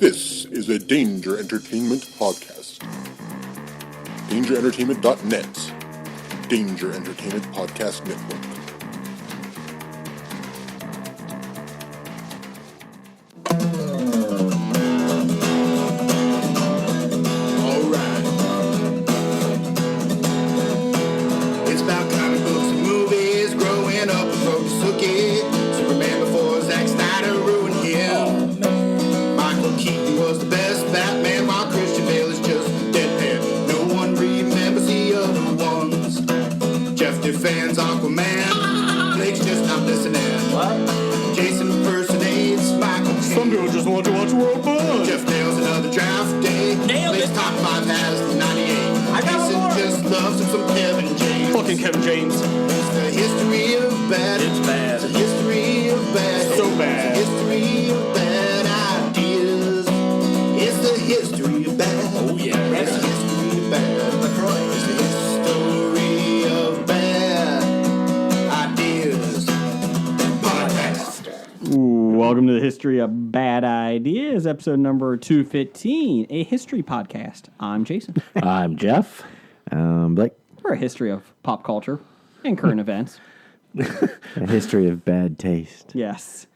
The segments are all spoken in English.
This is a Danger Entertainment podcast. DangerEntertainment.net. Danger Entertainment Podcast Network. Alright. It's about comic books and movies, growing up with Rokusuke. Superman before Zack Snyder ruined him. Michael Keaton was the best Batman, while Christian Bale is just deadpan. No one remembers the other ones. Jeff defends Aquaman. Blake's just not listening. What? Jason impersonates Michael Keaton. Some people just want to watch World Buzz. Jeff nails another draft day. Nailed Blake's it. top 5 has 98. I got Jason one more. just loves him some Kevin James. Fucking Kevin James. It's the history of bad. It's bad. It's the history of bad. So bad. It's the history of bad ideas. It's the history of bad. Oh, yeah. It's the history of bad. It's the history of bad ideas. Podcast. Welcome to the History of Bad Ideas, episode number 215, a history podcast. I'm Jason. I'm Jeff. Blake. For a history of pop culture and current events. A history of bad taste. Yes.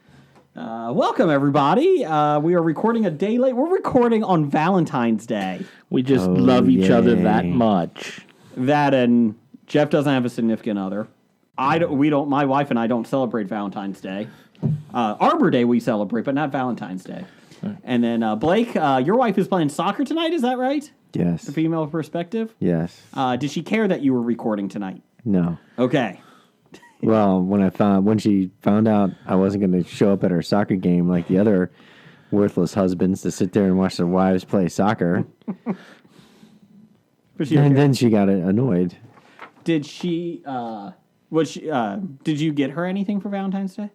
Welcome, everybody. We are recording a day late. We're recording on Valentine's Day. We just love each other yay. that much. That and Jeff doesn't have a significant other. My wife and I don't celebrate Valentine's Day. Arbor Day we celebrate, but not Valentine's Day. And then Blake, your wife is playing soccer tonight, is that right? Yes. The female perspective? Yes. Did she care that you were recording tonight? No. Okay. Well, when she found out I wasn't going to show up at her soccer game like the other worthless husbands to sit there and watch their wives play soccer, But she and then she got annoyed. did she? Did you get her anything for Valentine's Day?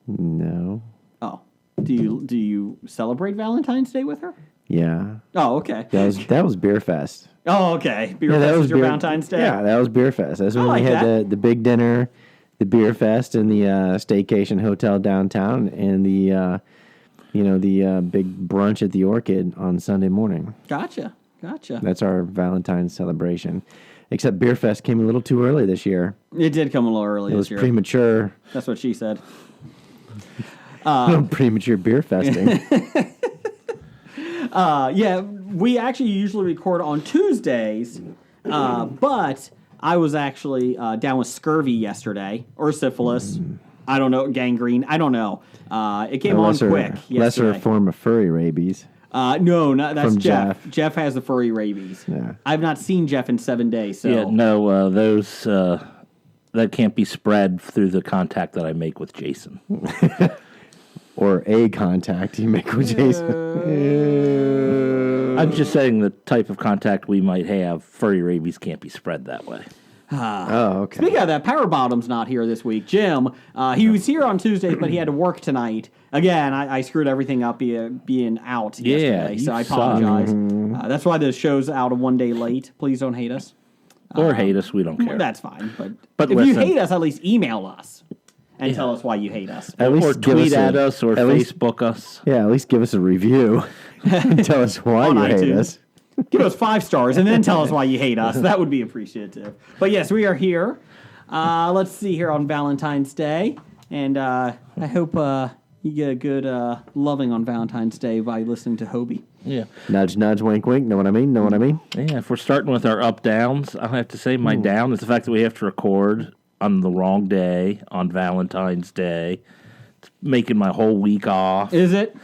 No. Oh, do you celebrate Valentine's Day with her? Yeah. Oh, okay. That was Beer Fest. Oh, okay. Beer Yeah, Fest is your Valentine's Day. Yeah, that was Beer Fest. That's when like we had that. the big dinner, the Beer Fest in the staycation hotel downtown, and the big brunch at the Orchid on Sunday morning. Gotcha. That's our Valentine's celebration. Except Beer Fest came a little too early this year. It did come a little early It this was year. premature. That's what she said. Premature beer festing. Yeah, we actually usually record on Tuesdays, but I was actually down with scurvy yesterday, or syphilis. I don't know, gangrene. I don't know. It came on quick yesterday. lesser form of furry rabies. No, that's From Jeff. Jeff. Jeff has the furry rabies. Yeah. I've not seen Jeff in 7 days, so... Yeah, no, those that can't be spread through the contact that I make with Jason. Or a contact you make with Jason. I'm just saying the type of contact we might have, furry rabies can't be spread that way. Oh, okay. Speaking of that, Power Bottom's not here this week. Jim, he was here on Tuesdays, but he had to work tonight. Again, I screwed everything up being out yesterday, you so I suck. apologize. That's why the show's out 1 day late. Please don't hate us. Or hate us, we don't care. That's fine. But if you listen. hate us, at least email us and tell us why you hate us. At least Or give tweet us at us or at least- Facebook us. Yeah, at least give us a review. And tell us why On you hate iTunes. us. Give us 5 stars and then tell us why you hate us. That would be appreciative. But yes, we are here. Let's see here on Valentine's Day. And I hope you get a good loving on Valentine's Day by listening to Hobie. Yeah. Nudge, nudge, wink, wink. Know what I mean? Know what I mean? Yeah, if we're starting with our up-downs, I have to say my down is the fact that we have to record on the wrong day, on Valentine's Day. It's making my whole week off. Is it?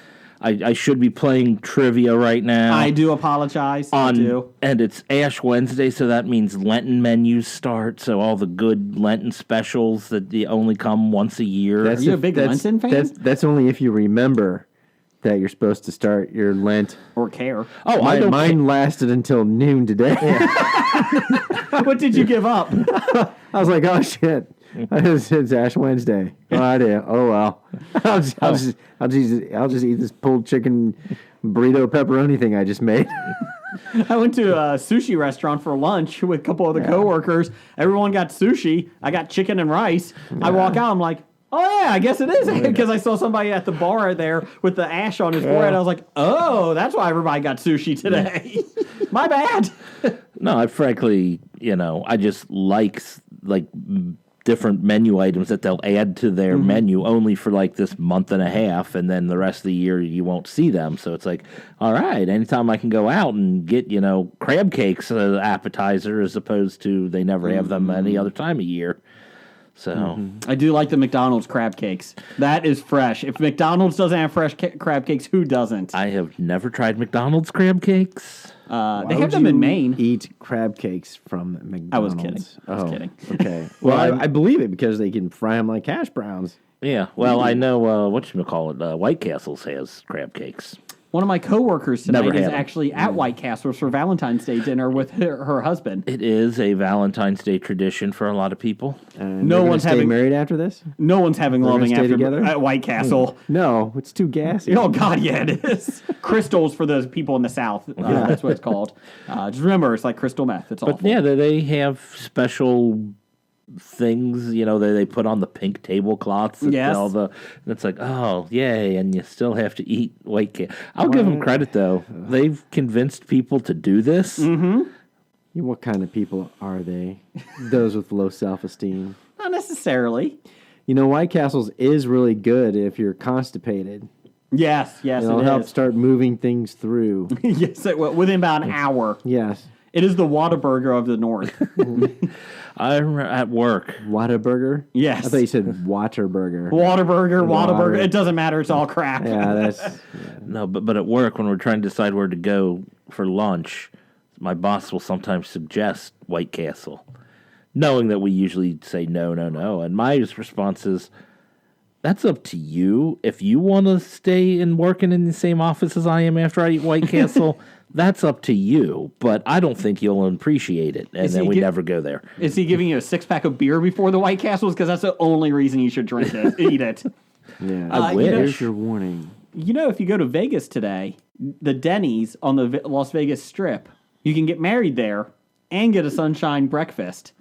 I should be playing trivia right now. I do apologize. I do. And it's Ash Wednesday, so that means Lenten menus start. So all the good Lenten specials that they only come once a year. Are you a big Lenten fan? That's only if you remember that you're supposed to start your Lent. Or care. Oh, I don't Mine lasted until noon today. What did you give up? I was like, oh shit. It's Ash Wednesday. Oh, I did. Oh well. I'll just eat this pulled chicken burrito pepperoni thing I just made. I went to a sushi restaurant for lunch with a couple of the coworkers. Everyone got sushi. I got chicken and rice. I walk out. I'm like, Oh yeah, I guess it is because I saw somebody at the bar there with the ash on his forehead. I was like, oh, that's why everybody got sushi today. My bad. No, I frankly, I just like different menu items that they'll add to their menu only for like this month and a half, and then the rest of the year you won't see them. So it's like, all right, anytime I can go out and get crab cakes as an appetizer as opposed to they never have them any other time of year. So I do like the McDonald's crab cakes. That is fresh. If McDonald's doesn't have fresh crab cakes, who doesn't? I have never tried McDonald's crab cakes. They have them in Maine. Eat crab cakes from McDonald's. I was kidding. I was kidding. Okay. Well, I believe it because they can fry them like hash browns. Yeah, well, I know whatchamacallit, White Castle's has crab cakes. One of my coworkers tonight Never is had 'em. actually at White Castle's for Valentine's Day dinner with her husband. It is a Valentine's Day tradition for a lot of people. And No they're gonna one's stay having- married after this. No one's having gonna loving stay after together? at White Castle. No, it's too gassy. Oh God, yeah, it is. Crystals for those people in the South. That's what it's called. Just remember, it's like crystal meth. It's awful. But yeah, they have special things, they put on the pink tablecloths. And Yes. and it's like, oh, yay, and you still have to eat white cake. I'll give them credit, though. They've convinced people to do this. What kind of people are they? Those with low self-esteem. Not necessarily. White Castle's is really good if you're constipated. Yes, It'll it help is. start moving things through. Yes, within about an hour. Yes. It is the Whataburger of the North. I'm at work. Whataburger? Yes. I thought you said Waterburger. Whataburger. Water. It doesn't matter. It's all crap. Yeah, that's... No, but at work, when we're trying to decide where to go for lunch, my boss will sometimes suggest White Castle, knowing that we usually say no. And my response is, that's up to you. If you want to stay and working in the same office as I am after I eat White Castle, that's up to you. But I don't think you'll appreciate it. And then we never go there. Is he giving you a 6-pack of beer before the White Castles? Because that's the only reason you should drink it, eat it. Yeah. I wish. Here's your warning. If you go to Vegas today, the Denny's on the Las Vegas Strip, you can get married there and get a sunshine breakfast.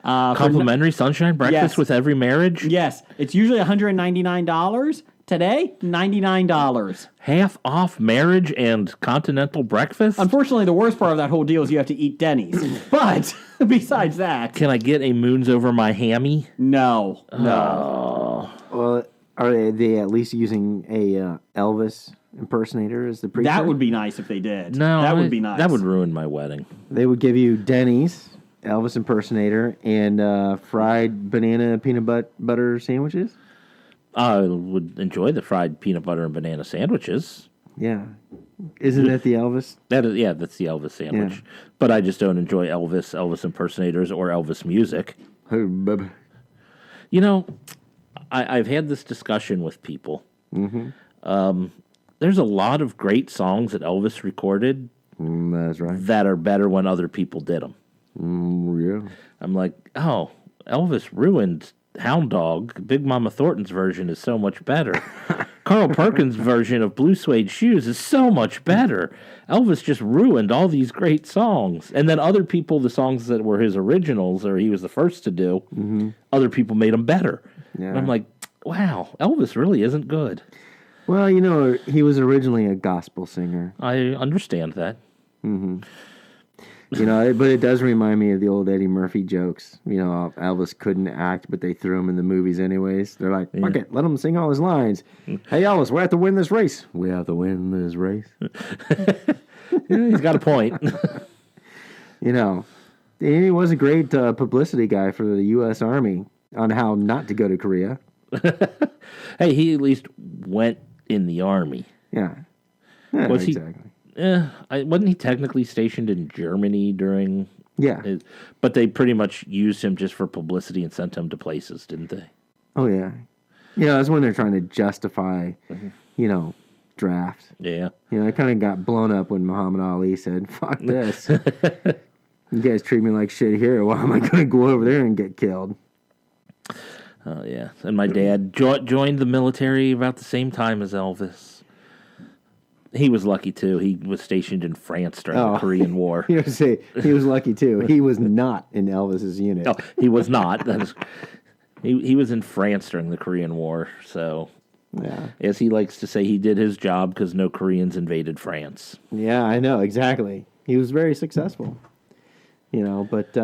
Complimentary sunshine breakfast Yes. with every marriage? Yes, it's usually $199. Today, $99. Half off marriage and continental breakfast? Unfortunately, the worst part of that whole deal is you have to eat Denny's. But besides that, Can I get a moons over my hammy? no. Well, are they at least using a Elvis impersonator as the preacher? That would be nice if they did. No. that would be nice. That would ruin my wedding. They would give you Denny's, Elvis impersonator, and fried banana peanut butter sandwiches. I would enjoy the fried peanut butter and banana sandwiches. Yeah. Isn't that the Elvis? That's the Elvis sandwich. Yeah. But I just don't enjoy Elvis impersonators or Elvis music. Hey, baby. I've had this discussion with people. There's a lot of great songs that Elvis recorded That's right. that are better when other people did them. Yeah. I'm like, oh, Elvis ruined Hound Dog. Big Mama Thornton's version is so much better. Carl Perkins' version of Blue Suede Shoes is so much better. Elvis just ruined all these great songs. And then other people, the songs that were his originals or he was the first to do, other people made them better. Yeah. And I'm like, wow, Elvis really isn't good. Well, he was originally a gospel singer. I understand that. But it does remind me of the old Eddie Murphy jokes. Elvis couldn't act, but they threw him in the movies anyways. They're like, fuck it, let him sing all his lines. Hey, Elvis, we have to win this race. We have to win this race. Yeah, he's got a point. And he was a great publicity guy for the U.S. Army on how not to go to Korea. Hey, he at least went in the Army. Yeah. Was he- exactly. Wasn't he technically stationed in Germany during... Yeah. But they pretty much used him just for publicity and sent him to places, didn't they? Oh, yeah. That's when they're trying to justify, draft. Yeah. It kind of got blown up when Muhammad Ali said, fuck this. You guys treat me like shit here. Why am I going to go over there and get killed? Oh, yeah. And my dad joined the military about the same time as Elvis. He was lucky, too. He was stationed in France during the Korean War. You say he was lucky, too. He was not in Elvis's unit. No, he was not. That is, He was in France during the Korean War, so Yeah. as he likes to say, he did his job because no Koreans invaded France. Yeah, I know, exactly. He was very successful. But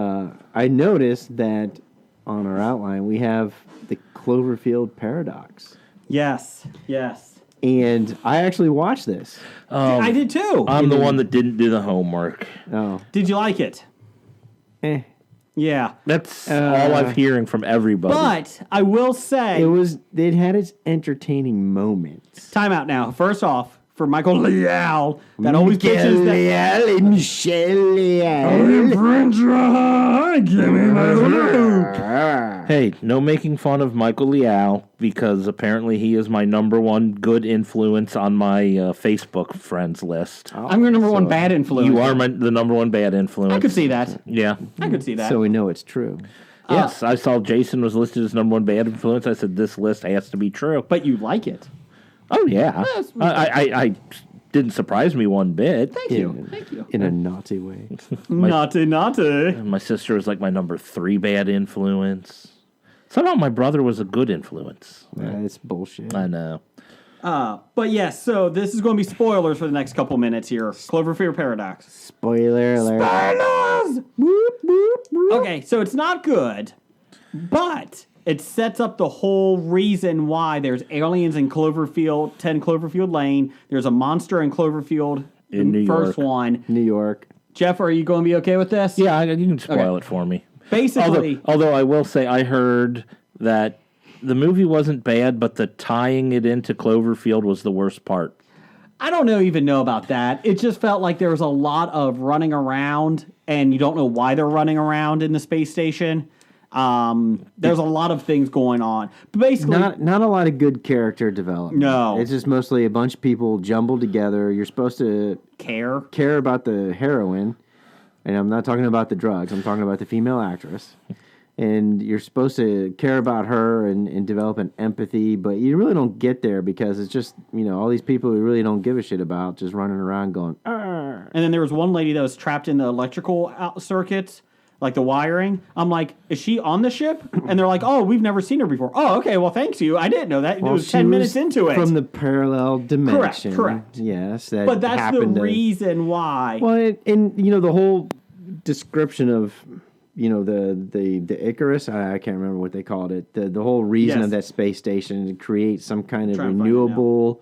I noticed that on our outline we have the Cloverfield paradox. Yes. And I actually watched this. I did too. I'm the one that didn't do the homework. Oh. Did you like it? Eh. Yeah. That's all I'm hearing from everybody. But I will say, It had its entertaining moments. time out now. First off, for Michael Leal, that always pitches that. Michelle Hey, no making fun of Michael Liao because apparently he is my number one good influence on my Facebook friends list. I'm your number one bad influence. You are the number one bad influence. I could see that. Yeah. I could see that. So we know it's true. Yes, I saw Jason was listed as number one bad influence. I said this list has to be true. But you like it. Oh yeah, I didn't surprise me one bit. Thank you. Thank you. In a naughty way. Naughty. My sister was like my number 3 bad influence. Somehow my brother was a good influence. It's bullshit. I know. But yes, so this is going to be spoilers for the next couple minutes here. Cloverfield Paradox. Spoiler alert. Spoilers! Whoop, whoop, whoop. Okay, so it's not good, but it sets up the whole reason why there's aliens in Cloverfield, 10 Cloverfield Lane. There's a monster in Cloverfield, In New first York. one. New York. Jeff, are you going to be okay with this? Yeah, you can spoil Okay. it for me. Basically, Although I will say I heard that the movie wasn't bad, but the tying it into Cloverfield was the worst part. I don't even know about that. It just felt like there was a lot of running around, and you don't know why they're running around in the space station. There's a lot of things going on. But basically, Not a lot of good character development. No. It's just mostly a bunch of people jumbled together. You're supposed to care about the heroine, and I'm not talking about the drugs. I'm talking about the female actress. And you're supposed to care about her and develop an empathy, but you really don't get there because it's just, all these people you really don't give a shit about just running around going, "Arr." And then there was one lady that was trapped in the electrical circuits, like the wiring. I'm like, is she on the ship? And they're like, oh, we've never seen her before. Oh, okay, well, thanks you. I didn't know that. Well, it was she 10 minutes into it. From the parallel dimension. Correct. Yes. That but that's the happened to- reason why. Well, and the whole description of the Icarus, I can't remember what they called it. The whole reason Yes. of that space station to create some kind of Trying to find it renewable,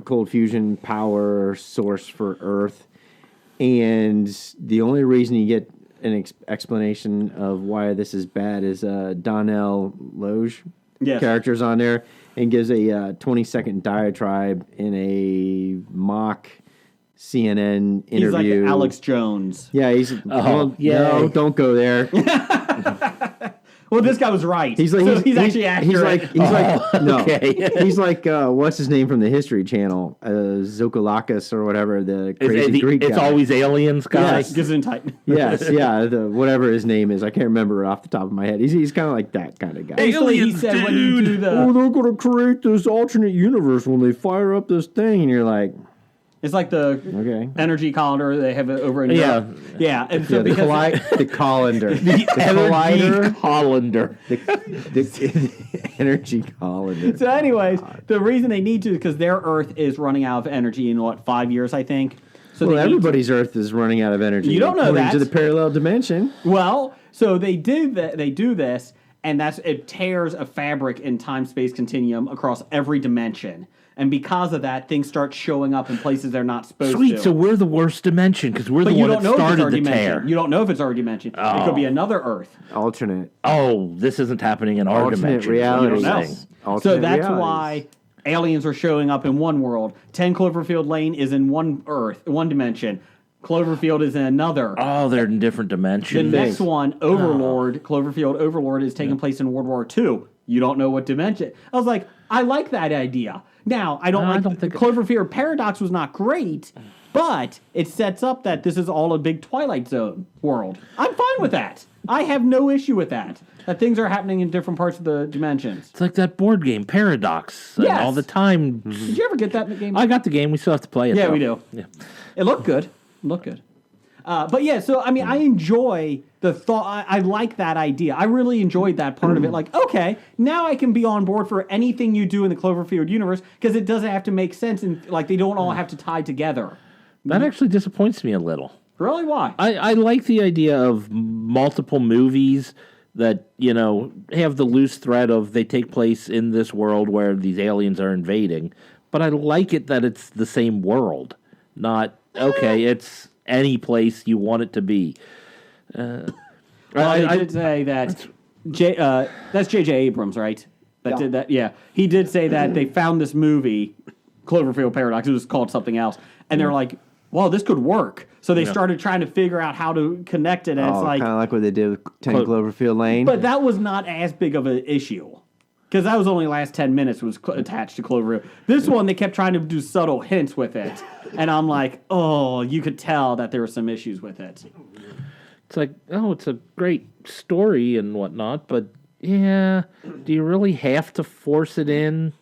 cold fusion power source for Earth. And the only reason you get an explanation of why this is bad is Donnell Loge Yes. characters on there and gives a 20-second diatribe in a mock CNN interview. He's like Alex Jones. Yeah, he's no, yay. don't go there. Well, this guy was right. He's actually accurate. He's like no. Okay. He's like what's his name from the History Channel, Zokolakis or whatever, the crazy Greek It's guy. always aliens, guys. Gesundheit. Yes, yeah, whatever his name is, I can't remember off the top of my head. He's kind of like that kind of guy. Basically, he said when you do Oh, the... they're gonna create this alternate universe when they fire up this thing, and you're like, It's like the okay. energy colander they have it over in Yeah. Europe. Yeah, and so Yeah, the because... colander, the Energy collider, Hollander. the energy colander. So anyways, the reason they need to is because their Earth is running out of energy in, 5 years, I think? So Well, they need to- everybody's Earth is running out of energy. You don't know according that. to the parallel dimension. Well, so they do that. They do this, and it tears a fabric in time-space continuum across every dimension. And because of that, things start showing up in places they're not supposed Sweet, to. so we're the worst dimension because we're but the you one don't that know if it's started already the tear. mentioned. You don't know if it's already mentioned. It could be another Earth. Alternate Oh, this isn't happening in our Alternate dimension. reality. You No. don't know. alternate So that's realities. why aliens are showing up in one world. 10 Cloverfield Lane is in one Earth, one dimension. Cloverfield is in another. Oh, they're in different The dimensions. next one, Overlord, Cloverfield Overlord, is taking place in World War II. You don't know what dimension. I was like, I like that idea. Now, I don't think- Cloverfield Paradox was not great, but it sets up that this is all a big Twilight Zone world. I'm fine with that. I have no issue with that. That things are happening in different parts of the dimensions. It's like that board game, Paradox. And Yes. all the time. Did you ever get that in the game? I got the game. We still have to play it. Yeah, though. we do. Yeah. It looked good. It looked good. But yeah, so I mean, I enjoy the thought. I like that idea. I really enjoyed that part of it. Like, okay, now I can be on board for anything you do in the Cloverfield universe because it doesn't have to make sense and like they don't all have to tie together. That actually disappoints me a little. Really? Why? I like the idea of multiple movies that, you know, have the loose thread of they take place in this world where these aliens are invading. But I like it that it's the same world, not, okay, it's any place you want it to be. I did say that that's J.J. Abrams, right? That did that. Yeah, he did say that they found this movie, Cloverfield Paradox. It was called something else, and they're like, "Well, this could work." So they started trying to figure out how to connect it, and it's like kind of like what they did with 10 Cloverfield Lane. But that was not as big of an issue. Because that was only last 10 minutes was attached to Cloverfield. This one, they kept trying to do subtle hints with it. And I'm like, oh, you could tell that there were some issues with it. It's like, oh, it's a great story and whatnot, but yeah, do you really have to force it in?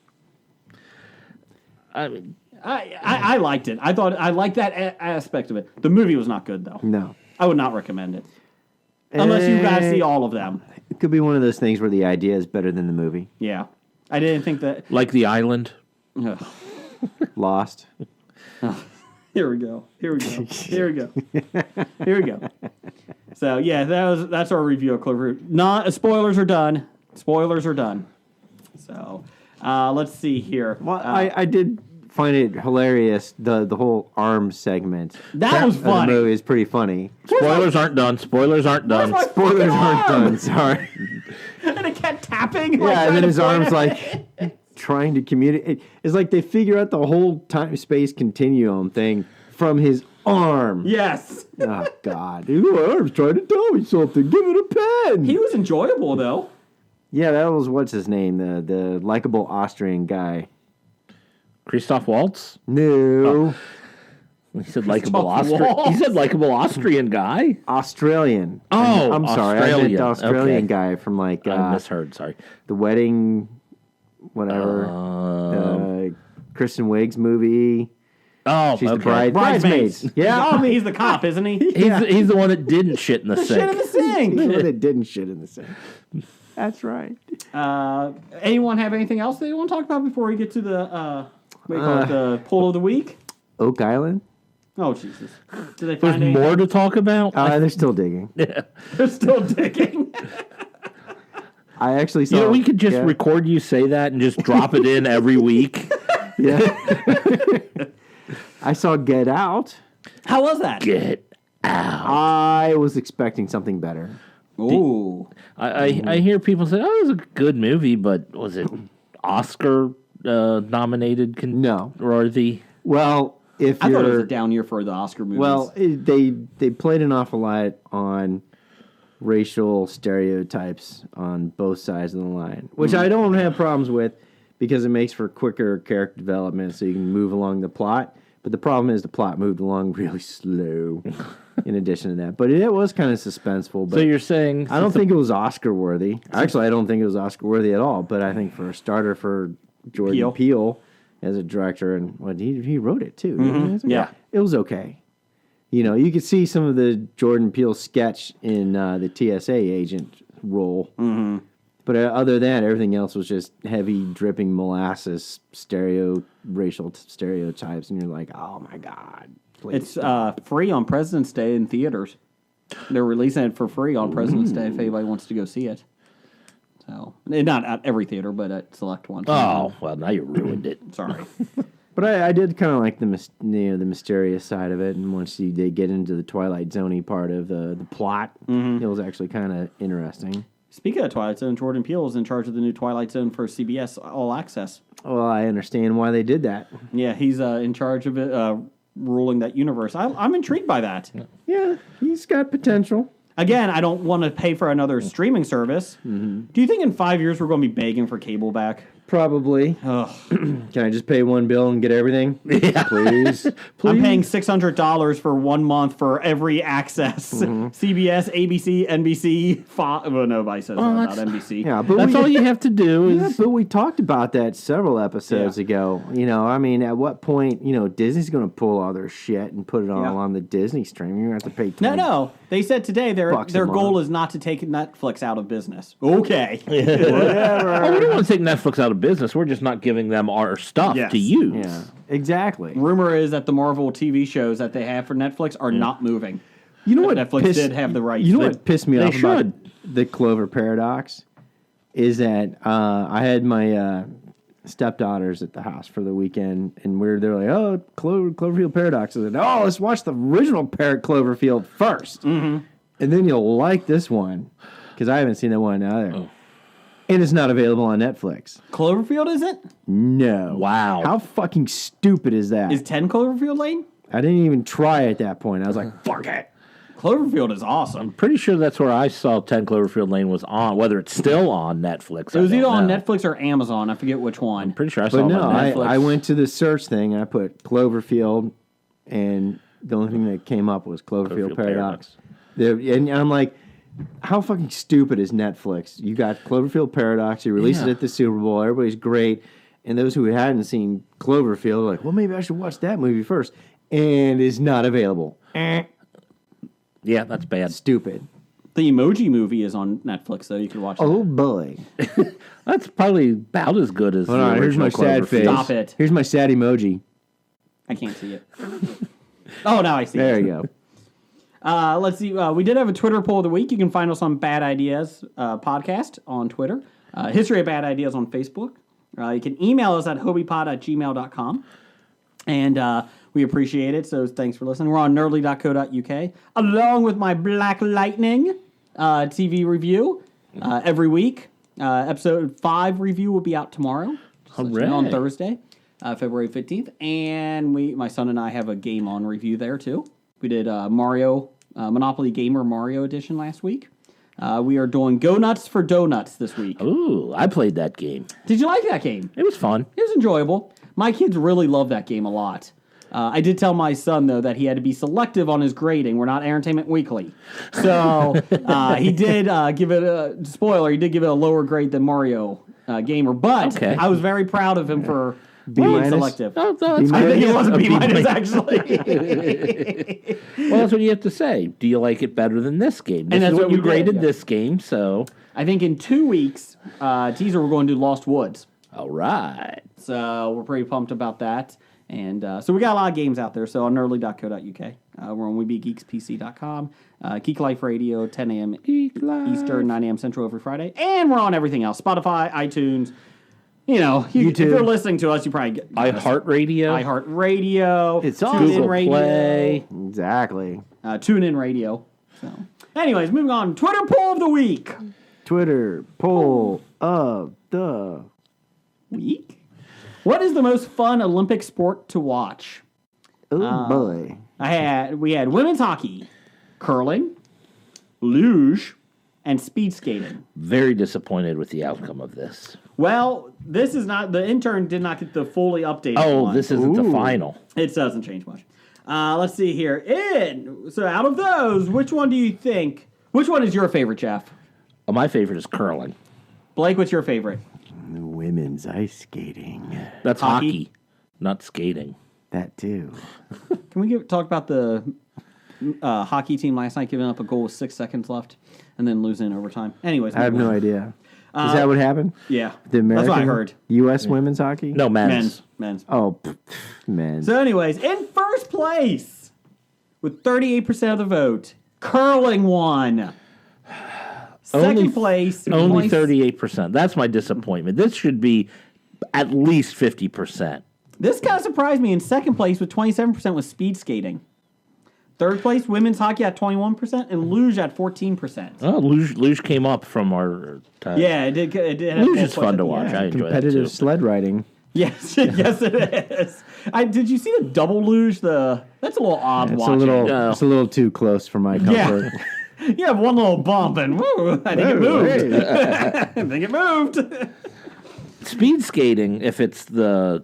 I mean, I liked it. I liked that aspect of it. The movie was not good, though. No. I would not recommend it. Unless you guys see all of them. It could be one of those things where the idea is better than the movie. Yeah. I didn't think that. like The Island. Ugh. Lost. Here we go. Here we go. So yeah, that's our review of Cloverfield. Spoilers are done. So let's see here. Well, I did find it hilarious, the whole arm segment. That was of funny. The movie is pretty funny. Spoilers aren't done. Where's my Spoilers aren't arm? done, sorry. And it kept tapping. Yeah, and then his arm's arms like trying to communicate. It's like they figure out the whole time-space continuum thing from his arm. Yes. Oh, God. His arm's trying to tell me something. Give it a pen. He was enjoyable though. Yeah, that was, what's his name? The likable Austrian guy. Christoph Waltz? No. He said likable Waltz. He said likable Austrian guy. Australian. Oh, I'm sorry. I meant the Australian Okay. guy from like I misheard. Sorry. the wedding, whatever. Kristen Wiig's movie. Oh, She's okay. the bride. Bridesmaids. Yeah. Oh, he's the cop, isn't he? He's the one that didn't shit in the Shit in sink. the sink. The one that didn't shit in the sink. That's right. Anyone have anything else they want to talk about before we get to the what do you call it, the poll of the week? Oak Island. Oh Jesus! Did they There's find anything? more to talk about. They're still digging. They're still digging. I actually saw. You know, we could just record you say that and just drop it in every week. Yeah. I saw Get Out. How was that? Get out. I was expecting something better. Ooh. I hear people say, "Oh, it was a good movie," but was it Oscar nominated? No. Worthy. Well, if I you're thought it was a down year for the Oscar movies. well, they played an awful lot on racial stereotypes on both sides of the line, which I don't have problems with because it makes for quicker character development, so you can move along the plot. But the problem is the plot moved along really slow. In addition to that, but it was kind of suspenseful. But So you're saying I don't think it was Oscar worthy. Actually, I don't think it was Oscar worthy at all. But I think for a starter for Jordan Peele as a director, and he wrote it too. didn't he? Yeah. It was okay. You know, you could see some of the Jordan Peele sketch in the TSA agent role. Mm-hmm. But other than that, everything else was just heavy, dripping molasses, racial stereotypes, and you're like, oh my God. Please. It's free on President's Day in theaters. They're releasing it for free on President's Day if anybody wants to go see it. So, not at every theater, but at select ones. Oh, well, now you ruined it. Sorry. But I did kind of like the mysterious side of it, and once they get into the Twilight Zone-y part of the plot, it was actually kind of interesting. Speaking of Twilight Zone, Jordan Peele is in charge of the new Twilight Zone for CBS All Access. Well, I understand why they did that. Yeah, he's in charge of it, ruling that universe. I'm intrigued by that. Yeah, he's got potential. Again, I don't want to pay for another streaming service. Do you think in 5 years we're going to be begging for cable back? Probably. Can I just pay one bill and get everything? Yeah. Please. I'm paying $600 for 1 month for every access. CBS, ABC, NBC, Fox. Well, nobody says that about NBC. Yeah, but That's all you have to do Yeah, is but we talked about that several episodes Yeah. ago. You know, I mean, at what point, you know, Disney's going to pull all their shit and put it all Yeah. on the Disney stream? You're going to have to pay No. They said today their Bucks a goal month. is not to take Netflix out of business. Okay. Oh, we don't want to take Netflix out of business. We're just not giving them our stuff Yes. to use. Yeah, exactly. Rumor is that the Marvel TV shows that they have for Netflix are not moving. You know what Netflix did have the rights. You know what pissed me they off about should. the Clover paradox is that I had my stepdaughters at the house for the weekend, and they're like, "Oh, Cloverfield paradox." I said, "Oh, let's watch the original Cloverfield first, and then you'll like this one because I haven't seen that one either." And it's not available on Netflix. Cloverfield isn't? No. Wow. How fucking stupid is that? Is 10 Cloverfield Lane? I didn't even try at that point. I was like, fuck it. Cloverfield is awesome. Pretty sure that's where I saw 10 Cloverfield Lane was on. Whether it's still on Netflix, It was I either don't on know. Netflix or Amazon. I forget which one. Pretty sure I saw But it no, on Netflix. I went to the search thing and I put Cloverfield, and the only thing that came up was Cloverfield Paradox. And I'm like, how fucking stupid is Netflix? You got Cloverfield Paradox, you released it at the Super Bowl, everybody's great, and those who hadn't seen Cloverfield are like, well, maybe I should watch that movie first, and it's not available. Yeah, that's bad. Stupid. The Emoji Movie is on Netflix, though. You can watch Oh boy. That's probably about as good as Hold the on, here's original my sad Cloverfield. face. Stop it. Here's my sad emoji. that. I can't see it. Oh, now I see There it. you go. Let's see. We did have a Twitter poll of the week. You can find us on Bad Ideas Podcast on Twitter. History of Bad Ideas on Facebook. You can email us at hobiepod@gmail.com. And we appreciate it. So thanks for listening. We're on nerdly.co.uk along with my Black Lightning TV review every week. Episode 5 review will be out tomorrow. All So on right. Thursday, February 15th. And my son and I have a game on review there too. We did Mario, Monopoly Gamer Mario Edition last week. We are doing Go Nuts for Donuts this week. Ooh, I played that game. Did you like that game? It was fun. It was enjoyable. My kids really love that game a lot. I did tell my son, though, that he had to be selective on his grading. We're not Entertainment Weekly. So he did give it a spoiler. He did give it a lower grade than Mario Gamer. But Okay. I was very proud of him for being minus? selective. Oh, that's I think good. it was a B minus, minus. actually. Well, that's what you have to say. Do you like it better than this game? This And that's is what what you we did, graded yeah. this game, so I think in 2 weeks, teaser, we're going to do Lost Woods. all right. So we're pretty pumped about that. And so we got a lot of games out there. So on nerdly.co.uk. We're on WeBeGeeksPC.com. Geek Life Radio, 10 a.m. Eastern, 9 a.m. Central every Friday. And we're on everything else. Spotify, iTunes. You know, if YouTube. you're listening to us, you probably get iHeartRadio. iHeartRadio. It's all TuneIn Google Radio. Play. Exactly. TuneIn Radio. So, anyways, moving on. Twitter poll of the week. Twitter poll of the Week? What is the most fun Olympic sport to watch? oh boy. We had women's hockey, curling, luge, and speed skating. Very disappointed with the outcome of this. Well, this is not the intern did not get the fully updated Oh, one. this isn't the final. It doesn't change much. Let's see here. So out of those, which one do you think? Which one is your favorite, Jeff? Oh, my favorite is curling. Blake, what's your favorite? Women's ice skating. That's Hockey? hockey, not skating. That too. Can we talk about the hockey team last night giving up a goal with 6 seconds left and then losing in overtime? Anyways, I have no idea. Is that what happened? Yeah, The American, that's what I heard. U.S. women's hockey? No, men's. Men's. Oh, men. So, anyways, in first place with 38% of the vote, curling won. Second place, Only 38%. That's my disappointment. This should be at least 50%. This kind of surprised me. In second place with 27% was speed skating. Third place, women's hockey at 21% and luge at 14%. Oh, luge came up from our time. Yeah, it did. Have Luge both is fun to watch. places. I enjoy that too. Competitive sled riding. Yes, yes, it is. Did you see the double luge? That's a little odd It's watching. a little. No. It's a little too close for my comfort. You have one little bump and woo, I think it moved. I think it moved. speed skating, if it's the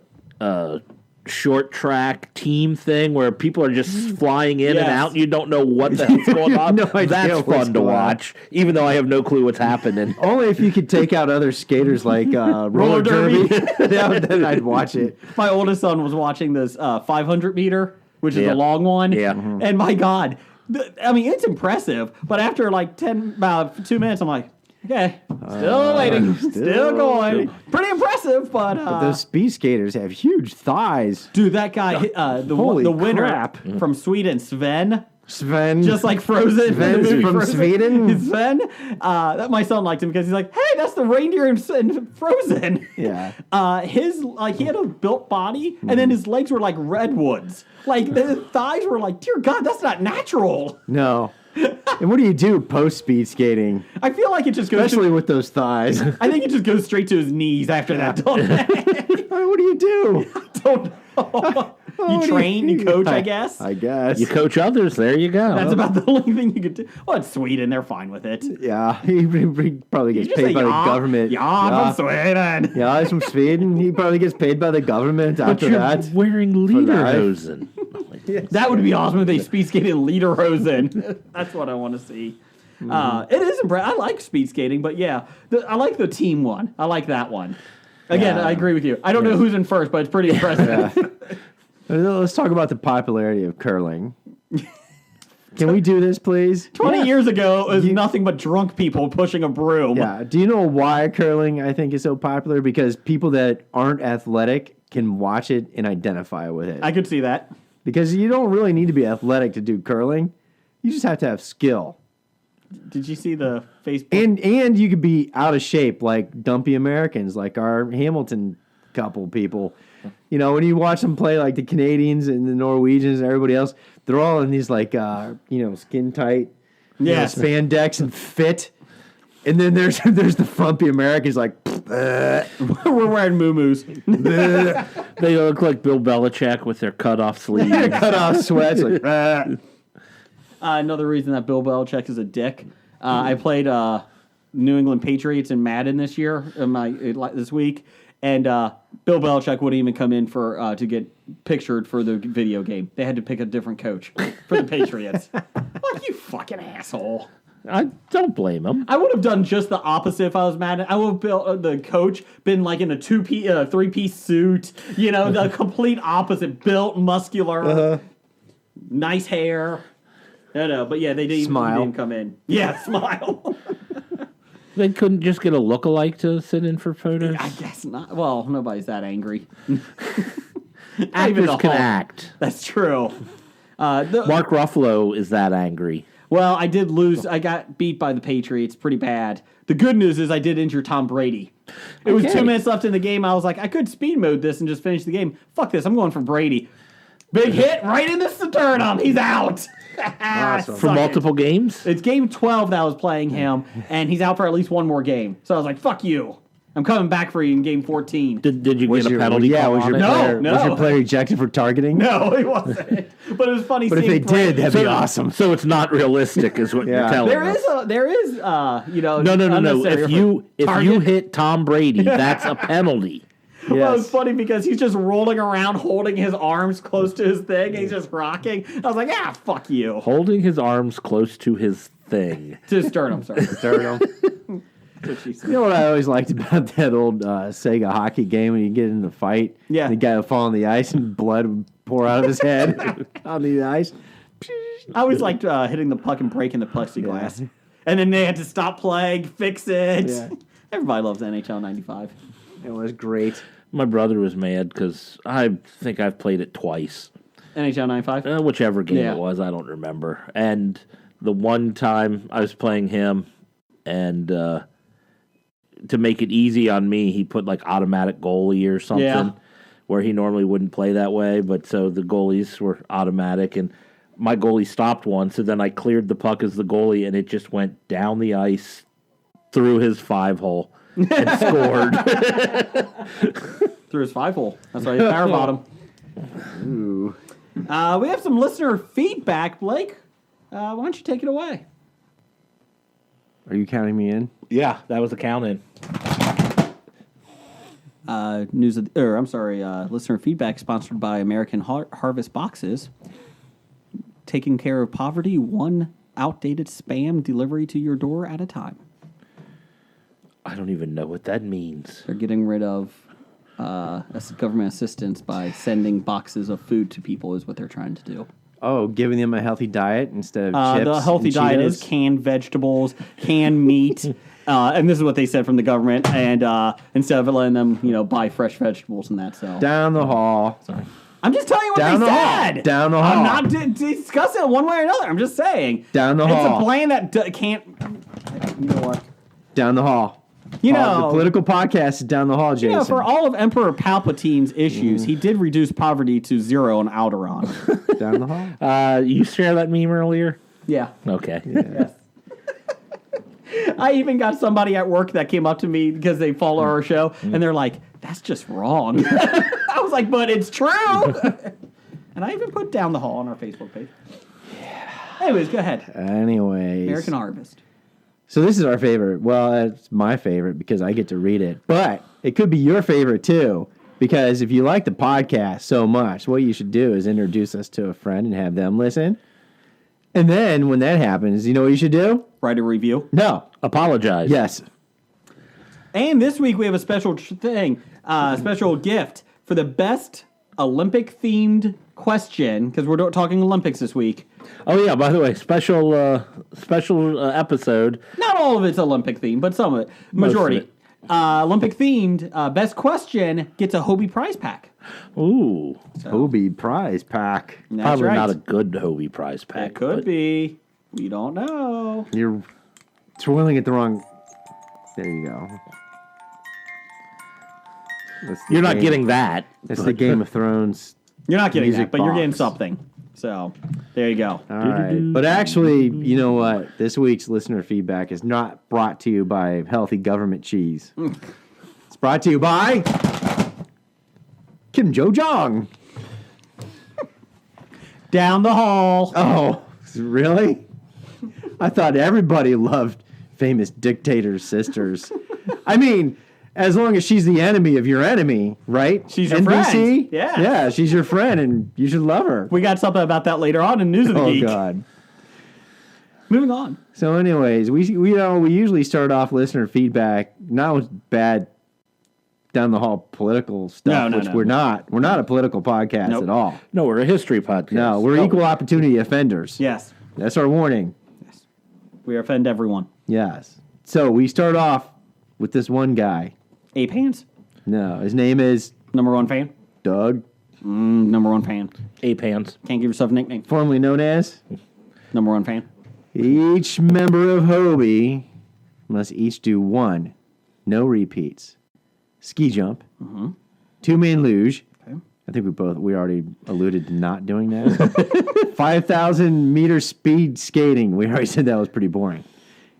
short track team thing where people are just flying in and Yes. out and you don't know what the hell's going on, no idea that's what's fun to going on. watch, even though I have no clue what's happening. Only if you could take out other skaters like roller derby. Then I'd watch it. My oldest son was watching this 500 meter, which is Yeah. a long one. Yeah. And my God, I mean, it's impressive. But after like about 2 minutes, I'm like, okay, still waiting, still going. Pretty impressive, but Those speed skaters have huge thighs. dude, that guy, Holy the winner crap. from Sweden, Sven. Sven. Just like Frozen. in the Sven's movie from Frozen. Sweden? Sven. That my son liked him because he's like, hey, that's the reindeer in Frozen. Yeah. His he had a built body, and then his legs were like redwoods. Like the thighs were like, dear God, that's not natural. No. And what do you do post speed skating? I feel like it just goes. Especially with those thighs. I think it just goes straight to his knees after that. Don't it? What do you do? Don't know. You train, you coach, I guess. I guess. You coach others, there you go. That's about the only thing you could do. Well, it's Sweden; they're fine with it. Yeah. He probably gets You just paid by say, the "Yeah, government. Yeah, I'm from Sweden. Yeah, he's from Sweden. He probably gets paid by the government but after you're that. wearing life. lederhosen. That would be awesome if they speed skated Lederhosen. That's what I want to see. It is impressive. I like speed skating, but yeah, I like the team one. I like that one. Again, Yeah. I agree with you. I don't know who's in first, but it's pretty impressive. Let's talk about the popularity of curling. Can we do this, please? 20 years ago, it was nothing but drunk people pushing a broom. Yeah. Do you know why curling, I think, is so popular? Because people that aren't athletic can watch it and identify with it. I could see that. Because you don't really need to be athletic to do curling. You just have to have skill. Did you see the Facebook? And you could be out of shape like dumpy Americans, like our Hamilton couple people. You know, when you watch them play like the Canadians and the Norwegians and everybody else, they're all in these like skin tight Yes. spandex and fit. And then there's the frumpy Americans like We're wearing muumuus. They look like Bill Belichick with their cut off sleeves. cut off sweats like Another reason that Bill Belichick is a dick. I played New England Patriots in Madden this year, this week, and Bill Belichick wouldn't even come in for to get pictured for the video game. They had to pick a different coach for the Patriots. Like, you fucking asshole. I don't blame him. I would have done just the opposite if I was Madden. I would have built the coach been like in a three-piece suit. You know, the complete opposite. Built, muscular, nice hair. No, but yeah, they didn't, Smile. he didn't come in. Yeah, smile. They couldn't just get a lookalike to sit in for photos. I guess not. Well, nobody's that angry. Actors the can Hulk. act. That's true. Mark Ruffalo is that angry. Well, I did lose. I got beat by the Patriots pretty bad. The good news is I did injure Tom Brady. It was 2 minutes left in the game. I was like, I could speed mode this and just finish the game. Fuck this. I'm going for Brady. Big hit right in the sternum. He's out. Awesome. For multiple games? It's game 12 that I was playing him, and he's out for at least one more game. So I was like, fuck you. I'm coming back for you in game 14. Did you get a penalty yeah, call was on your it? player, No. was your player ejected for targeting? No, he wasn't. But it was funny But if seeing they did, Brady. that'd be awesome. So it's not realistic, is what Yeah. you're telling There us. is, No. No. If you Target. hit Tom Brady, that's a penalty. Well, it's Yes. funny because he's just rolling around, holding his arms close to his thing. He's just rocking. I was like, fuck you. Holding his arms close to his thing. To his sternum, sorry. Sternum. That's what she said. You know what I always liked about that old Sega hockey game when you get in the fight? Yeah. The guy would fall on the ice and blood would pour out of his head on the ice. I always liked hitting the puck and breaking the plexiglass. Yeah. And then they had to stop playing, fix it. Yeah. Everybody loves NHL 95. It was great. My brother was mad because I think I've played it twice. NHL 95? Whichever game Yeah. it was, I don't remember. And the one time I was playing him, and to make it easy on me, he put like automatic goalie or something, Yeah. where he normally wouldn't play that way. But so the goalies were automatic, and my goalie stopped one. So then I cleared the puck as the goalie, and it just went down the ice through his 5-hole and scored. Through his 5-hole. That's why he's power bottom. Ooh. We have some listener feedback, Blake. Why don't you take it away? Are you counting me in? Yeah, that was a count in. listener feedback sponsored by American Harvest Boxes. Taking care of poverty, one outdated spam delivery to your door at a time. I don't even know what that means. They're getting rid of government assistance by sending boxes of food to people is what they're trying to do. Oh, giving them a healthy diet instead of chips. The healthy and diet Cheetos? is canned vegetables, canned meat, and this is what they said from the government. And instead of letting them, buy fresh vegetables and that, so Down the hall. I'm just telling you what Down they the hall. said. Down the hall. I'm not discussing it one way or another. I'm just saying. Down the It's hall. a plan that can't. You know what? Down the hall. The political podcast is down the hall, Jason. For all of Emperor Palpatine's issues, he did reduce poverty to 0 on Alderaan. Down the hall. You share that meme earlier? Yeah. Okay. Yes. I even got somebody at work that came up to me because they follow our show, and they're like, "That's just wrong." I was like, "But it's true." And I even put Down the Hall on our Facebook page. Yeah. Anyways, go ahead. American Harvest. So this is our favorite. Well, it's my favorite because I get to read it. But it could be your favorite too. Because if you like the podcast so much, what you should do is introduce us to a friend and have them listen. And then when that happens, you know what you should do? Write a review. No. Apologize. Yes. And this week we have a special special gift for the best Olympic-themed question, because we're talking Olympics this week. Oh yeah. By the way, special episode. Not all of it's Olympic-themed, but some of it. Majority. Most of it. Olympic-themed, best question gets a Hobie prize pack. Ooh. Hobie prize pack. That's Probably right. not a good Hobie prize pack. It could but be. We don't know. You're twirling it the wrong... There you go. That's the You're not game- getting that. That's the Game of Thrones. You're not getting Music that, but you're getting box. something. So, there you go. All right. But actually, you know what? This week's listener feedback is not brought to you by Healthy Government Cheese. It's brought to you by Kim Jo Jong. Down the hall. Oh, really? I thought everybody loved famous dictator sisters. I mean, as long as she's the enemy of your enemy, right? She's your NBC? friend. Yeah. Yeah, she's your friend, and you should love her. We got something about that later on in News of the Oh, Geek. God. Moving on. So, anyways, we usually start off listener feedback not with bad down the hall political stuff, No, which no. we're not. We're not a political podcast Nope. at all. No, we're a history podcast. No, we're equal opportunity offenders. Yes. That's our warning. We offend everyone. Yes. So we start off with this one guy. Ape Hands. No, his name is Number one fan. Doug, Number one fan. Ape hands. Can't give yourself a nickname. formerly known as. Number one fan. Each member of Hobie must each do one, no repeats, ski jump, 2-man luge. Okay. I think we already alluded to not doing that. 5,000 meter speed skating. We already said that was pretty boring.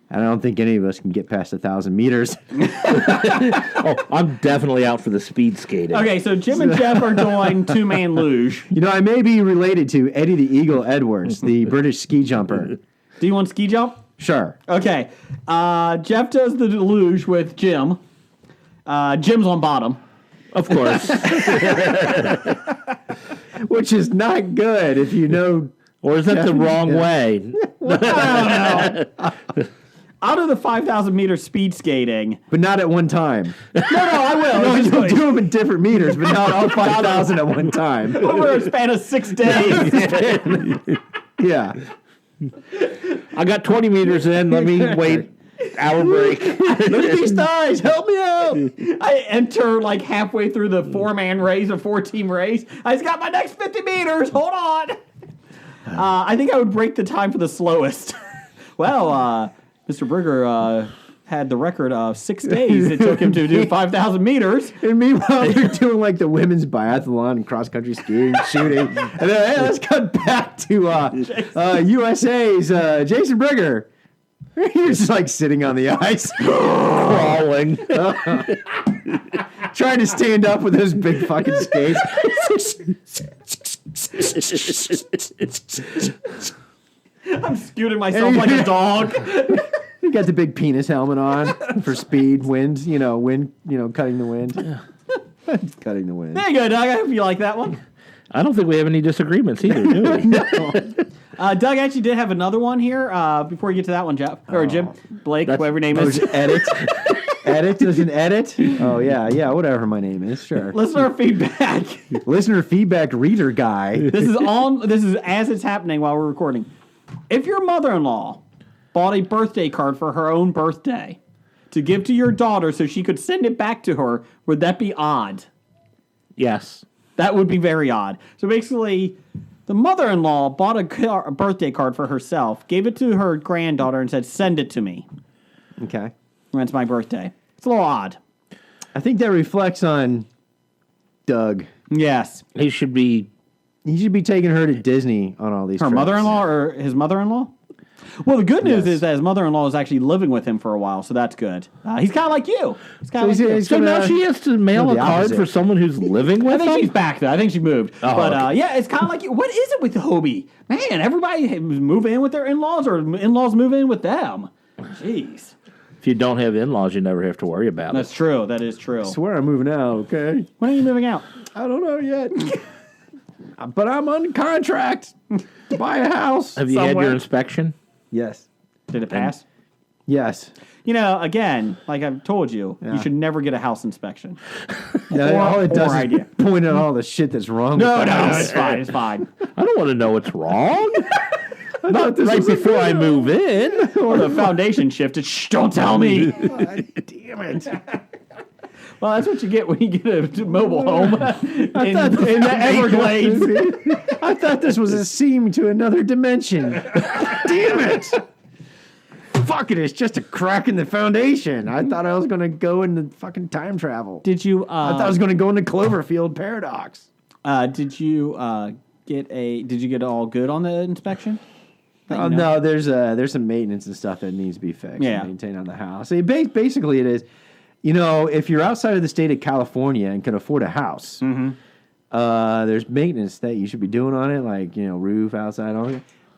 I don't think any of us can get past 1,000 meters. Oh, I'm definitely out for the speed skating. Okay, so Jim and Jeff are doing 2-man luge. You know, I may be related to Eddie the Eagle Edwards, the British ski jumper. Do you want ski jump? Sure. Okay. Jeff does the luge with Jim. Jim's on bottom. Of course. Which is not good if you know. Or is that the wrong way? I'll do the 5,000 meter speed skating. But not at one time. No, I will. No, It's you'll just do them in different meters, but not all 5,000 at one time. over a span of 6 days. Yeah. I got 20 meters in. Let me wait. Hour break. Look at these thighs. Help me out. I enter like halfway through the 4-man race, a 4-team race. I just got my next 50 meters. Hold on. I think I would break the time for the slowest. Well, Mr. Berger had the record of 6 days it took him to do 5,000 meters. And meanwhile, they're doing like the women's biathlon and cross country skiing, shooting. And then, hey, let's cut back to USA's Jason Brigger. He's just like sitting on the ice, Crawling. trying to stand up with those big fucking skates. I'm scooting myself like a dog. He got the big penis helmet on for speed, wind, cutting the wind. It's cutting the wind. There you go, Doug. I hope you like that one. I don't think we have any disagreements either, do we? Doug actually did have another one here. Before you get to that one, Jeff or Jim, Blake, whatever your name is. Edit. Edit? There's an edit? Oh, yeah, whatever my name is, sure. Listener feedback. Listener feedback reader guy. This is as it's happening while we're recording. If your mother-in-law bought a birthday card for her own birthday to give to your daughter so she could send it back to her, would that be odd? Yes. That would be very odd. So basically, the mother-in-law bought a birthday card for herself, gave it to her granddaughter, and said, "Send it to me Okay. when it's my birthday." It's a little odd. I think that reflects on Doug. Yes. He should be. He should be taking her to Disney on all these Her trips. mother-in-law or his mother-in-law? Well, the good news is that his mother-in-law is actually living with him for a while, so that's good. He's kind of like you. He's kind of like you. So now she has to mail No, a the card opposite. for someone who's living I with think she's him? back, though. I think she moved. Oh, but, okay. yeah, it's kind of like you. What is it with Hobie? Man, everybody move in with their in-laws or in-laws move in with them. Jeez. If you don't have in-laws, you never have to worry about That's it. true. That is true. I swear I'm moving out, okay? When are you moving out? I don't know yet. But I'm on contract to buy a house. Have you had somewhere. your inspection? Yes. Did it pass? Yes. You know, again, like I've told you, Yeah. you should never get a house inspection. Yeah, all it does poor is idea. point out all the shit that's wrong with the house. it's fine. It's fine. I don't want to know what's wrong. Not this Right was a before I move in. Or the foundation shifted. Shh, don't tell me. Damn it. Well, that's what you get when you get a mobile home in the Everglades. I thought this was a seam to another dimension. Damn it. Fuck it, it's just a crack in the foundation. I thought I was going to go into fucking time travel. Did you? I thought I was going to go into Cloverfield Paradox. Did you get a? Did you get all good on the inspection? Oh, no, there's some maintenance and stuff that needs to be fixed Yeah. and maintained on the house. Basically, it is, you know, if you're outside of the state of California and can afford a house, there's maintenance that you should be doing on it, like, you know, roof, outside, all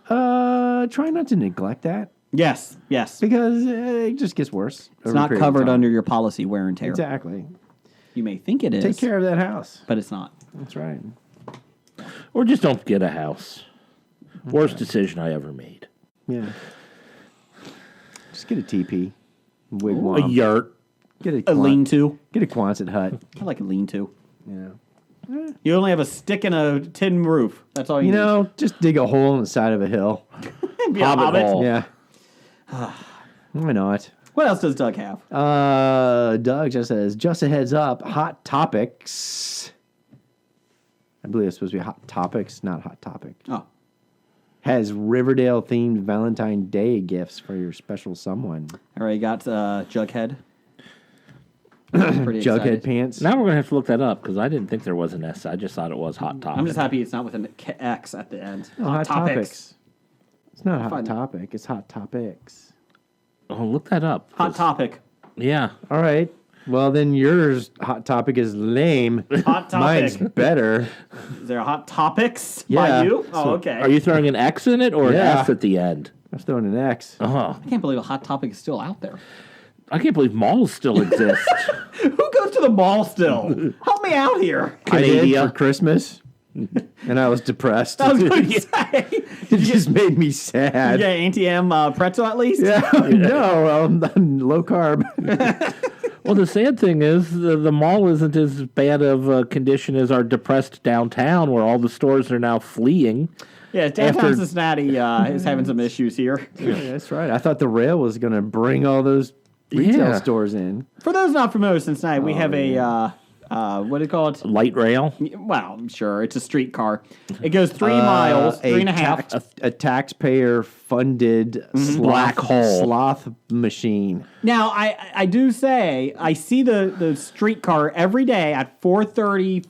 that. Try not to neglect that Yes. because it just gets worse. It's not covered under your policy wear and tear. Exactly. You may think it is. Take care of that house. but it's not. That's right. Or just don't get a house. Worst decision I ever made. Yeah. Just get a TP. Wigwam. A yurt. Get A lean-to. Get a Quonset hut. I like a lean-to. Yeah. You only have a stick and a tin roof. That's all you You need. know, just dig a hole in the side of a hill. Be a Hobbit hobbit. hole. Yeah. Why not? What else does Doug have? Doug just says, just a heads up, Hot Topics. I believe it's supposed to be Hot Topics, not Hot Topic. Oh. Has Riverdale themed Valentine's Day gifts for your special someone. I already got Jughead. Pretty Jughead excited. pants. Now we're going to have to look that up because I didn't think there was an S. I just thought it was Hot Topic. I'm just happy it's not with an X at the end. No, Hot Topics. It's not Hot Fine. Topic. It's Hot Topics. Oh, look that up. Hot 'cause- Topic. Yeah. All right. Well, then yours Hot Topic is lame. Hot Mine's Topic. better. Is there a Hot Topics Yeah. by you? Oh, okay. Are you throwing an X in it or Yeah. an S at the end? I was throwing an X. Oh, I can't believe a Hot Topic is still out there. I can't believe malls still exist. Who goes to the mall still? Help me out here. I did Canada. for Christmas, and I was depressed. I was going to say. It just made me sad. Yeah, Anti-M pretzel at least? Yeah, no, low carb. Well, the sad thing is the mall isn't as bad of a condition as our depressed downtown where all the stores are now fleeing. Yeah, downtown After- Cincinnati is having some issues here. Yeah, that's right. I thought the rail was going to bring all those retail Yeah. stores in. For those not familiar with Cincinnati, we have a, what do you call it? Light rail. Well, I'm sure. It's a streetcar. It goes 3 miles, 3.5. A taxpayer-funded Black hole. sloth machine. Now, I do say, I see the streetcar every day at 4:35,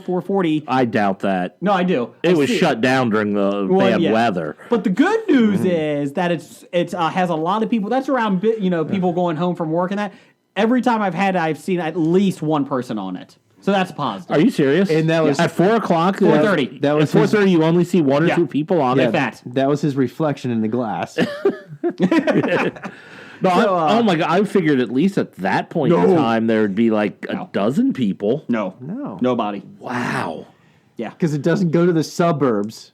4:40. I doubt that. No, I do. It I was see shut down during the Well, bad yeah. weather. But the good news is that it's has a lot of people. That's around people going home from work and that. Every time I've had it, I've seen at least one person on it. So that's positive. Are you serious? And that was- at 4 o'clock. 4:30. That was At 4:30, you only see one or Yeah. two people on Yeah. it. that. That was his reflection in the glass. No, So, oh my god! I figured at least at that point in time there would be like a dozen people. No. Nobody. Wow. Yeah. Because it doesn't go to the suburbs.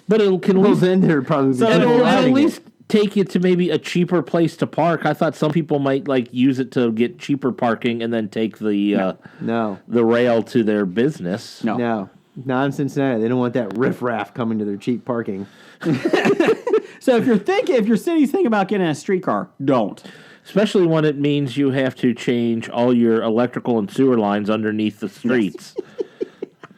But it can at Well, least, then there'd probably be So people it'll at riding it. least take you to maybe a cheaper place to park. I thought some people might like use it to get cheaper parking and then take the No. the rail to their business. No. No. Not in Cincinnati. They don't want that riffraff coming to their cheap parking. So if your city's thinking about getting a streetcar, don't. Especially when it means you have to change all your electrical and sewer lines underneath the streets.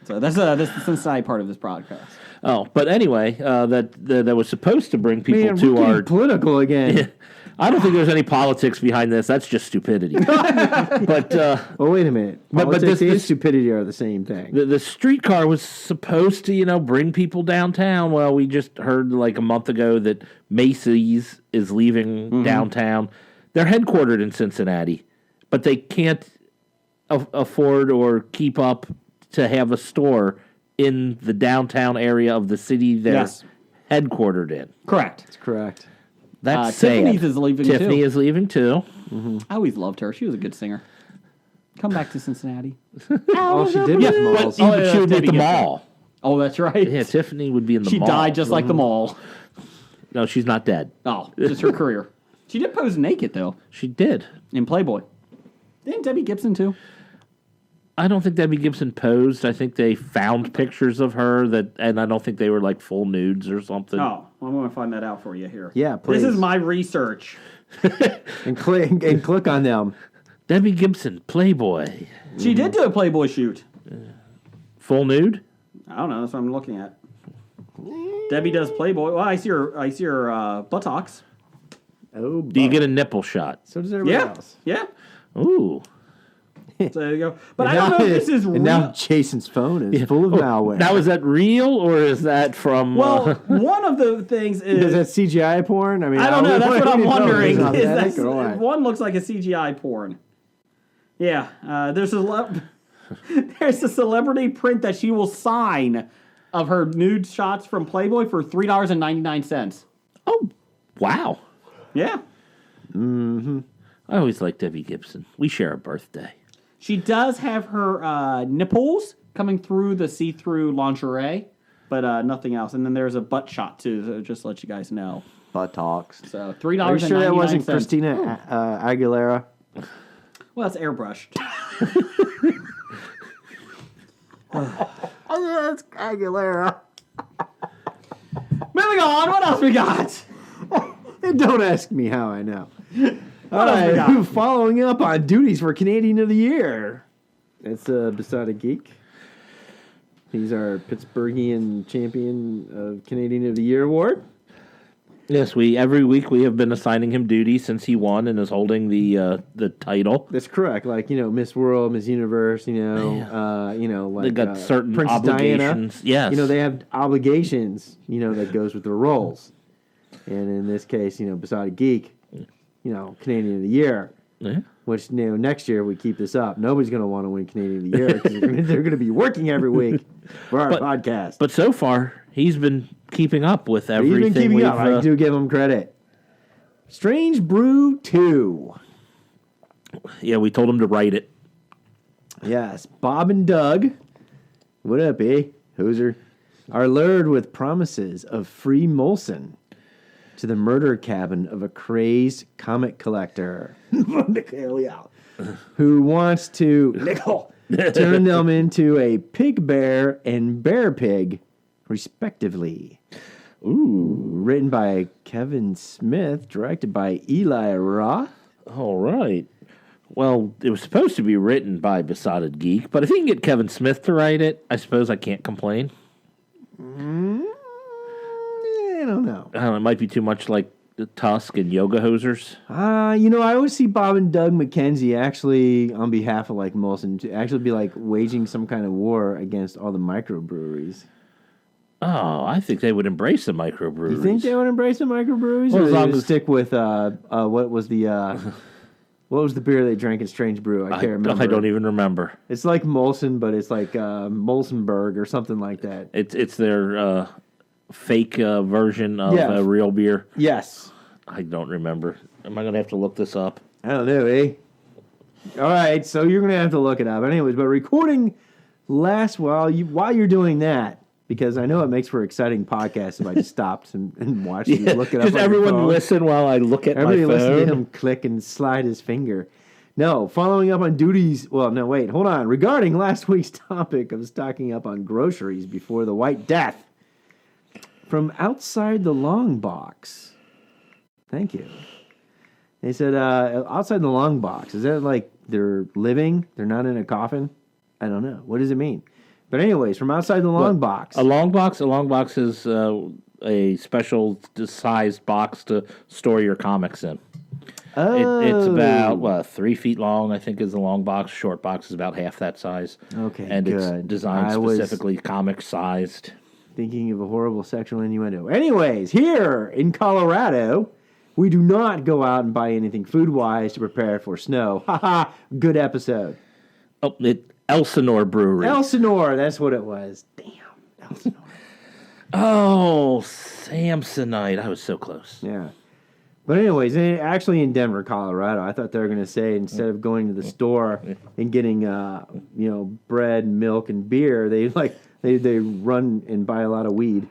So that's the Cincinnati part of this podcast. Oh, but anyway, that was supposed to bring people Man, to we're our. getting political again. I don't think there's any politics behind this. That's just stupidity. But Oh, wait a minute. But Politics this- and stupidity are the same thing. the streetcar was supposed to, bring people downtown. Well, we just heard like a month ago that Macy's is leaving downtown. They're headquartered in Cincinnati, but they can't afford or keep up to have a store in the downtown area of the city they're Yes. headquartered in. Correct. That's correct. That's sad. Tiffany's is leaving Tiffany too. is leaving too. I always loved her. She was a good singer. Come back to Cincinnati. All she did was malls. But yeah, she would be at Debbie the Gibson. mall. Oh, that's right. Yeah, Tiffany would be in the She mall. died just like the mall. No, she's not dead. Oh, just her career. She did pose naked though She did. in Playboy. Didn't Debbie Gibson too? I don't think Debbie Gibson posed. I think they found pictures of her and I don't think they were like full nudes or something. Oh, I'm going to find that out for you here. Yeah, please. This is my research. And click on them. Debbie Gibson, Playboy, She did do a Playboy shoot. full nude. I don't know. That's what I'm looking at. Debbie does Playboy. Well, I see her buttocks. Oh, Do you get a nipple shot? so does everybody Yeah, else. yeah. Ooh. So there you go. But I don't know if this is And now real. Jason's phone is full of malware. Now is that real or is that from? Well, one of the things is is that CGI porn? I mean, I don't know. That's what I'm wondering. Is Is that that, or what? one looks like a CGI porn. Yeah, there's there's a celebrity print that she will sign of her nude shots from Playboy for $3.99. Oh, wow. Yeah, I always liked Debbie Gibson. We share a birthday. she does have her nipples coming through the see-through lingerie, but nothing else. And then there's a butt shot too. So just to let you guys know. Buttocks. So Are you $3.99. sure that wasn't Christina Aguilera? Well, it's airbrushed. Oh, that's Aguilera. Moving on. What else we got? And don't ask me how I know. All else we right, got? following up on duties for Canadian of the Year. It's Besotted Geek. He's our Pittsburghian champion of Canadian of the Year award. Yes, every week we have been assigning him duty since he won and is holding the title. That's correct. Like, Miss World, Miss Universe, like They got certain Princess obligations. Diana. Yes. They have obligations, that goes with their roles. And in this case, Besotted Geek, Canadian of the Year. Yeah. Which, next year we keep this up. Nobody's going to want to win Canadian of the Year because they're going to be working every week for our podcast. But so far, he's been keeping up with He's everything been keeping we've up. I do give him credit. Strange Brew 2. Yeah, we told him to write it. Yes, Bob and Doug. What up, eh? Hoser. Are lured with promises of free Molson to the murder cabin of a crazed comic collector who wants to turn them into a pig bear and bear pig, respectively. Ooh. Written by Kevin Smith, directed by Eli Roth. All right. Well, it was supposed to be written by Besotted Geek, but if you can get Kevin Smith to write it, I suppose I can't complain. I don't know. It might be too much like the Tusk and Yoga Hosers. I always see Bob and Doug McKenzie actually, on behalf of like Molson, to actually be like waging some kind of war against all the microbreweries. Oh, I think they would embrace the microbreweries. You think they would embrace the microbreweries, Well, or as they long would as- stick with what was the beer they drank at Strange Brew? I can't remember. I don't even remember. It's like Molson, but it's like Molsenberg or something like that. It's their fake version of Yeah. a real beer. Yes. I don't remember. Am I going to have to look this up? I don't know, eh? All right, so you're gonna have to look it up, anyways. But recording while you're doing that, because I know it makes for exciting podcasts if I just stopped and watched you look it up. Just on your everyone phone. listen while I look at Everybody my phone. listen to him click and slide his finger. No, following up on duties. Well, no, wait, hold on. Regarding last week's topic of stocking up on groceries before the White Death, from outside the long box. Thank you. They said outside the long box. Is that like they're living? They're not in a coffin? I don't know. What does it mean? But anyways, from outside the long box. A long box? A long box is a special sized box to store your comics in. It's about 3 feet long, I think, is the long box. Short box is about half that size. Okay, and good. it's designed I was specifically comic sized. thinking of a horrible sexual innuendo. Anyways, here in Colorado, we do not go out and buy anything food-wise to prepare for snow. Haha, good episode. Oh, Elsinore Brewery. Elsinore, that's what it was. Damn, Elsinore. Oh, Samsonite. I was so close. Yeah. But anyways, actually in Denver, Colorado, I thought they were going to say instead of going to the store and getting, bread, milk, and beer, they run and buy a lot of weed.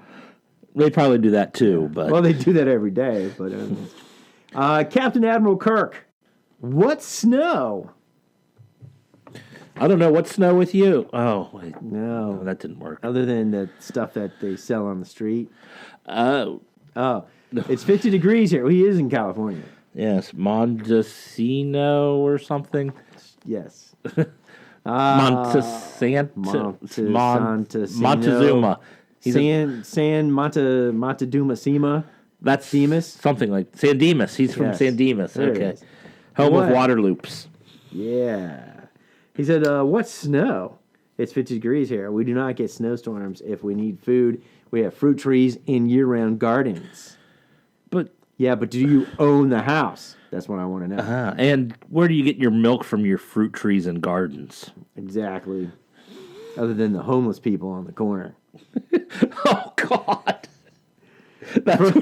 They probably do that too, but Well, they do that every day. But Captain Admiral Kirk, what snow? I don't know what's snow with you. Oh, wait. No, Oh, that didn't work. other than the stuff that they sell on the street. Oh, Oh, it's 50 degrees here. Well, he is in California. yes, Montesino or something. Yes. Montezuma. He's Montezuma Sema. that's Demas? something like San Dimas. He's from Yes. San Dimas. There it Okay, is. home What? of water loops. Yeah. He said, what's snow? It's 50 degrees here. We do not get snowstorms. If we need food, we have fruit trees in year-round gardens. But Yeah, but do you own the house? That's what I want to know. and where do you get your milk from your fruit trees and gardens? Exactly. Other than the homeless people on the corner. Oh God, that's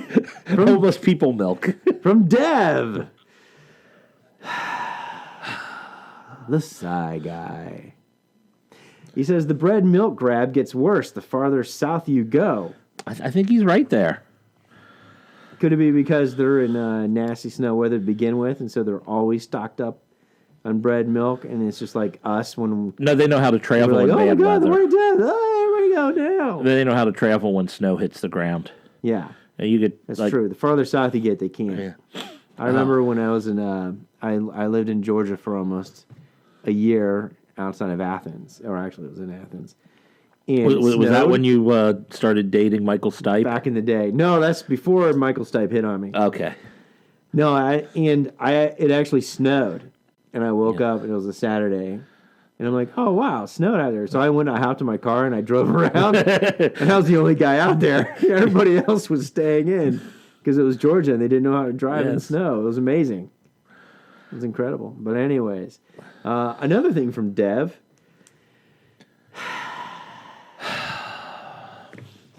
homeless people milk. From Dev. The Sigh Guy. He says the bread milk grab gets worse the farther south you go. I think he's right there. Could it be because they're in nasty snow weather to begin with, and so they're always stocked up on bread and milk, and it's just like us when No, they know how to we're travel like, in oh my bad God, the weather. White Death. Oh, here we go now. They know how to travel when snow hits the ground. Yeah, And you get that's like, true. The farther south you get, they can't. Yeah. I remember when I was in, I lived in Georgia for almost a year outside of Athens, or actually it was in Athens. And Was it that snowed when you started dating Michael Stipe? back in the day? No, that's before Michael Stipe hit on me. Okay. No, it actually snowed, and I woke up and it was a Saturday, and I'm like, oh wow, it snowed out there. So I hopped in my car and I drove around, and I was the only guy out there. Everybody else was staying in because it was Georgia and they didn't know how to drive in the Yes. snow. It was amazing. It was incredible. But anyways, another thing from Dev.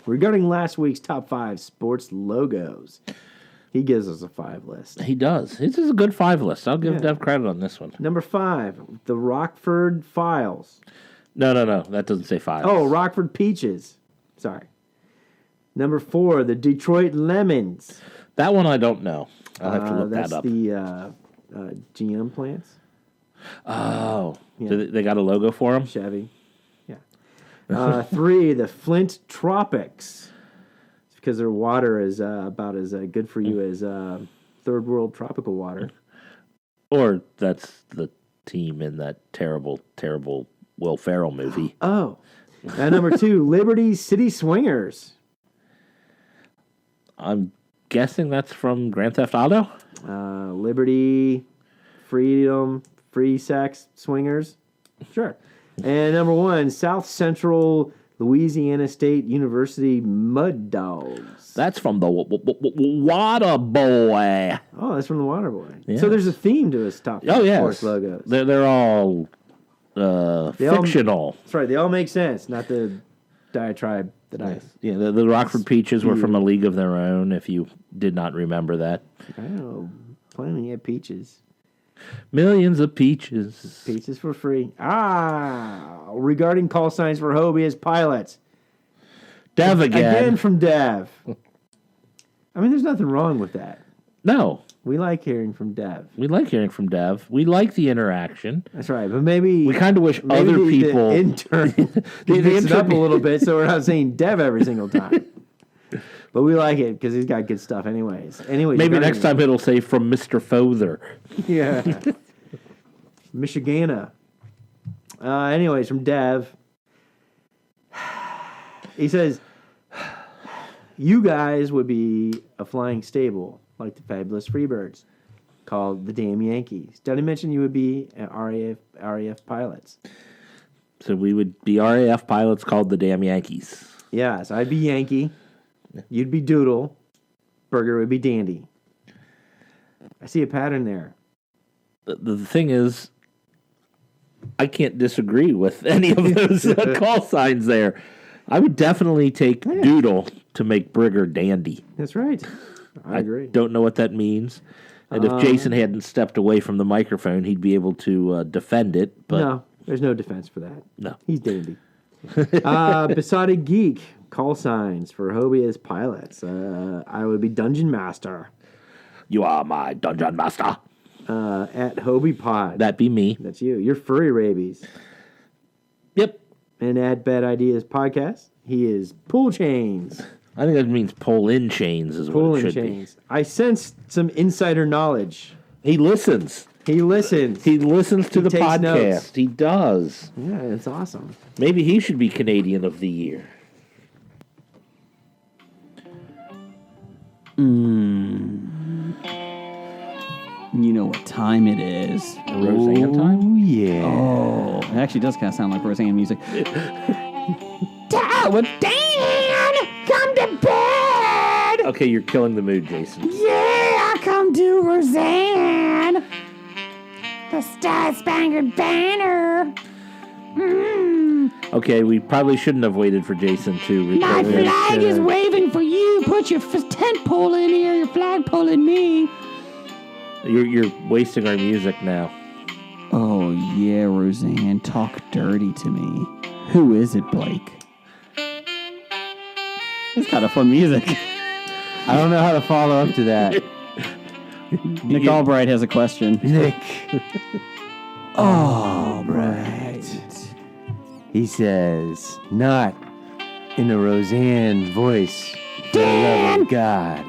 Regarding last week's top 5 sports logos, he gives us a 5 list. He does. This is a good 5 list. I'll give Yeah. Dev credit on this one. Number 5, the Rockford Files. No. That doesn't say 5. Oh, Rockford Peaches. Sorry. Number 4, the Detroit Lemons. That one I don't know. I'll have to look that's that up. the GM plants. Oh. Yeah. Do they got a logo for him? Chevy. Yeah. 3, the Flint Tropics. It's because their water is about as good for you as third world tropical water. Or that's the team in that terrible, terrible Will Ferrell movie. Oh. Number 2, Liberty City Swingers. I'm guessing that's from Grand Theft Auto? Liberty, freedom, free sex, swingers. Sure. And number 1, South Central Louisiana State University Mud Dogs. That's from the Water Boy. Oh, that's from the Waterboy. Yes. So there's a theme to his top Oh, yes. sports logos. They're all all- fictional. That's right. They all make sense, not the diatribe that I Yeah, the Rockford Peaches were from A League of Their Own, if you did not remember that. don't know. Plenty of peaches. Millions of peaches. Peaches for free. Regarding call signs for Hobie as pilots. Dev again. From Dev. I mean, there's nothing wrong with that. No, We like hearing from Dev. we like hearing from Dev. We like the interaction. That's right, but maybe We kind of wish maybe other the people. intern The mix it up a intern- little bit, so we're not saying Dev every single time. But we like it because he's got good stuff, anyways. Anyways, Maybe regarding- next time it'll say from Mr. Fother. Yeah. Michigana. Anyways, from Dev. He says, you guys would be a flying stable like the Fabulous Freebirds called the Damn Yankees. Did I mention you would be an RAF pilots? So we would be RAF pilots called the Damn Yankees. Yes, I'd be Yankee. You'd be Doodle. Burger would be Dandy. I see a pattern there. The thing is, I can't disagree with any of those call signs there. I would definitely take Doodle to make Brigger Dandy. That's right. I agree. Don't know what that means. And if Jason hadn't stepped away from the microphone, he'd be able to defend it. But No, there's no defense for that. No. He's dandy. Besotted Geek, call signs for Hobie as pilots. I would be Dungeon Master. You are my dungeon master. At Hobie Pod. That be me. That's you. You're Furry Rabies. Yep. And at Bad Ideas Podcast, he is Pool Chains. I think that means pull in chains is what Pool it and should Chains. I sensed some insider knowledge. be. He listens. He listens. He listens to the takes podcast. notes. He does. Yeah, it's awesome. Maybe he should be Canadian of the Year. You know what time it is. Roseanne time? Oh, yeah. Oh, it actually does kind of sound like Roseanne music. Dan, come to bed. Okay, you're killing the mood, Jason. Yeah, come to Roseanne. The Star Spangled Banner. Okay, we probably shouldn't have waited for Jason to My record this. flag is waving for you. Put your tent pole in here. Your flag pole in me. You're wasting our music now. Oh, yeah, Roseanne. Talk dirty to me. Who is it, Blake? It's kind of fun music. I don't know how to follow up to that. Nick Albright has a question. Nick. Albright. He says, not in a Roseanne voice, for the love of God.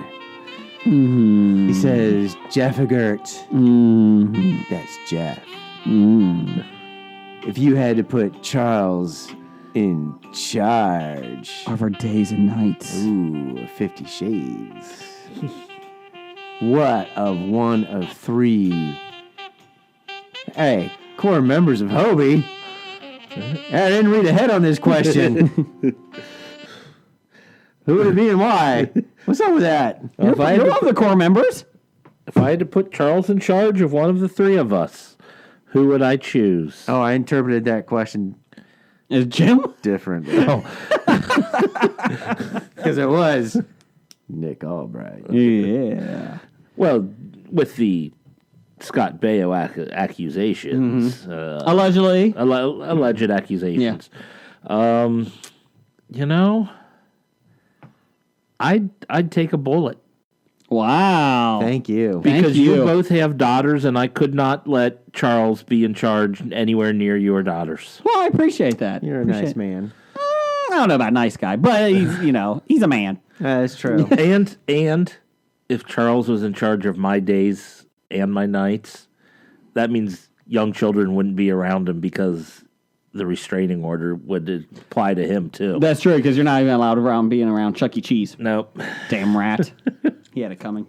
Mm-hmm. He says, Jeff Agert. Mm-hmm. That's Jeff. Mm. If you had to put Charles in charge. Of our days and nights. Ooh, 50 Shades. What of one of three? Hey, core members of Hobie. I didn't read ahead on this question. Who would it be and why? What's up with that? If I had You're to one of the core members. If I had to put Charles in charge of one of the three of us, who would I choose? Oh, I interpreted that question Is Jim? differently. Oh. Because it was Nick Albright. Yeah. Well, with the Scott Baio accusations, Allegedly. alleged accusations. You know, I'd take a bullet Wow. Thank you. because you you. both have daughters, and I could not let Charles be in charge anywhere near your daughters. Well, I appreciate that. You're a Appreciate- nice man. I don't know about nice guy, but he's, he's a man. That's true. And if Charles was in charge of my days and my nights, that means young children wouldn't be around him because the restraining order would apply to him too. That's true, because you're not even allowed around being around Chuck E. Cheese. Nope. Damn rat. He had it coming.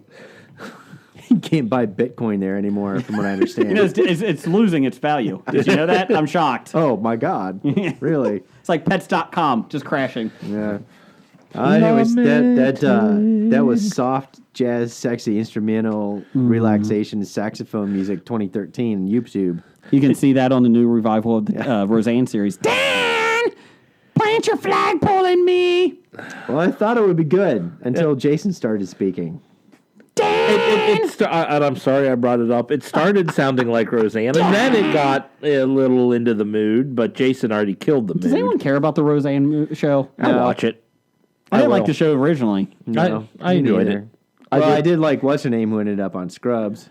You can't buy Bitcoin there anymore, from what I understand. It's losing its value. Did you know that? I'm shocked. Oh, my God. Really? It's like pets.com just crashing. Yeah. Anyways, that was soft, jazz, sexy, instrumental, relaxation, saxophone music 2013 on YouTube. You can see that on the new revival of the Roseanne series. Dan! Plant your flagpole in me! Well, I thought it would be good until Jason started speaking. And I'm sorry I brought it up. It started sounding like Roseanne, and then it got a little into the mood, but Jason already killed the mood. Does anyone care about the Roseanne show? I watch it. I didn't like will. the show originally. No, I me enjoyed neither. it. I did like what's her name who ended up on Scrubs.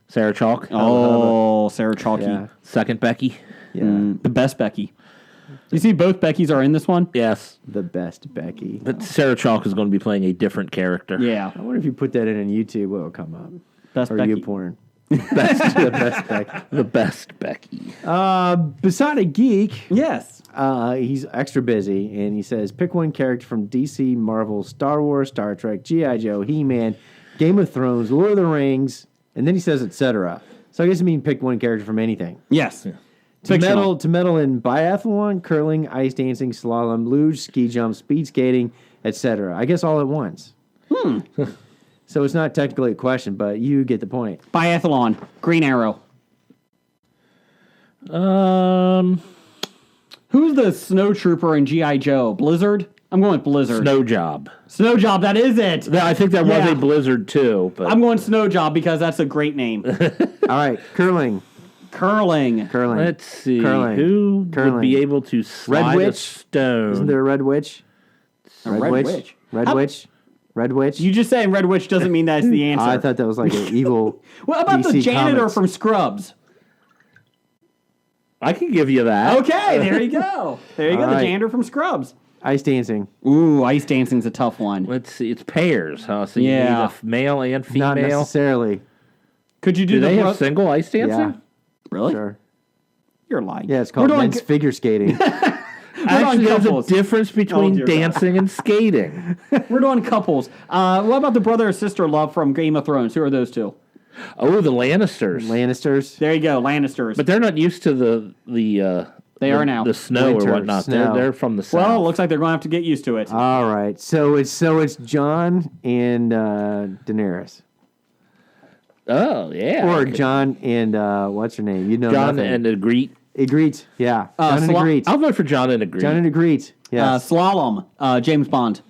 Sarah Chalk. Oh, Sarah Chalky. Yeah. Second Becky. Yeah. The best Becky. You see both Beckys are in this one? Yes. The best Becky. But Sarah Chalk is going to be playing a different character. Yeah. I wonder if you put that in on YouTube, what will come up? Best Or Becky. YouPorn. The best Becky. The best Becky. Beside Geek, Yes. he's extra busy, and he says, pick one character from DC, Marvel, Star Wars, Star Trek, G.I. Joe, He-Man, Game of Thrones, Lord of the Rings, and then he says, etc. So I guess it means pick one character from anything. Yes. To medal in biathlon, curling, ice dancing, slalom, luge, ski jump, speed skating, etc. I guess all at once. So it's not technically a question, but you get the point. Biathlon. Green Arrow. Who's the snow trooper in G.I. Joe? Blizzard? I'm going with Blizzard. Snow Job. Snow Job, that is it. I think that was Yeah. a Blizzard too. But I'm going Snow Job because that's a great name. All right, curling. Curling. let's see Curling. who would Curling. be able to slide a Witch? stone. Isn't there a red witch? Red Witch. Red How- witch? Red witch? You just saying Red Witch doesn't mean that's the answer. I thought that was like an evil. What about the DC janitor Comics. from Scrubs? I can give you that. Okay, there you go. There you go, All the right. janitor from Scrubs. Ice dancing. Ooh, ice dancing's a tough one. Let's see. It's pairs, huh? So you Yeah. need a male and Not female. necessarily. Could you Do do they the have single ice dancing? Yeah, Really? sure. You're lying. Yeah, it's called We're doing men's figure skating. Actually, there's a couples. difference between dear God. dancing and skating. We're doing couples. What about the brother or sister love from Game of Thrones? Who are those two? Oh, the Lannisters. Lannisters. There you go, Lannisters. But they're not used to They are now. the snow Winter, or whatnot. snow. They're from the south. well, it looks like they're going to have to get used to it. All right, so it's John and Daenerys, Oh yeah. or Okay. John and what's her name? You know, John nothing. and Agreed. Ygritte. Yeah, John and Sla- Ygritte. I'll vote for John and Agreed. John and Ygritte. Yes. Slalom, James Bond.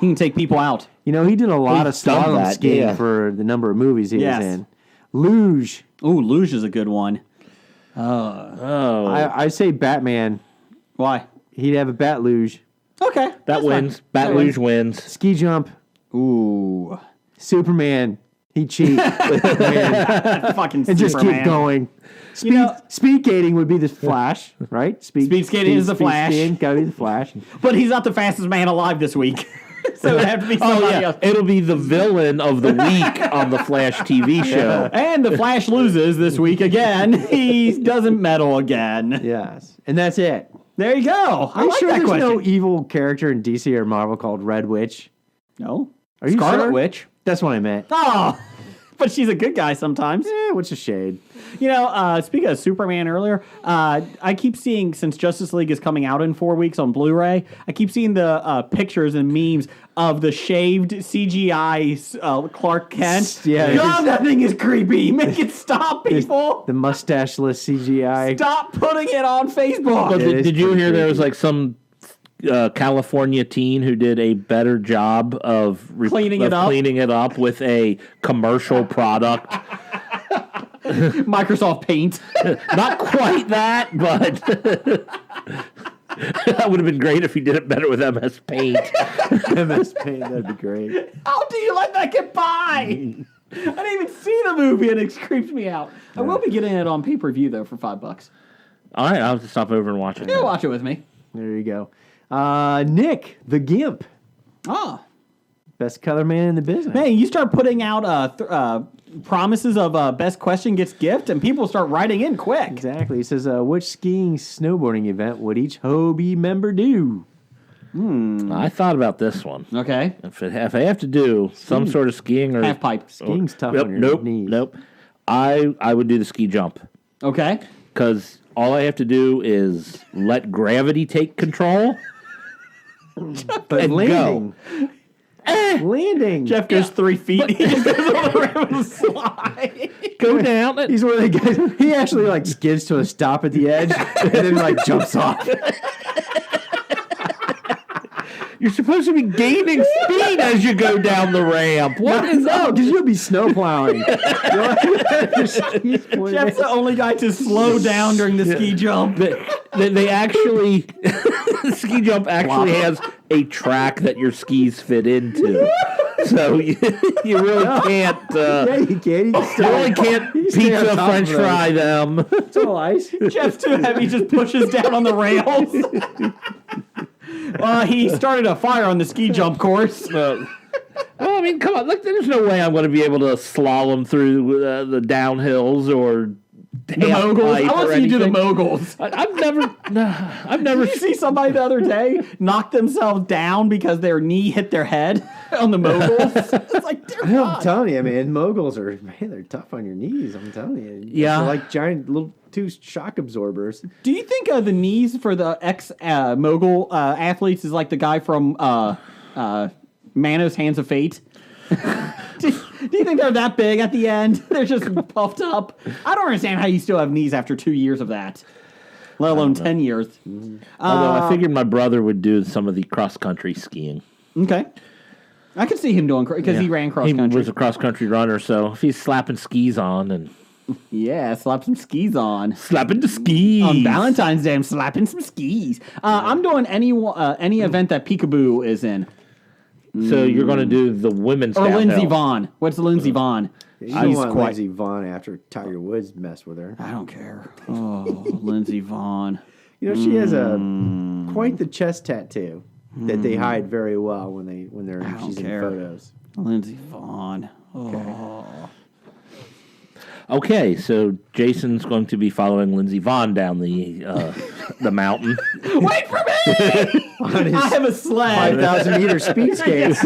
He can take people out. You know, he did a lot of He's done slalom that, skiing yeah. for the number of movies he Yes. was in. Luge. Ooh, Luge is a good one. Oh, I say Batman. Why? He'd have a bat luge. Okay. that that's wins. fine. Bat That Luge wins. Ski jump. Ooh. Superman. He'd cheat. and Fucking just Superman. keep going. Speed, know- speed skating would be the Flash, right? Speed skating is the Flash. Skating, gotta be the Flash. But he's not the fastest man alive this week. So it would have to be Oh somebody yeah, else. it'll be the villain of the week on the Flash TV show. And the Flash loses this week again. He doesn't medal again. Yes, and that's it. There you go. I Are you like sure that there's question. no evil character in DC or Marvel called Red Witch? No. Are you Scarlet sure? Witch. That's what I meant. Oh, but she's a good guy sometimes. What's a shade? You know, speaking of Superman earlier, I keep seeing, since Justice League is coming out in 4 weeks on Blu-ray, I keep seeing the pictures and memes of the shaved CGI Clark Kent. Yeah. God, that thing is creepy. Make it stop, people. The mustacheless CGI. Stop putting it on Facebook. But It is did you pretty hear there creepy. was like some California teen who did a better job of Cleaning it up? cleaning it up with a commercial product? Microsoft Paint. Not quite that, but that would have been great if he did it better with MS Paint. MS Paint, that'd be great. How do you let that get by? I didn't even see the movie and it creeps me out. I will be getting it on pay-per-view though for $5. All right, I'll have to stop over and watch it. Yeah, watch it with me. There you go. Nick, the Gimp. Ah. Best color man in the business. Man, you start putting out promises of best question gets gift, and people start writing in quick. Exactly. He says, which skiing snowboarding event would each Hobie member do? I thought about this one. Okay. If I have to do some sort of skiing or Half pipe. Skiing's tough Yep, on your nope, knees. nope. I would do the ski jump Okay. because all I have to do is let gravity take control. But And landing. Landing. Jeff goes 3 feet. He just goes on the ramp and slide. Go down. He's one of the guys. He actually like skids to a stop at the edge and then like jumps off. You're supposed to be gaining speed as you go down the ramp. What is No, up? because you'll be snow plowing. Jeff's the only guy to slow down during the ski jump. They actually, the ski jump actually has a track that your skis fit into. So you really can't. Yeah, you can. You can You still, really can't you stay on pizza top French of those. fry them. Still ice. Jeff's too heavy, just pushes down on the rails. He started a fire on the ski jump course. Well, I mean, come on. Look, there's no way I'm going to be able to slalom through the downhills or The moguls. I want to see you do the moguls. I've never. Did you see somebody the other day knock themselves down because their knee hit their head on the moguls? It's like, dear I'm God. telling you, man, moguls are, man, they're tough on your knees. I'm telling you. Yeah. They're like giant little two shock absorbers. Do you think the knees for the ex-mogul athletes is like the guy from Manos Hands of Fate? Do you think they're that big at the end? They're just puffed up. I don't understand how you still have knees after 2 years of that, let alone 10 years. Although I figured my brother would do some of the cross country skiing. Okay. I could see him doing because he ran cross He country. was a cross country runner, so if he's slapping skis on and Yeah, slap some skis on. slapping the skis On Valentine's Day, I'm slapping some skis. I'm doing any event that Peekaboo is in. So you're going to do the women's Or downhill. Lindsey Vaughn. What's Lindsey Vaughn? You don't She's want quite- Lindsey Vaughn after Tiger Woods messed with her. I don't care. Oh, Lindsey Vaughn. You know, she has quite the chest tattoo that they hide very well when don't she's care. in photos. Lindsey Vaughn. Oh. Okay, so Jason's going to be following Lindsey Vaughn down the mountain. Wait for me! On his I have a sled. 5,000 meter speed skates.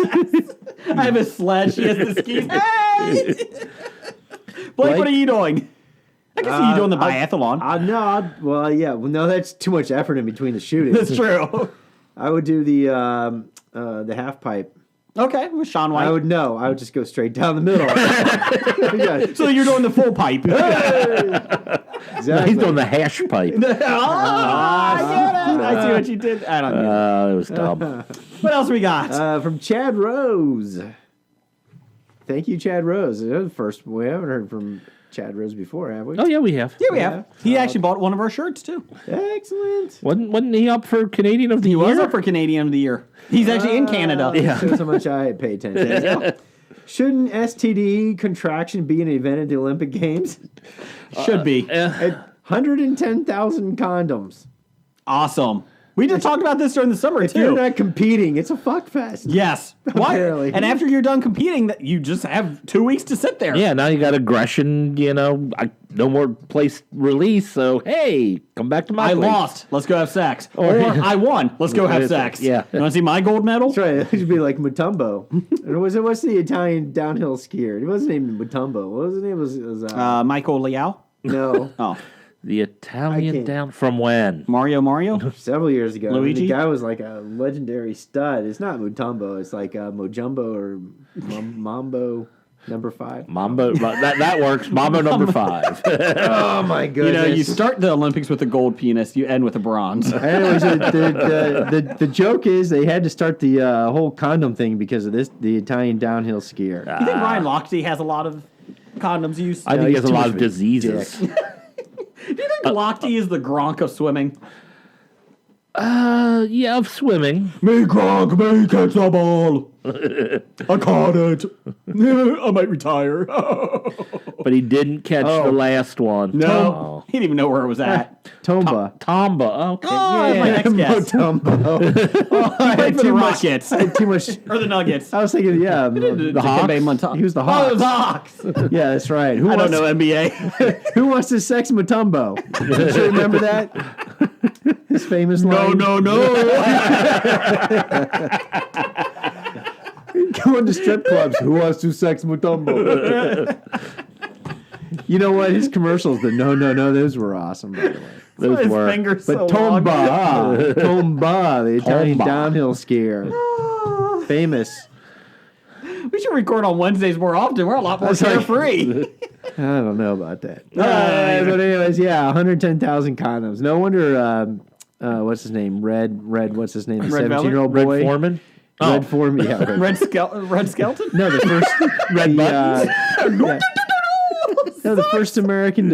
I have a sled. She has the skis. Hey! Blake, what are you doing? I can see you doing the biathlon. No, that's too much effort in between the shootings. That's true. I would do the half pipe. Okay, with Sean White. I would just go straight down the middle. Yeah, So you're doing the full pipe. exactly. He's doing the hash pipe. I get it. I see what you did. I don't get it. It was dumb. What else we got? From Chad Rose. Thank you, Chad Rose. This is the first. We haven't heard from Chad Rose before, have we? Oh yeah, we have. Yeah, we have. He actually bought one of our shirts too. Excellent. Wasn't he up for Canadian of the He Year? was up for Canadian of the Year. He's actually in Canada. Yeah. Shows how much I pay attention. Shouldn't STD contraction be an event at the Olympic Games? Should be. 110,000 condoms. Awesome. We just talked about this during the summer If you're too. not competing, it's a fuck fest. Yes. Why? Apparently. And after you're done competing, that you just have 2 weeks to sit there. Yeah, now you got aggression. No more place release. So hey, come back to my I place. lost. Let's go have sex. Or I won. Let's go have sex. Yeah. You want to see my gold medal? That's right. It should be like Mutombo. What's the Italian downhill skier? He wasn't named Mutombo. What was his name? Was Michael Liao. no. Oh, The I Italian can't- down from when? Mario. Several years ago. Luigi? The guy was like a legendary stud. It's not Mutombo. It's like Mojumbo or Mambo number 5. Mambo. that works. Mambo number 5. Oh my You goodness. know, you start the Olympics with a gold penis, you end with a bronze. Anyways, the joke is they had to start the whole condom thing because of the Italian downhill skier. You think Ryan Lochte has a lot of condoms used? I think he he's has a too lot much of of a diseases. Do you think Lochte is the Gronk of swimming? Yeah, of swimming. Me Gronk, me catch the ball. I caught it. I might retire. But he didn't catch the last one. No, he didn't even know where it was at. Tomba. Tomba. Okay. Oh, that's my yeah. next guess. Mutombo. He played for the Rockets I had too much. or the Nuggets. I was thinking, yeah, The Hawks? He was the Oh, it was Hawks. Hawks. Yeah, that's right. Who I don't wants, know NBA. Who wants to sex Mutombo? Don't you remember that? His famous line. no. Going to strip clubs. Who wants to sex Mutombo? You know what? His commercials, the no, those were awesome, by the way. Those His were. fingers But so long. Tomba, the Italian Tomba. downhill skier. Famous. We should record on Wednesdays more often. We're a lot more That's right. carefree. I don't know about that. But anyways, yeah, 110,000 condoms. No wonder what's his name? Red. What's his name? The Red Velvet? 17-year-old Red boy. Foreman. Red Foreman. Yeah. Red Skeleton? No, the first Red Buttons. yeah. No, the first American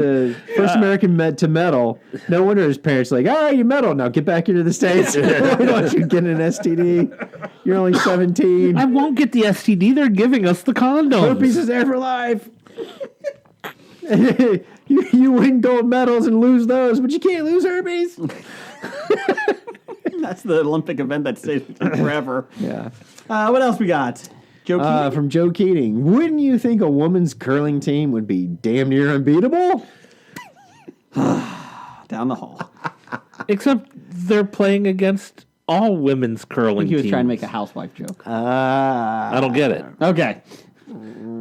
to medal. No wonder his parents are like, all right, you medal now. Get back into the States. We don't want you getting an STD. You're only 17. I won't get the STD. They're giving us the condoms. Herpes is there for life. you win gold medals and lose those, but you can't lose herpes. That's the Olympic event that stays with you forever. Yeah. What else we got? Joe Keating? From Joe Keating. Wouldn't you think a women's curling team would be damn near unbeatable? Down the hall. Except they're playing against all women's I curling think he was teams. trying to make a housewife joke. I don't get it. Okay.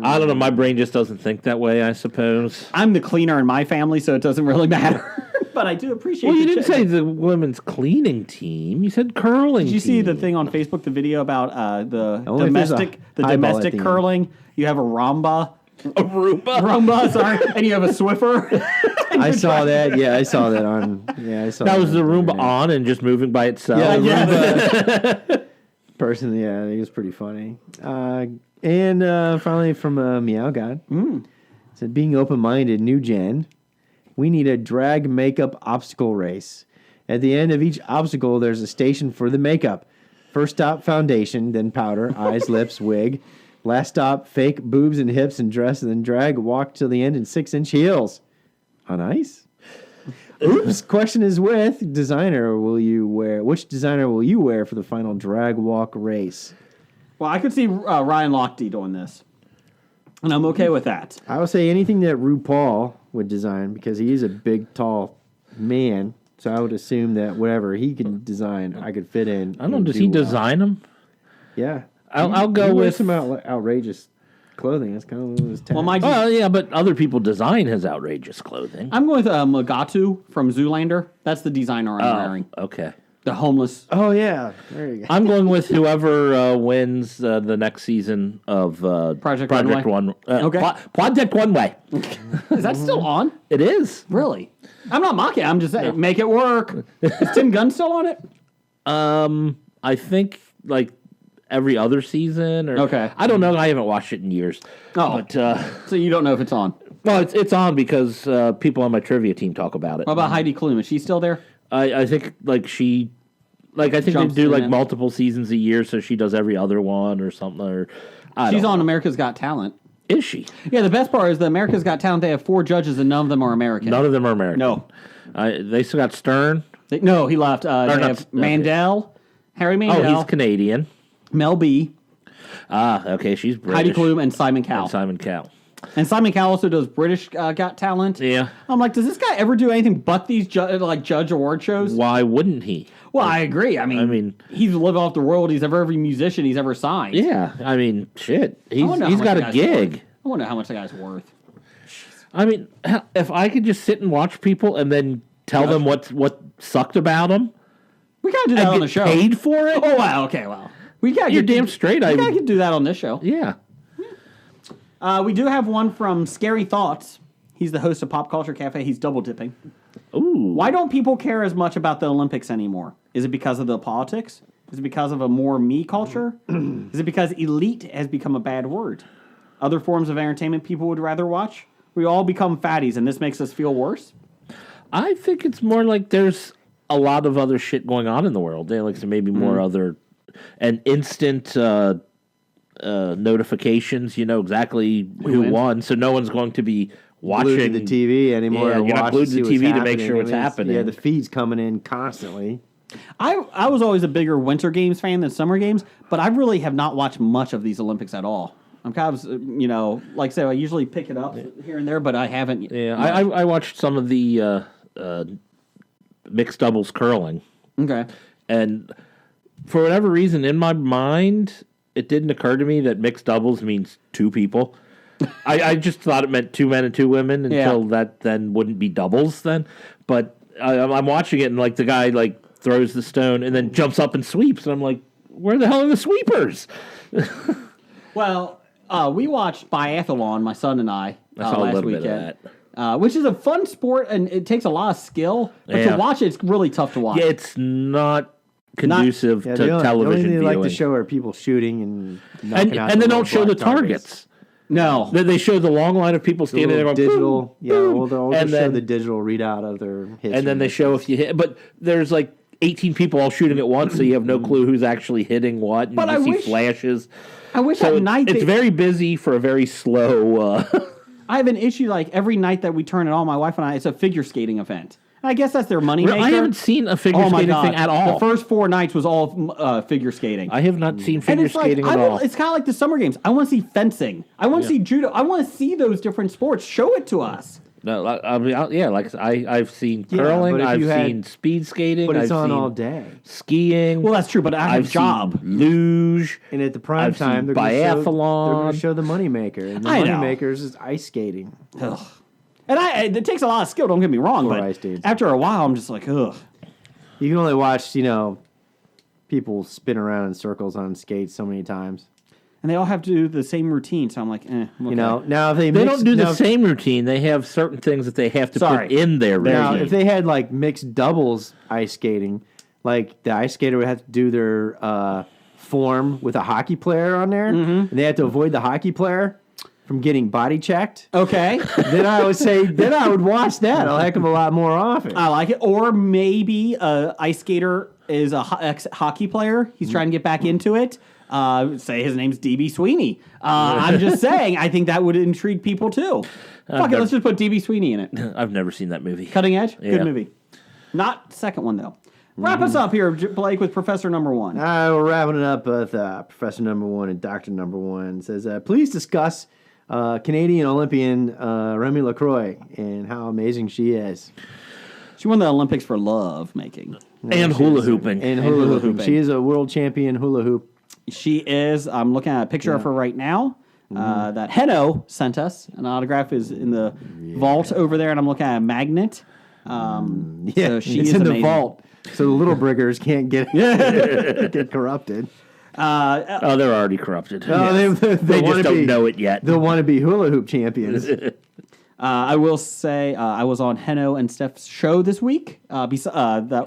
I don't know. My brain just doesn't think that way, I suppose. I'm the cleaner in my family, so it doesn't really matter. But I do appreciate Well, you the didn't say the women's cleaning team. You said curling. Did you see the team. thing on Facebook, the video about the Only if there's a domestic eyeball at the end. curling? You have a Roomba, Aruba? sorry, and you have a Swiffer. I saw that. Yeah, I saw that on. Yeah, I saw That was the Roomba internet. on and just moving by itself. Yeah, Yeah. person. Yeah, I think it was pretty funny. And finally from Meow God. Said, being open-minded, new gen, we need a drag makeup obstacle race. At the end of each obstacle, there's a station for the makeup. First stop, foundation, then powder, eyes, lips, wig. Last stop, fake boobs and hips and dress, and then drag, walk till the end in 6-inch heels. On ice? Oops. Question is with which designer will you wear for the final drag walk race? Well, I could see Ryan Lochte doing this, and I'm okay with that. I would say anything that RuPaul would design because he is a big, tall man. So I would assume that whatever he can design, I could fit in. I don't know. and Does do he well. design them? Yeah. I'll He go wears with. some outrageous clothing. That's kind of his Well, tag. Oh, yeah, but other people design his outrageous clothing. I'm going with Mugatu from Zoolander. That's the designer I'm wearing. Okay. The homeless. Oh, yeah. There you go. I'm going with whoever wins the next season of Project Runway. One. Okay. Project One Way. Is that still on? It is. Really? I'm not mocking. I'm just saying, make it work. Is Tim Gunn still on it? I think like every other season. Or Okay. I don't know. I haven't watched it in years. Oh. But So you don't know if it's on. well, it's on because people on my trivia team talk about it. What about Heidi Klum? Is she still there? I think like she. Like I think Jumps they do in like it. multiple seasons a year, so she does every other one or something. Or She's don't on know. America's Got Talent. Is she? Yeah, the best part is the America's Got Talent. They have 4 judges and none of them are American. None of them are American. No. They still got Stern. No, he left. They not- have okay. Mandel, Harry Mandel, Oh, he's Canadian. Mel B, Okay, she's British. Heidi Klum, and Simon Cowell. And Simon Cowell. And Simon Cowell also does British Got Talent. Yeah. I'm like, does this guy ever do anything but these judge award shows? Why wouldn't he? Well, I agree. I mean, he's lived off the world. He's every musician he's ever signed. Yeah, I mean, shit. I wonder how He's much got the a guy's gig. worth. I wonder how much the guy's worth. I mean, if I could just sit and watch people and then tell them what sucked about them We gotta do that and on the get show. paid for it. Oh wow. Okay. Well, we gotta. You're get, damn straight. I We gotta would, do that on this show. yeah. We do have one from Scary Thoughts. He's the host of Pop Culture Cafe. He's double dipping. Ooh. Why don't people care as much about the Olympics anymore? Is it because of the politics? Is it because of a more me culture? Is it because elite has become a bad word? Other forms of entertainment people would rather watch? We all become fatties, and this makes us feel worse? I think it's more like there's a lot of other shit going on in the world. There, like, so maybe more other and instant notifications. You know exactly who wins. won, so no one's going to be watching Glued to the TV anymore. Yeah, or you're not watch glued to see the what's TV to make happening. sure what's I mean, it's- happening. Yeah, the feed's coming in constantly. I was always a bigger Winter Games fan than Summer Games, but I really have not watched much of these Olympics at all. I'm kind of, like I say, I usually pick it up here and there, but I haven't. Yeah, I watched some of the mixed doubles curling, Okay. and for whatever reason, in my mind, it didn't occur to me that mixed doubles means 2 people. I just thought it meant 2 men and 2 women until that then wouldn't be doubles then. But I'm watching it and like the guy like throws the stone and then jumps up and sweeps, and I'm like, where the hell are the sweepers? Well, we watched Biathlon, my son and I, I saw a last little bit of weekend. that. which is a fun sport and it takes a lot of skill. But Yeah. to watch it, it's really tough to watch. Yeah, it's not conducive Yeah, to the only television thing they viewing. like to show are people shooting and knocking out and they the don't show the black targets. targets. No. They show the long line of people The standing there little going, digital, boom, yeah. boom, Well, they'll and show then, the digital readout of their hits. and then they show if you hit. But there's like 18 people all shooting at once, so you have no clue who's actually hitting what. And But you I just see wish- flashes. I wish So at night it's very busy for a very slow. I have an issue like every night that we turn it on, my wife and I, it's a figure skating event. I guess that's their money maker. I haven't seen a figure Oh my skating God. thing at all. The first 4 nights was all figure skating. I have not seen and figure it's like, skating at all. it's kind of like the summer games. I want to see fencing. I want to see judo. I want to see those different sports. Show it to us. No, I mean, yeah, like I've seen Yeah, curling, but if I've you had- seen speed skating, but it's I've on seen all day. skiing. Well, that's true, but I have I've a job. seen luge. And at the prime I've time, seen they're going to biathlon. show the moneymaker. And the I know. moneymakers is ice skating. Ugh. And it takes a lot of skill. Don't get me wrong, Poor but ice dancing. after a while, I'm just like, ugh. You can only watch, people spin around in circles on skates so many times. And they all have to do the same routine, so I'm like, okay. Now if They mix- don't do the now- same routine. They have certain things that they have to Sorry. put in their routine. Now, if they had like mixed doubles ice skating, like the ice skater would have to do their form with a hockey player on there, and they had to avoid the hockey player from getting body checked. Okay. Then I would watch that a heck of a lot more often. I like it. Or maybe a ice skater is a ex-hockey player. He's trying to get back into it. Say his name's DB Sweeney. I'm just saying, I think that would intrigue people too. Fuck it, let's just put DB Sweeney in it. I've never seen that movie. Cutting Edge? Yeah. Good movie. Not second one, though. Wrap us up here, Blake, with Professor Number One. We're wrapping it up with Professor Number One and Doctor Number One. It says, please discuss Canadian Olympian Remy LaCroix and how amazing she is. She won the Olympics for love making. And hula hooping. And hula hula hooping. hooping. She is a world champion hula hoop. She is. I'm looking at a picture of her right now. That Heno sent us. An autograph is in the vault over there, and I'm looking at a magnet. So she it's is in amazing. the vault, so the little briggers can't get get corrupted. Oh, they're already corrupted. Oh, They just don't know it yet. They'll want to be hula hoop champions. I will say I was on Heno and Steph's show this week. That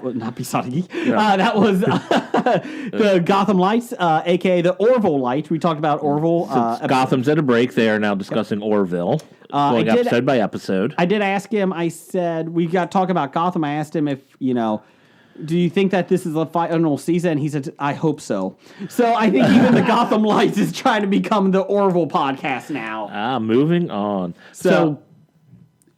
was not Bisotigi. That was the Gotham Lights, aka the Orville Light. We talked about Orville. Gotham's at a break. They are now discussing Orville, going I did- episode by episode. I did ask him. I said we got to talk about Gotham. I asked him if do you think that this is the final season? He said, I hope so. So I think even the Gotham Lights is trying to become the Orville podcast now. Moving on. So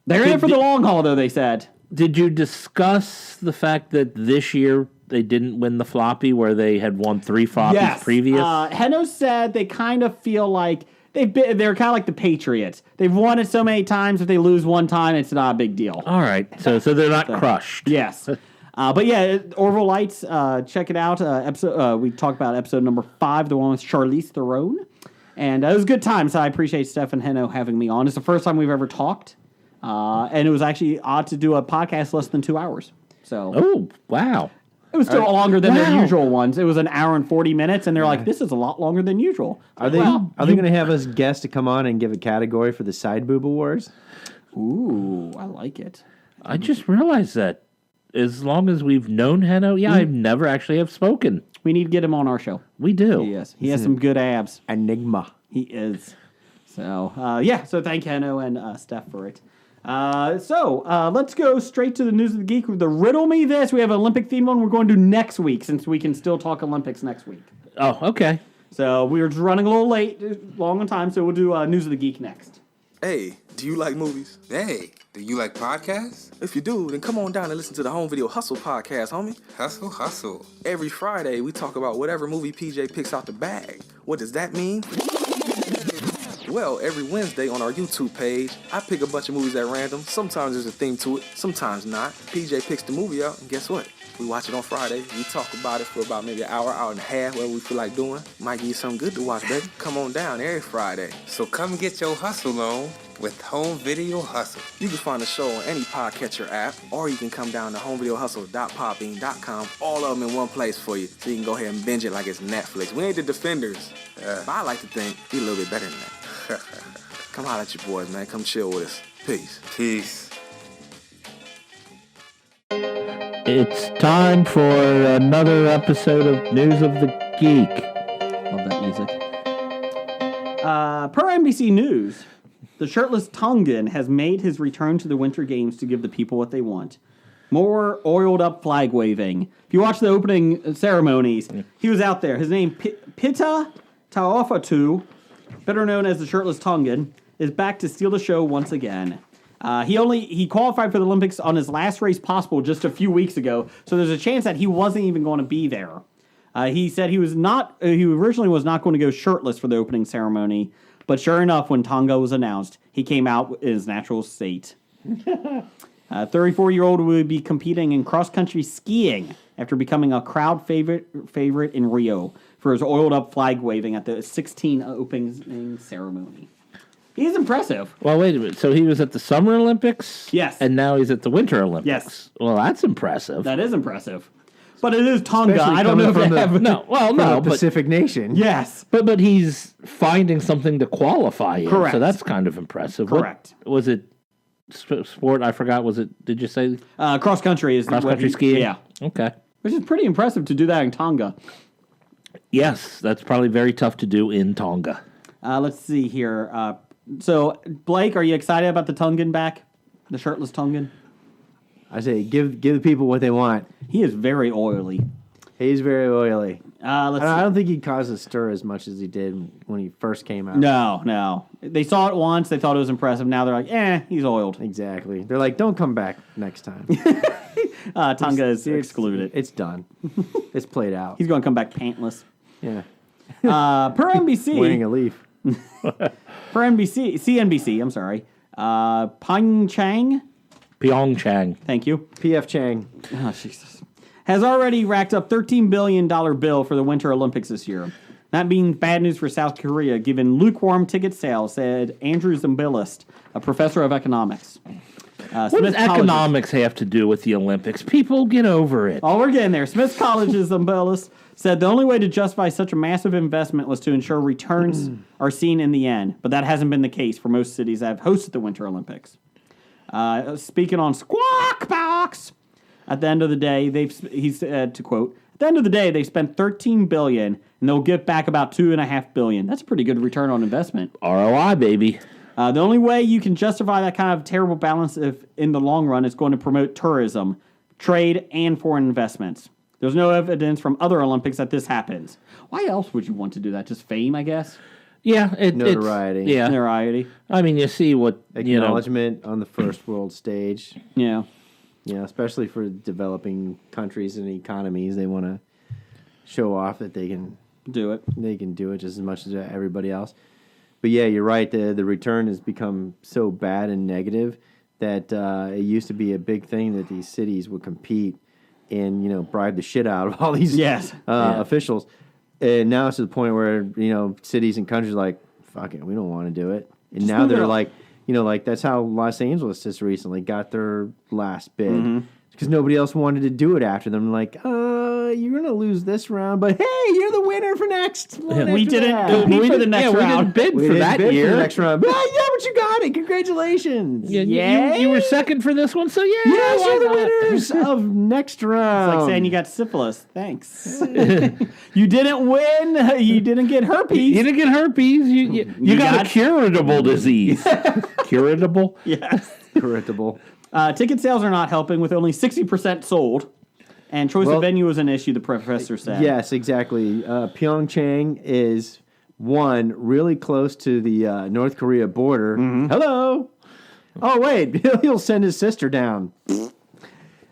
they're in it for the long haul, though, they said. Did you discuss the fact that this year they didn't win the floppy where they had won 3 floppies previous? Heno said they kind of feel like they're kind of like the Patriots. They've won it so many times. If they lose one time, it's not a big deal. All right. So they're not crushed. Yes. But yeah, Orville Lights, check it out. We talked about episode number 5, the one with Charlize Theron. And it was a good time, so I appreciate Steph and Heno having me on. It's the first time we've ever talked. And it was actually odd to do a podcast less than 2 hours. So Oh, wow. it was still longer than their Wow. usual ones. It was an hour and 40 minutes, and they're like, this is a lot longer than usual. Are they going to have us guests to come on and give a category for the Side Boob Awards? Ooh, I like it. I just realized that as long as we've known Heno, I've never actually have spoken. We need to get him on our show. We do. Yes, he has some good abs. Enigma. He is. So, so thank Heno and Steph for it. So let's go straight to the News of the Geek with the Riddle Me This. We have an Olympic themed one we're going to do next week since we can still talk Olympics next week. Oh, okay. So we were just running a little late, long on time, so we'll do News of the Geek next. Hey, do you like movies? Hey, do you like podcasts? If you do, then come on down and listen to the Home Video Hustle podcast, homie. Hustle, hustle. Every Friday, we talk about whatever movie PJ picks out the bag. What does that mean? Well, every Wednesday on our YouTube page, I pick a bunch of movies at random. Sometimes there's a theme to it, sometimes not. PJ picks the movie out, and guess what? We watch it on Friday. We talk about it for about maybe an hour, hour and a half, whatever we feel like doing. Might give you something good to watch, baby. Come on down every Friday. So come get your hustle on with Home Video Hustle. You can find the show on any podcatcher app, or you can come down to homevideohustle.podbean.com. All of them in one place for you, so you can go ahead and binge it like it's Netflix. We ain't the Defenders, but I like to think we a little bit better than that. Come holler at your boys, man. Come chill with us. Peace. Peace. It's time for another episode of News of the Geek. Love that music. Per NBC News, the shirtless Tongan has made his return to the Winter Games to give the people what they want. More oiled-up flag waving. If you watch the opening ceremonies, he was out there. His name, Pita Taofatu, better known as the shirtless Tongan, is back to steal the show once again. He qualified for the Olympics on his last race possible just a few weeks ago, so there's a chance that he wasn't even going to be there. He said he originally was not going to go shirtless for the opening ceremony, but sure enough, when Tonga was announced, he came out in his natural state. 34-year-old will be competing in cross-country skiing after becoming a crowd favorite in Rio for his oiled-up flag waving at the 16 opening ceremony. He's impressive. Well, wait a minute. So he was at the Summer Olympics? Yes. And now he's at the Winter Olympics? Yes. Well, that's impressive. That is impressive. But it is Tonga. Especially I don't know if coming they from have... No, well, From no, the but Pacific Nation. Yes. but he's finding something to qualify in. Correct. So that's kind of impressive. Correct. What, was it sport? I forgot. Was it? Did you say Cross-country is... cross-country skiing? Yeah. Okay. Which is pretty impressive to do that in Tonga. Yes, that's probably very tough to do in Tonga. Let's see here. So, Blake, are you excited about the Tongan back? The shirtless Tongan? I say, give the people what they want. He is very oily. He's very oily. Let's I see. don't think he caused a stir as much as he did when he first came out. No. They saw it once. They thought it was impressive. Now they're like, he's oiled. Exactly. They're like, don't come back next time. Tonga is excluded. It's done. It's played out. He's going to come back pantless. Yeah. Per NBC, Wearing a leaf. CNBC, I'm sorry. Pyeongchang, Pyeongchang. thank you. P.F. Chang. Oh, Jesus. Has already racked up $13 billion bill for the Winter Olympics this year. That means bad news for South Korea, given lukewarm ticket sales, said Andrew Zimbalist, a professor of economics. What Smith does College- economics have to do with the Olympics? People, get over it. Oh, we're getting there. Smith College's Zimbalist said the only way to justify such a massive investment was to ensure returns are seen in the end, but that hasn't been the case for most cities that have hosted the Winter Olympics. Speaking on Squawk Box, at the end of the day, he said, to quote, at the end of the day, they spent $13 billion, and they'll get back about $2.5 billion. That's a pretty good return on investment. ROI, baby. The only way you can justify that kind of terrible balance if in the long run is going to promote tourism, trade, and foreign investments. There's no evidence from other Olympics that this happens. Why else would you want to do that? Just fame, I guess? Yeah. Notoriety. Yeah. Notoriety. I mean, you see what, Acknowledgement on the first world stage. Yeah. Yeah, especially for developing countries and economies, they want to show off that they can Do it. do it just as much as everybody else. But yeah, you're right. The return has become so bad and negative that it used to be a big thing that these cities would compete and bribe the shit out of all these Yes. officials. And now it's to the point where cities and countries are like, fuck it, we don't want to do it. And Just now move it they're up. like, like that's how Los Angeles just recently got their last bid Mm-hmm. because nobody else wanted to do it after them. Like, you're gonna lose this round, but hey, you're the winner for next. One We after didn't that. compete for the next we round. didn't bid We for didn't that bid year. for the next round. But but you got it. Congratulations. Yeah, you were second for this one, so yeah. Yes, why you're the not? winners of next round. It's like saying you got syphilis. Thanks. You didn't win. You didn't get herpes. You didn't get herpes. You got got- a curable disease. Curable? Yes. Correctable. Ticket sales are not helping, with only 60% sold. And choice Well- of venue was an issue, the professor said. Yes, exactly. Pyeongchang is really close to the North Korea border. Hello. Oh wait, he'll send his sister down.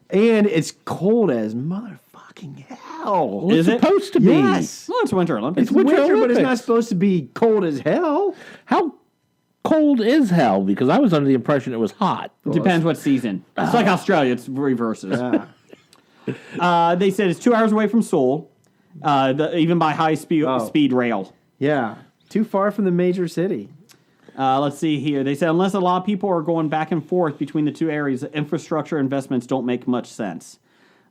And it's cold as motherfucking hell. Well, it's Is it? supposed to be. Yes. Well, it's Winter Olympics. It's winter, but it's Olympics. not supposed to be cold as hell. How cold is hell? Because I was under the impression it was hot. Depends what season. It's like Australia. It's reverses. They said it's 2 hours away from Seoul, even by high speed rail. Yeah, too far from the major city. Let's see here. They said unless a lot of people are going back and forth between the two areas, infrastructure investments don't make much sense.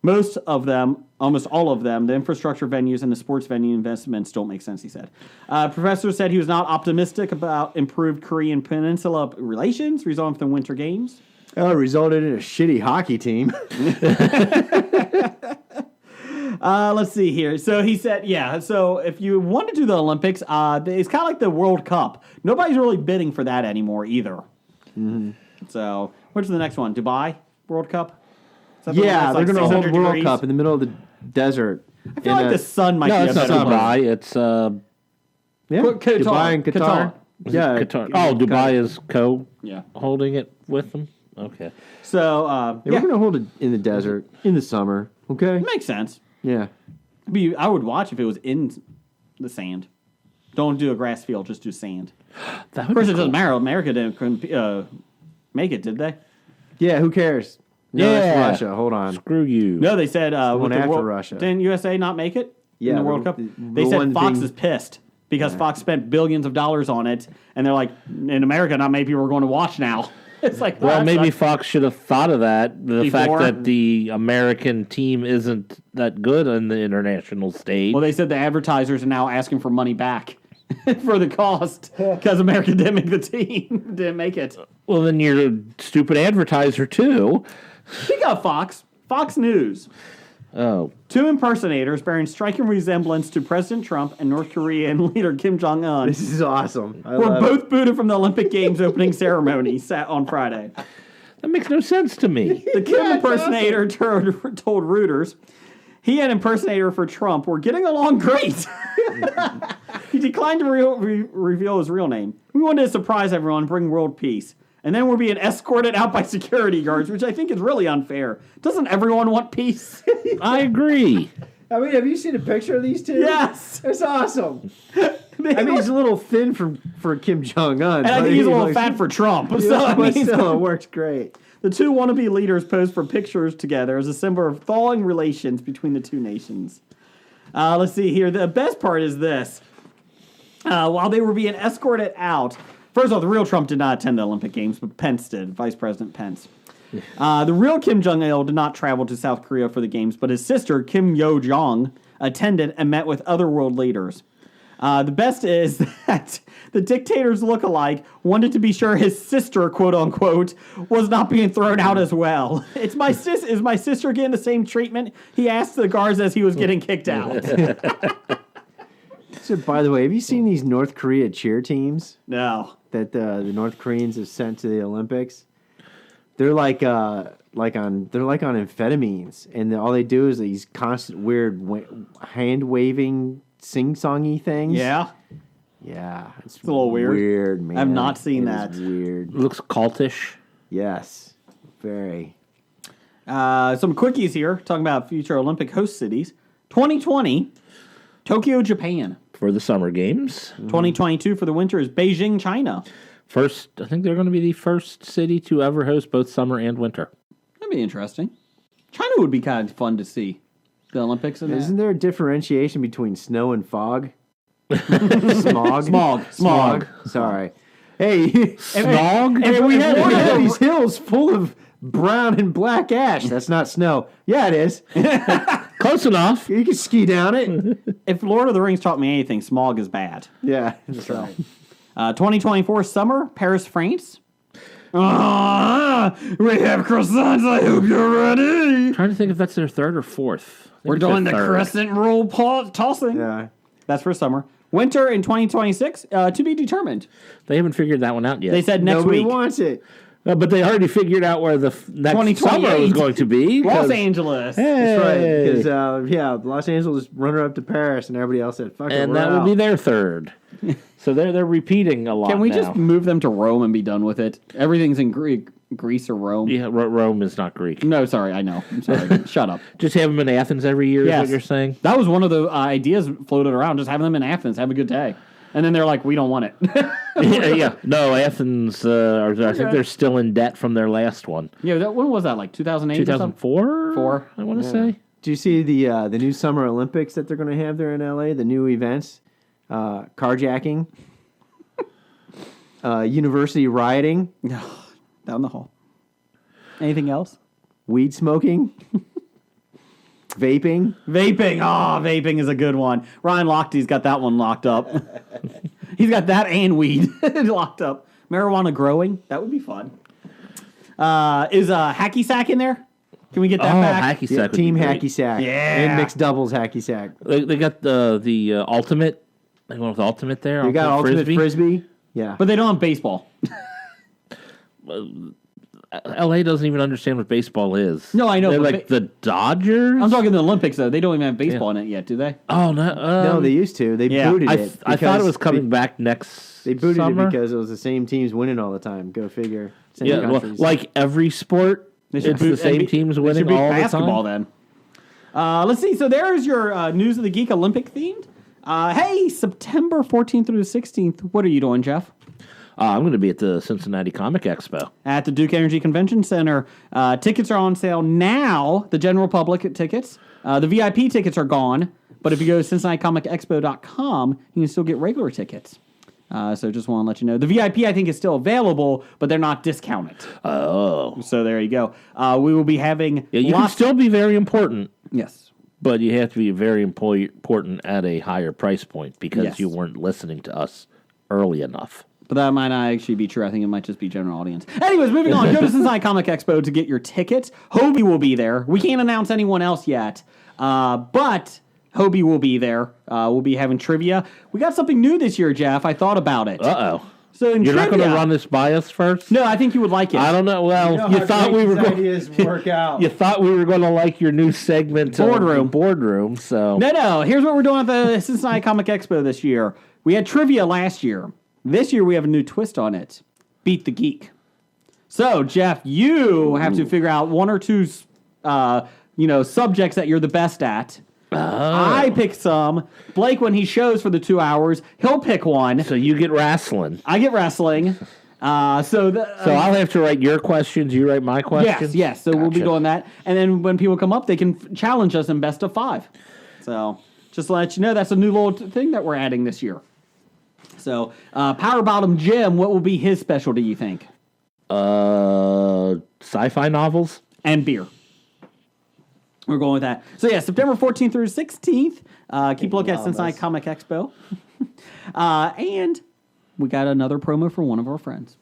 Most of them, almost all of them, the infrastructure venues and the sports venue investments don't make sense, he said. Professor said he was not optimistic about improved Korean Peninsula relations resulting from the Winter Games. Oh, it resulted in a shitty hockey team. Let's see here. So he said, so if you want to do the Olympics, it's kind of like the World Cup. Nobody's really bidding for that anymore either. Mm-hmm. So what's the next one? Dubai World Cup? Yeah, they're going to hold 600 World degrees? Cup in the middle of the desert. I feel like the sun might No, be it's a not better place. Dubai. It's Yeah, Qatar. Dubai and Qatar. Qatar. Yeah, Qatar. Oh, Dubai is Yeah. holding it with them? Okay. So, We're going to hold it in the desert in the summer. Okay. makes sense. Yeah. I would watch if it was in the sand. Don't do a grass field, just do sand. That Of would course, be it cool. doesn't matter. America couldn't make it, did they? Yeah. Who cares? No, Yeah. that's Russia. Hold on. Screw you. No, they said with one the after World, Russia. Didn't USA not make it in Yeah, the World the- Cup? the They said one Fox thing- is pissed because Fox spent billions of dollars on it, and they're like, in America, not many people are going to watch now. It's like, Well, that maybe sucks. Fox should have thought of that. The fact Before? that the American team isn't that good on the international stage. Well, they said the advertisers are now asking for money back for the cost because America didn't make the team, didn't make it. Well, then you're a stupid advertiser, too. Speaking of Fox News. Oh. Two impersonators bearing striking resemblance to President Trump and North Korean leader Kim Jong-un This is awesome. I were love both it. booted from the Olympic Games opening ceremony sat on Friday. That makes no sense to me. The Kim impersonator told Reuters he and impersonator for Trump were getting along great. He declined to reveal his real name. We wanted to surprise everyone and bring world peace. And then we're being escorted out by security guards, which I think is really unfair. Doesn't everyone want peace? I agree. I mean, have you seen a picture of these two? Yes. It's awesome. I mean, he's a little thin for Kim Jong-un. And I think he's a little fat for Trump. So, I but mean, still, it works great. the two wannabe leaders posed for pictures together as a symbol of thawing relations between the two nations. Let's see here. The best part is this. While they were being escorted out, first of all, the real Trump did not attend the Olympic Games, but Pence did, Vice President Pence. The real Kim Jong-il did not travel to South Korea for the Games, but his sister, Kim Yo-jong, attended and met with other world leaders. The best is that the dictator's look-alike wanted to be sure his sister, quote-unquote, was not being thrown out as well. Is my sister getting the same treatment? He asked the guards as he was getting kicked out. So, by the way, have you seen these North Korea cheer teams No. that the North Koreans have sent to the Olympics? They're like on amphetamines, and all they do is these constant weird hand waving sing-songy things. Yeah? Yeah, it's a little weird. Weird, man. I've not seen It is that. weird. Looks cultish. Yes, very. Some quickies here, talking about future Olympic host cities. 2020, Tokyo, Japan. For the Summer Games. 2022 for the winter is Beijing, China. First, I think they're going to be the first city to ever host both summer and winter. That'd be interesting. China would be kind of fun to see. The Olympics and Isn't that. there a differentiation between snow and fog? Smog. Smog. Sorry. Hey, Smog? Hey, we have these hills full of brown and black ash. That's not snow. Yeah, it is. Close enough. You can ski down it. If Lord of the Rings taught me anything, smog is bad. Yeah, that's right. 2024 summer, Paris, France. We have croissants. I hope you're ready. Trying to think if that's their third or fourth. I think We're it's their doing the third. crescent roll tossing. Yeah. That's for summer. Winter in 2026 to be determined. They haven't figured that one out yet. They said next Nobody week. wants it. No, but they already figured out where the next 2028. summer was going to be. Los 'cause- Angeles. That's right. Hey. Because, Los Angeles runner up to Paris, and everybody else said, fuck it, And we're that out. will be their third. So they're repeating a lot. Can we now. just move them to Rome and be done with it? Everything's in Greece or Rome. Yeah, Rome is not Greek. No, sorry, I know. I'm sorry. Shut up. Just have them in Athens every year. Is Yes. what you're saying? That was one of the ideas floated around. Just having them in Athens, have a good day. And then they're like, we don't want it. yeah. No, Athens. I think they're still in debt from their last one. Yeah, when was that? Like 2008 or something? 2004. Four. I want to say. Do you see the new Summer Olympics that they're going to have there in LA? The new events, carjacking, university rioting, Down the hall. Anything else? weed smoking. Vaping. Vaping. Oh, vaping is a good one. Ryan Lochte's got that one locked up. He's got that and weed locked up. Marijuana growing. That would be fun. Is hacky sack in there? Can we get that back? Hacky Yeah, sack. team hacky sack. Yeah. And mixed doubles hacky sack. They got the ultimate. They went with ultimate there. You got ultimate frisbee. Yeah. But they don't have baseball. LA doesn't even understand what baseball is. No, I know, They're but like the Dodgers. I'm talking the Olympics, though. They don't even have baseball in it yet, do they? Oh no! no, they used to. They yeah. booted I it. thought it because was coming back next. They booted summer. it because it was the same teams winning all the time. Go figure. Same Yeah, well, countries. like every sport, They should it's the boot- same they teams should winning boot all the basketball time. then. Let's see. So there's your News of the Geek Olympic themed. Hey, September 14th through the 16th. What are you doing, Jeff? I'm going to be at the Cincinnati Comic Expo. At the Duke Energy Convention Center. Tickets are on sale now, the general public tickets. The VIP tickets are gone, but if you go to CincinnatiComicExpo.com, you can still get regular tickets. So just want to let you know. The VIP, I think, is still available, but they're not discounted. Oh, So there you go. We will be having yeah, you can lots... still be very important, Yes. but you have to be very important at a higher price point because Yes. you weren't listening to us early enough. But that might not actually be true. I think it might just be general audience. Anyways, moving on. Go to Cincinnati Comic Expo to get your tickets. Hobie will be there. We can't announce anyone else yet, but Hobie will be there. We'll be having trivia. We got something new this year, Jeff. I thought about it. Uh-oh. So in You're trivia, not going to run this by us first? No, I think you would like it. I don't know. Well, you thought we were going. ideas work out. You thought we were going to like your new segment, Boardroom. boardroom. So No. Here's what we're doing at the Cincinnati Comic Expo this year. We had trivia last year. This year we have a new twist on it. Beat the Geek. So, Jeff, you have to figure out one or two, subjects that you're the best at. I pick some. Blake, when he shows for the 2 hours, he'll pick one. so you get wrestling. I get wrestling. So I'll have to write your questions. You write my questions. Yes. So we'll be Gotcha. doing that. And then when people come up, they can challenge us in best of 5. So just to let you know, that's a new little thing that we're adding this year. So Power Bottom Jim, what will be his specialty, you think? Sci-fi novels. And beer. We're going with that. So yeah, September 14th through 16th. Keep a look at Cincinnati Comic Expo. And we got another promo for one of our friends.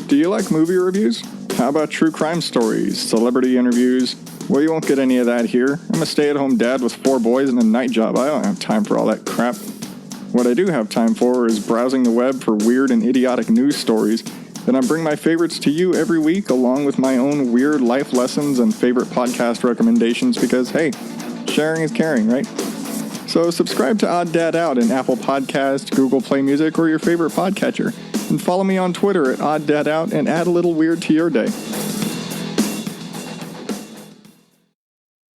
Do you like movie reviews? How about true crime stories, celebrity interviews? Well, you won't get any of that here. I'm a stay-at-home dad with 4 boys and a night job. I don't have time for all that crap. What I do have time for is browsing the web for weird and idiotic news stories. Then I bring my favorites to you every week, along with my own weird life lessons and favorite podcast recommendations because, hey, sharing is caring, right? So subscribe to Odd Dad Out in Apple Podcast, Google Play Music, or your favorite podcatcher. And follow me on Twitter at Odd Dad Out and add a little weird to your day.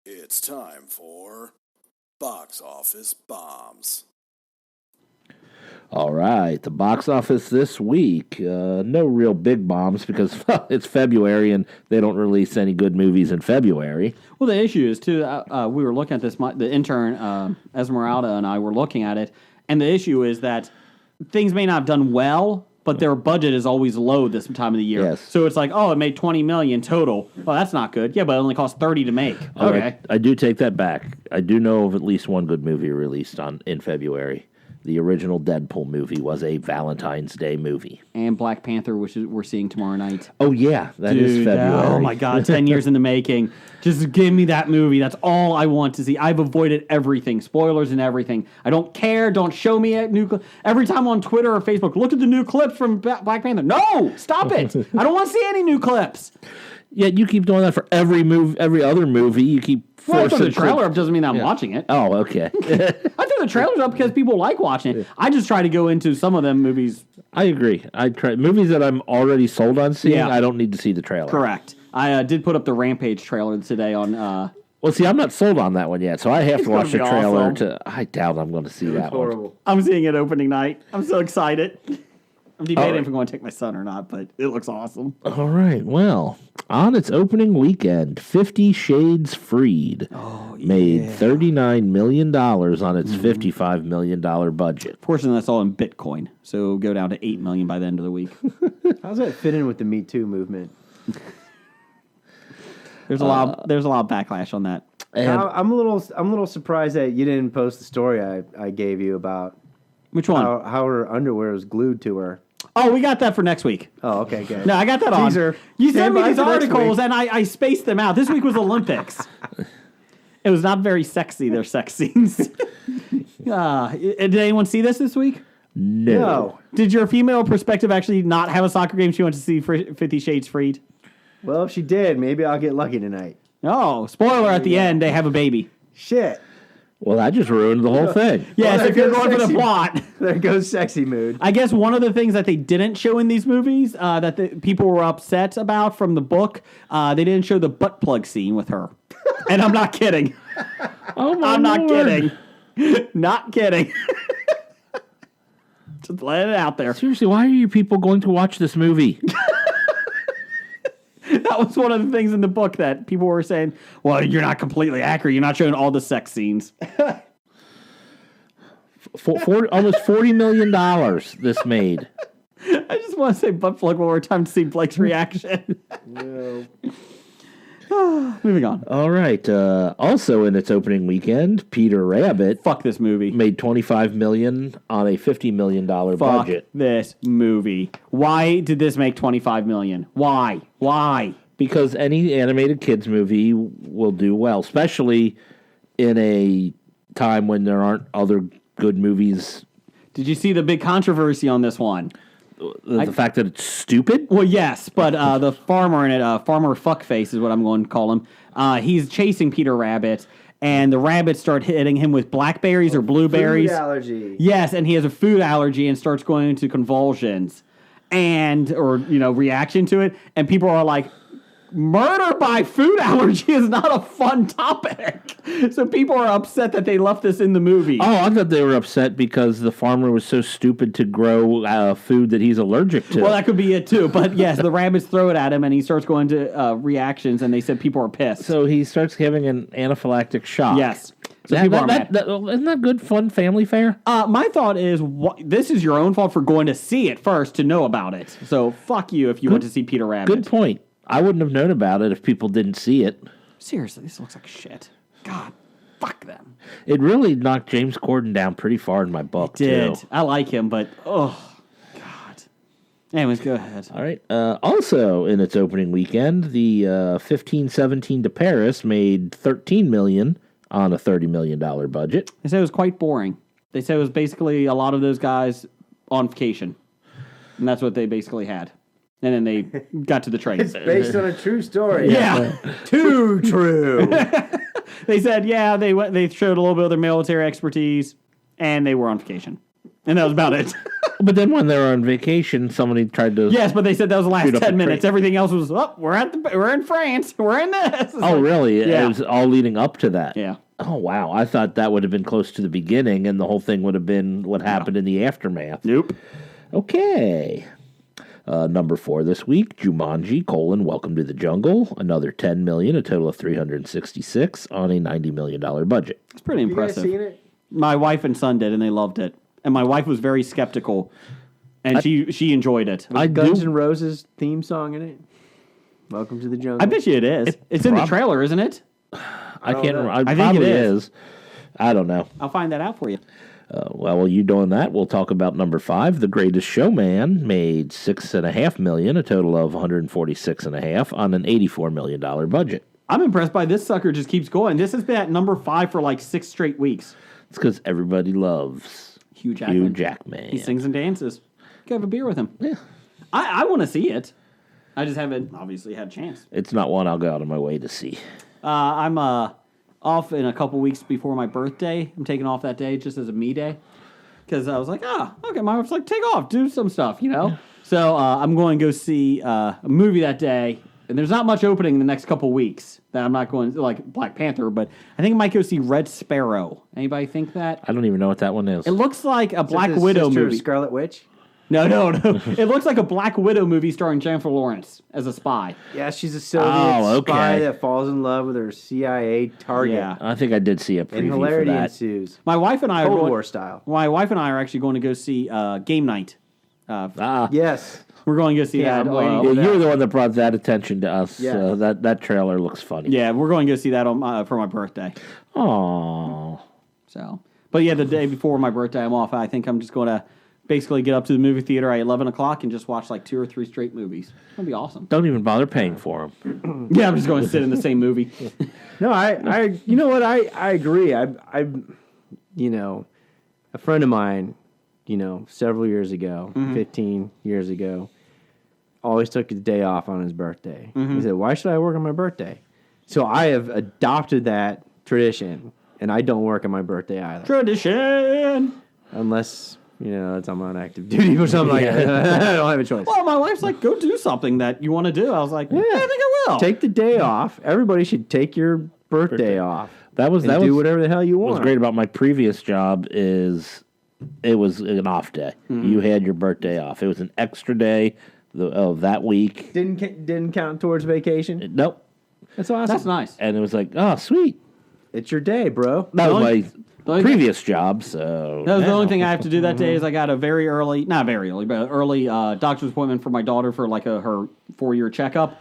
It's time for Box Office Bombs. All right, the box office this week. No real big bombs because it's February and they don't release any good movies in February. Well, the issue is, too, we were looking at this, the intern, Esmeralda, and I were looking at it, and the issue is that things may not have done well, but their budget is always low this time of the year. Yes. So it's like, oh, it made $20 million total. Well, that's not good. Yeah, but it only cost $30 to make. All Okay. right, I do take that back. I do know of at least one good movie released in February. The original Deadpool movie was a Valentine's Day movie. And Black Panther, which we're seeing tomorrow night. Oh, yeah, that is Dude, February. oh my God, 10 years in the making. Just give me that movie. That's all I want to see. I've avoided everything, spoilers and everything. I don't care. Don't show me a new every time on Twitter or Facebook. Look at the new clips from Black Panther. No, stop it. I don't want to see any new clips. Yeah, you keep doing that for every other movie. You keep Well, I throw forcing the trailer up doesn't mean that I'm watching it. Oh, okay. I throw the trailers up because people like watching it. I just try to go into some of them movies. I agree. I try movies that I'm already sold on seeing. Yeah. I don't need to see the trailer. Correct. I did put up the Rampage trailer today on. Well, see, I'm not sold on that one yet, so I have It's to watch the gonna be trailer. awesome. I doubt I'm going to see that one. Horrible. I'm seeing it opening night. I'm so excited. I'm debating right. if I'm going to take my son or not, but it looks awesome. All right. Well, on its opening weekend, 50 Shades Freed made $39 million on its $55 million budget. Fortunately, that's all in Bitcoin, so it'll go down to $8 million by the end of the week. How's that fit in with the Me Too movement? There's a lot of backlash on that. And I'm a little surprised that you didn't post the story I gave you about Which one? how her underwear was glued to her. Oh, we got that for next week. Oh, okay, good. No, I got that Teaser. on. You sent Stand me by these for next articles, week. and I spaced them out. This week was Olympics. It was not very sexy, their sex scenes. Did anyone see this week? no. Did your female perspective actually not have a soccer game? She went to see 50 Shades Freed? Well, if she did, maybe I'll get lucky tonight. Oh, spoiler at the end, they have a baby. Shit. Well, that just ruined the whole thing. Yes, Well, if you're there going goes for the sexy- plot. There goes sexy mood. I guess one of the things that they didn't show in these movies that the people were upset about from the book, they didn't show the butt plug scene with her. And I'm not kidding. Oh my I'm not Lord. kidding. Not kidding. Just let it out there. Seriously, why are you people going to watch this movie? That was one of the things in the book that people were saying, well, you're not completely accurate. You're not showing all the sex scenes. Almost $40 million this made. I just want to say butt plug one more time to see Blake's reaction. No. Moving on. All right. Also, in its opening weekend, Peter Rabbit Fuck this movie. made $25 million on a $50 million Fuck budget. this movie. Why did this make $25 million? Why? Because any animated kids movie will do well, especially in a time when there aren't other good movies. Did you see the big controversy on this one? The fact that it's stupid. Well, yes, but the farmer in it, Farmer Fuckface is what I'm going to call him. He's chasing Peter Rabbit, and the rabbits start hitting him with blackberries or blueberries. Food allergy. Yes, and he has a food allergy and starts going into convulsions, or reaction to it. And people are like, murder by food allergy is not a fun topic. So people are upset that they left this in the movie. Oh, I thought they were upset because the farmer was so stupid to grow food that he's allergic to. Well, that could be it too. But yes, the rabbits throw it at him, and he starts going to reactions, and they said people are pissed. So he starts having an anaphylactic shock. Yes. So people are mad. Isn't that good, fun family fare? My thought is, this is your own fault for going to see it first to know about it. So fuck you if you went to see Peter Rabbit. Good point. I wouldn't have known about it if people didn't see it. Seriously, this looks like shit. God, fuck them. It really knocked James Corden down pretty far in my book, Did. too. I like him, but, God. Anyways, go ahead. All right. Also, in its opening weekend, the 1517 to Paris made $13 million on a $30 million budget. They said it was quite boring. They said it was basically a lot of those guys on vacation. And that's what they basically had. And then they got to the train. It's based on a true story. Yeah. Too true. They said, yeah, they showed a little bit of their military expertise, and they were on vacation. And that was about it. But then when they were on vacation, somebody tried to... Yes, but they said that was the last Shoot up 10 a minutes. train. Everything else was, we're in France. We're in this. It's Oh, like- really? Yeah. It was all leading up to that? Yeah. Oh, wow. I thought that would have been close to the beginning, and the whole thing would have been what happened in the aftermath. Nope. Okay. Number 4 this week, Jumanji, Welcome to the Jungle. Another $10 million, a total of $366 on a $90 million budget. It's pretty You guys impressive. seen it? My wife and son did, and they loved it. And my wife was very skeptical, and she enjoyed it. I Guns do. N' Roses theme song in it. Welcome to the jungle. I bet you it is. It's in the trailer, isn't it? I can't remember. I think Probably it is. I don't know. I'll find that out for you. Well, while you doing that, we'll talk about number 5. The Greatest Showman made $6.5 million, a total of $146.5 on an $84 million budget. I'm impressed by this sucker. Just keeps going. This has been at number 5 for like 6 straight weeks. It's because everybody loves Hugh Jackman. Hugh Jackman. He sings and dances. Go have a beer with him. Yeah. I want to see it. I just haven't obviously had a chance. It's not one I'll go out of my way to see. I'm off in a couple weeks before my birthday. I'm taking off that day just as a me day. Because I was like, okay, my wife's like, take off, do some stuff, So I'm going to go see a movie that day. And there's not much opening in the next couple weeks that I'm not going to, like Black Panther, but I think I might go see Red Sparrow. Anybody think that? I don't even know what that one is. It looks like a Is it Black the Widow sister of movie. Scarlet Witch. No. It looks like a Black Widow movie starring Jennifer Lawrence as a spy. Yeah, she's a Soviet spy okay. that falls in love with her CIA target. Yeah. I think I did see a And preview for hilarity that. ensues. My wife and I are Cold going, War style. My wife and I are actually going to go see Game Night Yes. We're going to go see Yeah, that. I'm waiting Yeah, for you were the one that brought that attention to us. Yeah. So that trailer looks funny. yeah, we're going to go see that for my birthday. Oh, So, but yeah, the day before my birthday, I'm off. I think I'm just going to basically get up to the movie theater at 11 o'clock and just watch like 2 or 3 straight movies. That'd be awesome. don't even bother paying for them. Yeah, I'm just going to sit in the same movie. No, I you know what? I agree. I you know, a friend of mine, you know, several years ago, 15 years ago, always took his day off on his birthday. He said, "Why should I work on my birthday?" So I have adopted that tradition, and I don't work on my birthday either, Tradition. unless you know I'm on active duty or something like that. I don't have a choice. Well, my wife's like, go do something that you want to do. I was like, yeah, I think I will. Take the day off. Everybody should take your birthday off. That was And do whatever the hell you want. What was great about my previous job is it was an off day. You had your birthday off. It was an extra day of that week. Didn't count towards vacation. Nope. That's awesome. That's nice. And it was like, oh, sweet. It's your day, bro. That was only- my only- previous job. So That was the only thing I have to do that day is I got a very early, not very early, but early doctor's appointment for my daughter for like her 4-year checkup.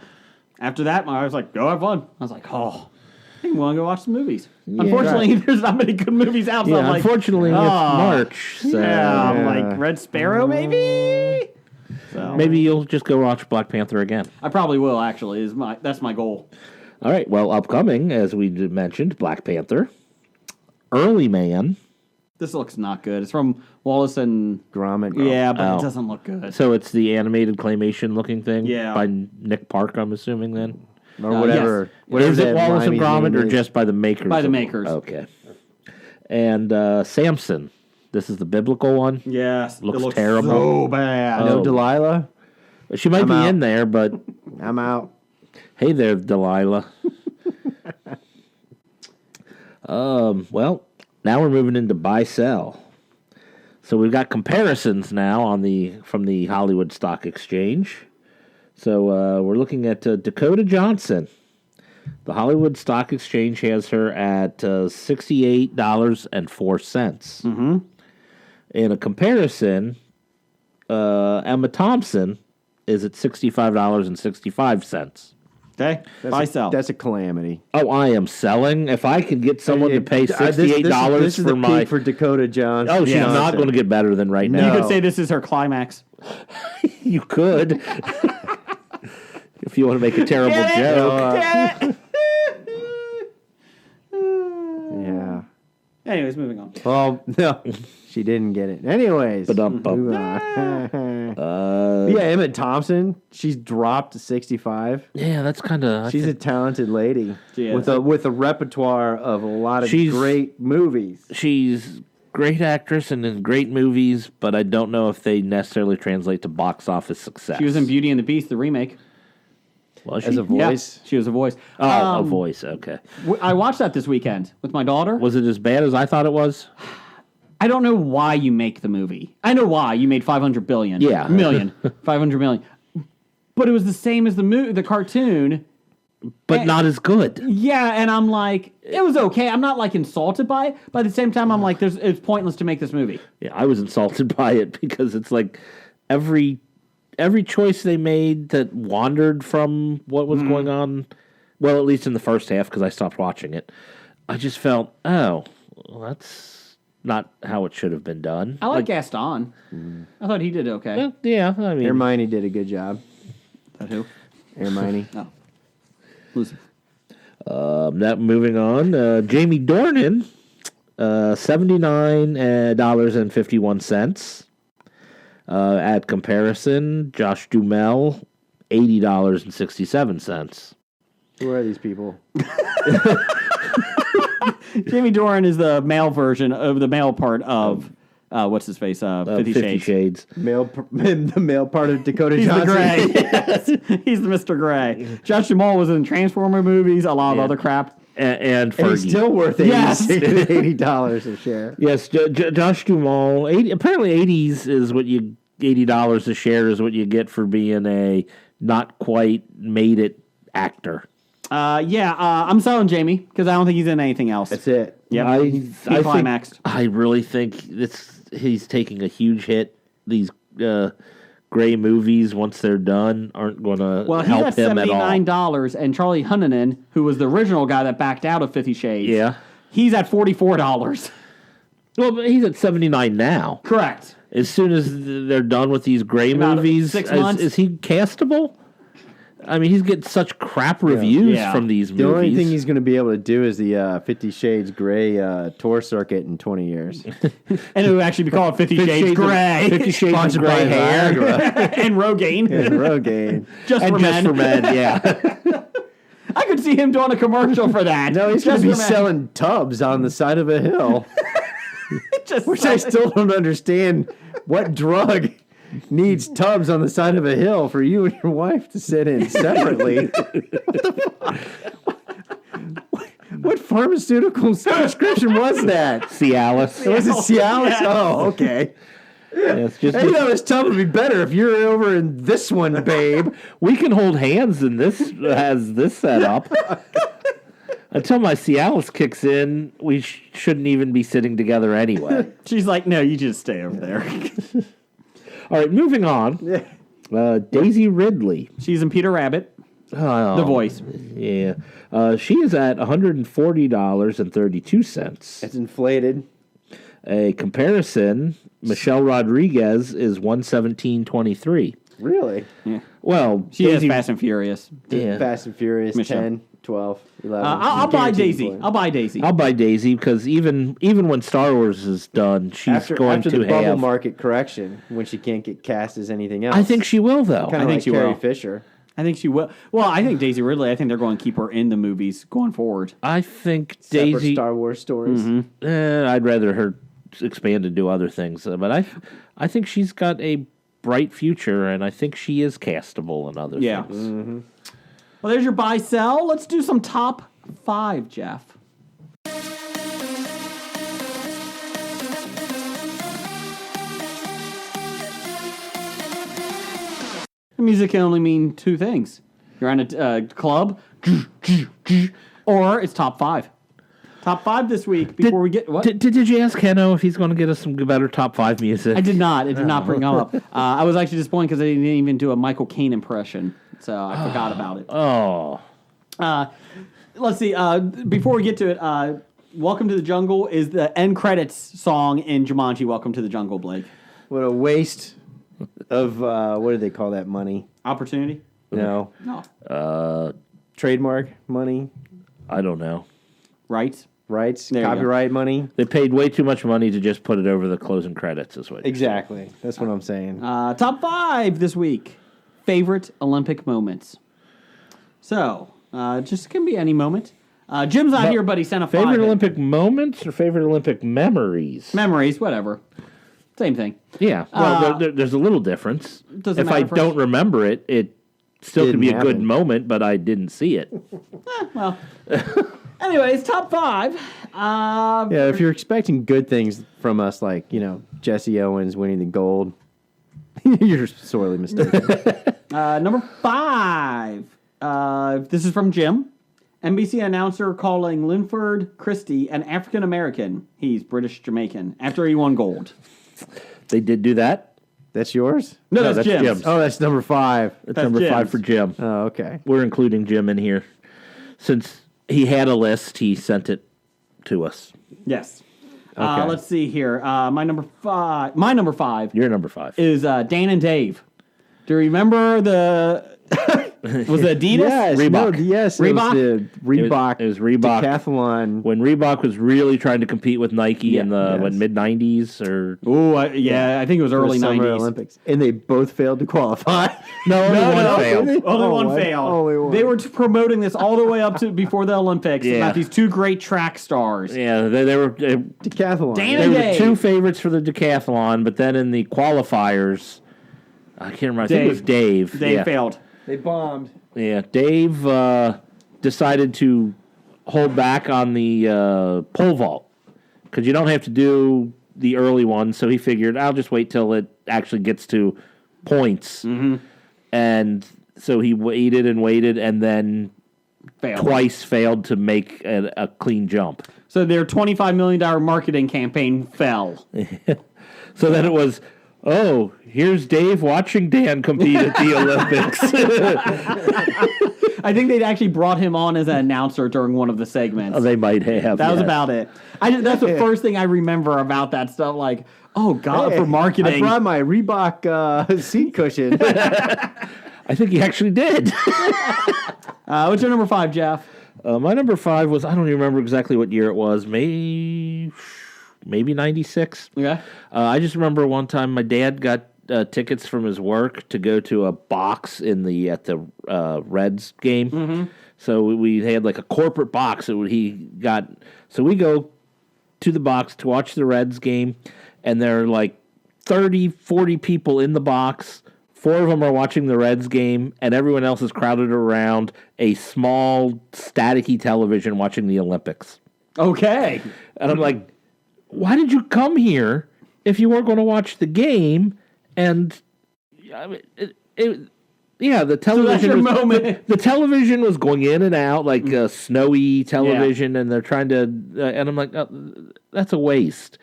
After that, I was like, go have fun. I was like, oh, I think we want to go watch some movies. Unfortunately, there's not many good movies out. So yeah, I'm like, unfortunately, it's oh, March. So Yeah, I'm like Red Sparrow, maybe. So maybe you'll just go watch Black Panther again. I probably will. Actually, that's my goal. All right. Well, upcoming, as we mentioned, Black Panther, Early Man. This looks not good. It's from Wallace and Gromit. yeah, but Oh. it doesn't look good. So it's the animated claymation looking thing. Yeah. By Nick Park, I'm assuming then. Or whatever. yes. Whatever Is it that Wallace and Limey's Gromit name or is. just by the makers? By the of- makers. Okay. And Samson. This is the biblical one. Yes, Looks it looks terrible. So bad. No Oh. Delilah? She might I'm be out. in there, but I'm out. hey there, Delilah. Well, now we're moving into buy sell. So we've got comparisons now from the Hollywood Stock Exchange. So we're looking at Dakota Johnson. The Hollywood Stock Exchange has her at $68.04. Mm-hmm. In a comparison, Emma Thompson is at $65.65. Okay, buy sell. That's a calamity. Oh, I am selling. If I could get someone to pay $68 this is for the my peak for Dakota Johnson. oh, she's not Johnson. going to get better than right you now. could say this is her climax. You could, if you want to make a terrible joke. Yeah. Anyways, moving on. Well, no, she didn't get it. Anyways, Ba-dum-bum. move on. Yeah, Emma Thompson. She's dropped to 65. Yeah, that's kind of. She's a talented lady She is. with a repertoire of a lot of She's- great movies. She's great actress and in great movies, but I don't know if they necessarily translate to box office success. She was in Beauty and the Beast, the remake. Was As she? a voice. Yeah, she was a voice. Oh, a voice. Okay. I watched that this weekend with my daughter. Was it as bad as I thought it was? I don't know why you make the movie. I know why you made 500 billion. Yeah. Million. 500 million. But it was the same as the cartoon. But not as good. Yeah, and I'm like, it was okay. I'm not like insulted by it, but at the same time, I'm like, it's pointless to make this movie. Yeah, I was insulted by it because it's like every choice they made that wandered from what was going on. Well, at least in the first half, because I stopped watching it. I just felt, oh, well, that's not how it should have been done. I like Gaston. I thought he did okay. Well, yeah, I mean, Hermione did a good job. That who? Hermione. Oh. Lucy. that moving on. Jamie Dornan, $79.51. At comparison, Josh Duhamel, $80.67. Who are these people? Jamie Doran is the male version of the male part of what's his face? 50 Shades. The male part of Dakota He's Johnson. the Gray. Yes. He's the Mr. Gray. Josh Jamal was in Transformer movies, a lot of other crap. And And Fergie. he's still worth Yes. $80 a share. Yes, Josh Duhamel. Apparently, $80 a share is what you get for being a not quite made it actor. I'm selling Jamie because I don't think he's in anything else. That's it. Yep. I he think- climaxed. I really think he's taking a huge hit these gray movies once they're done aren't going to Well, he's help at him at all. $79, and Charlie Hunnam, who was the original guy that backed out of 50 Shades, Yeah. he's at $44. Well, but he's at 79 now. Correct. As soon as they're done with these gray About movies, 6 months? is he castable? I mean, he's getting such crap reviews Yeah. from these The movies. only thing he's going to be able to do is the 50 Shades Gray tour circuit in 20 years. And it would actually be called 50 Shades Gray. 50 Shades of Sponsored Gray by hair. Viagra and Rogaine. and Rogaine. Just And for just men. for men, yeah. I could see him doing a commercial for that. No, he's going Just to be for men. selling tubs on the side of a hill, Just which I still don't understand what drug needs tubs on the side of a hill for you and your wife to sit in separately. What pharmaceutical prescription was that? Cialis. Was it Cialis? Yes. Oh, okay. Yeah, it's just, Hey, this tub would be better if you're over in this one, babe. we can hold hands and this has this set up. Until my Cialis kicks in, we shouldn't even be sitting together anyway. She's like, no, you just stay over there. All right, moving on. Daisy Ridley. She's in Peter Rabbit, Oh, the voice. Yeah. She is at $140.32. It's inflated. A comparison, Michelle Rodriguez is $117.23. Really? Well, She is Fast and Furious. Yeah. Fast and Furious, Michelle. 10, 12, 11. I'll buy Guaranteed Daisy. employee. I'll buy Daisy. I'll buy Daisy because even when Star Wars is done, she's going after to the bubble have. market correction, when she can't get cast as anything else. I think she will though. kind I of think like she Carrie will. Fisher. I think she will. Well, I think Daisy Ridley, I think they're going to keep her in the movies going forward. I think Separate Daisy. Star Wars stories. I'd rather her expand and do other things, but I think she's got a bright future, and I think she is castable in other Yeah. things. Well, there's your buy sell. Let's do some top 5, Jeff. Music can only mean two things. You're on a club, or it's top 5. Top 5 this week before we get... What? Did you ask Keno if he's going to get us some better top 5 music? I did not. It did not bring him up. I was actually disappointed because I didn't even do a Michael Caine impression, so I forgot about it. Oh, Let's see. Before we get to it, "Welcome to the Jungle" is the end credits song in Jumanji. Welcome to the Jungle, Blake. What a waste of, what do they call that money? Opportunity? No. No. Trademark money? I don't know. Right? Rights? There you go. Copyright money? They paid way too much money to just put it over the closing credits. Is what? Exactly. That's what I'm saying. Top 5 this week. Favorite Olympic moments. So, just can be any moment. Jim's not here, but he sent a Favorite 5. Olympic moments or favorite Olympic memories? Memories, whatever. Same thing. Yeah. Well, there's a little difference. Doesn't If I matter for don't us. remember it, it still could Didn't be a good happen. moment, but I didn't see it. Well, anyways, top 5. Yeah, if you're expecting good things from us, like, Jesse Owens winning the gold, you're sorely mistaken. Number 5. This is from Jim. NBC announcer calling Linford Christie an African American. He's British Jamaican after he won gold. They did do that. That's yours? No, No, that's that's Jim's. Jim's. Oh, that's number 5. That's That's number Jim's. 5 for Jim. Oh, okay. We're including Jim in here. Since he had a list, he sent it to us. Yes. Okay. Let's see here. My number 5. My number 5 You're number 5. is Dan and Dave. Do you remember the? Was it Adidas? Yes, Reebok. no, yes, it Reebok? was the Reebok. It was Reebok. Decathlon. When Reebok was really trying to compete with Nike in the Yes. mid-90s or... Oh, yeah. I think it was for the early Summer 90s. Olympics, and they both failed to qualify. No, only one no, failed. Only one what? failed. Only one. They were promoting this all the way up to before the Olympics Yeah. about these two great track stars. Yeah, they were... Decathlon. Dan There and were Dave. 2 favorites for the decathlon, but then in the qualifiers, I can't remember. I think it was Dave. They yeah. failed. They bombed. Yeah, Dave decided to hold back on the pole vault because you don't have to do the early one. So he figured, I'll just wait till it actually gets to points. Mm-hmm. And so he waited and then Failed. twice failed to make a clean jump. So their $25 million marketing campaign fell. So then it was, Here's Dave watching Dan compete at the Olympics. I think they'd actually brought him on as an announcer during one of the segments. Oh, they might have. That was yes. about it. That's the first thing I remember about that stuff. Like, oh God, for marketing. I brought my Reebok seat cushion. I think he actually did. What's your number 5, Jeff? My number 5 was, I don't even remember exactly what year it was. Maybe 96. Yeah. I just remember one time my dad got tickets from his work to go to a box at the Reds game. Mm-hmm. So we had like a corporate box that he got. So we go to the box to watch the Reds game, and there are like 30, 40 people in the box. 4 of them are watching the Reds game, and everyone else is crowded around a small, staticky television watching the Olympics. Okay. And I'm like, why did you come here if you weren't going to watch the game? And I mean, the television. The television was going in and out like snowy television, and they're trying to. And I'm like, that's a waste.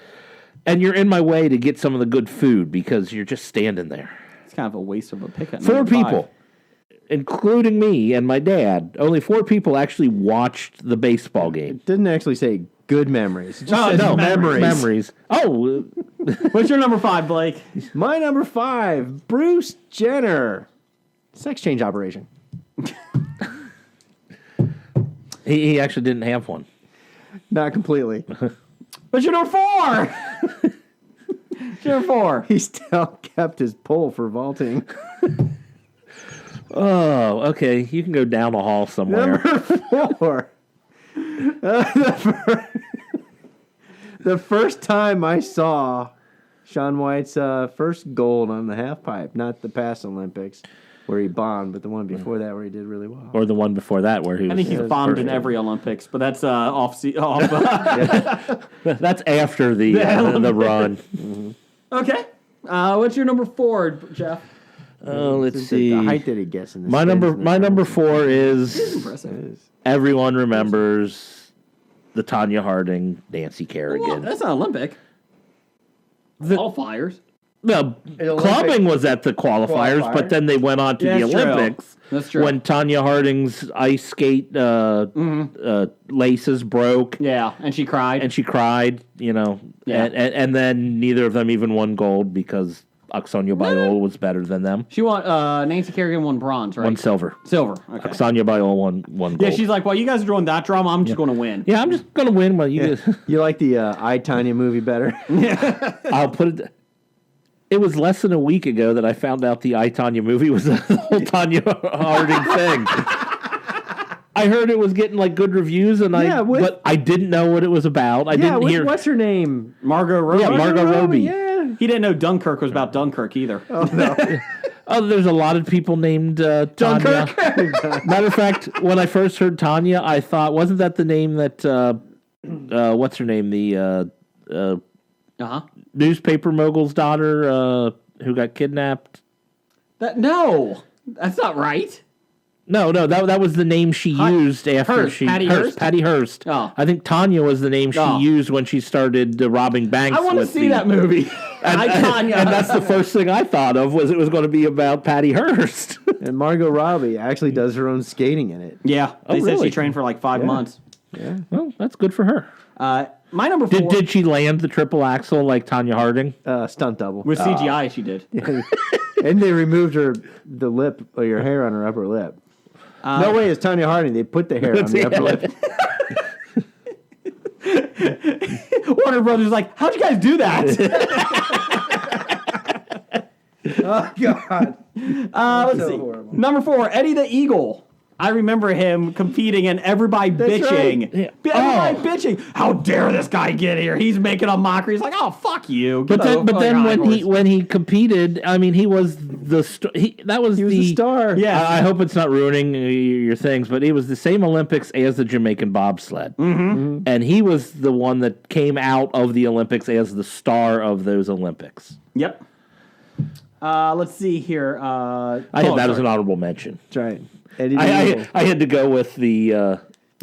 And you're in my way to get some of the good food because you're just standing there. It's kind of a waste of a pick. 4 people, including me and my dad. Only 4 people actually watched the baseball game. It didn't actually say good memories. It just No, says no, memories. Oh, What's your number 5, Blake? My number 5, Bruce Jenner. Sex change operation. he actually didn't have one. Not completely. What's your number 4? Number 4. He still kept his pole for vaulting. Oh, okay. You can go down a hall somewhere. Number 4. The first time I saw Shaun White's first gold on the half pipe, not the past Olympics where he bombed, but the one before that where he did really well. Or the one before that where he was... I think he's bombed in every Olympics, but that's off. That's after the run. Mm-hmm. Okay. What's your number 4, Jeff? Let's see. The height that he gets in this. My number 4 is Impressive. everyone remembers the Tanya Harding, Nancy Kerrigan. Well, that's not Olympic. Qualifiers. The clubbing was at the qualifiers, but then they went on to the Olympics. That's true. When Tanya Harding's ice skate laces broke. Yeah, and she cried. Yeah. And then neither of them even won gold because Oksana Bayol was better than them. She won. Nancy Kerrigan won bronze, right? Won silver. Silver. Okay. Oksana Bayol won gold. Yeah, she's like, well, you guys are doing that drama. I'm just going to win. Yeah, I'm just going to win. Well, you You like the I, Tanya movie better? I'll put it... It was less than a week ago that I found out the I, Tanya movie was the whole Tanya Harding thing. I heard it was getting like good reviews, and but I didn't know what it was about. I didn't hear. What's her name? Margot Robbie. Yeah, Margot Robbie. Yeah. He didn't know Dunkirk was about Dunkirk either. Oh no. Oh, there's a lot of people named Tanya. Matter of fact, when I first heard Tanya, I thought, wasn't that the name that what's her name? The newspaper mogul's daughter who got kidnapped. No, that's not right. No, that was the name she used after Hearst. Patty Hearst? Patty Hearst. Oh. I think Tanya was the name she used when she started robbing banks. I want to see that movie. And that's the first thing I thought of was it was going to be about Patty Hearst. And Margot Robbie actually does her own skating in it. Yeah, they said really? she trained for like 5 months. Yeah. Well, that's good for her. My number 4 Did she land the triple axel like Tanya Harding? Stunt double. with CGI. She did. And they removed the lip or your hair on her upper lip. No way, it's Tanya Harding. They put the hair on the upper lip. Warner Brothers like, how'd you guys do that? Oh God. Let's see. horrible. Number 4, Eddie the Eagle. I remember him competing and everybody bitching. right. Everybody bitching. How dare this guy get here? He's making a mockery. He's like, oh, fuck you. But then when he competed, I mean, he was the he was the star. Yeah. I hope it's not ruining your things, but it was the same Olympics as the Jamaican bobsled, and he was the one that came out of the Olympics as the star of those Olympics. Yep. Let's see here. I had that as an honorable mention. That's right. Eddie I had to go with the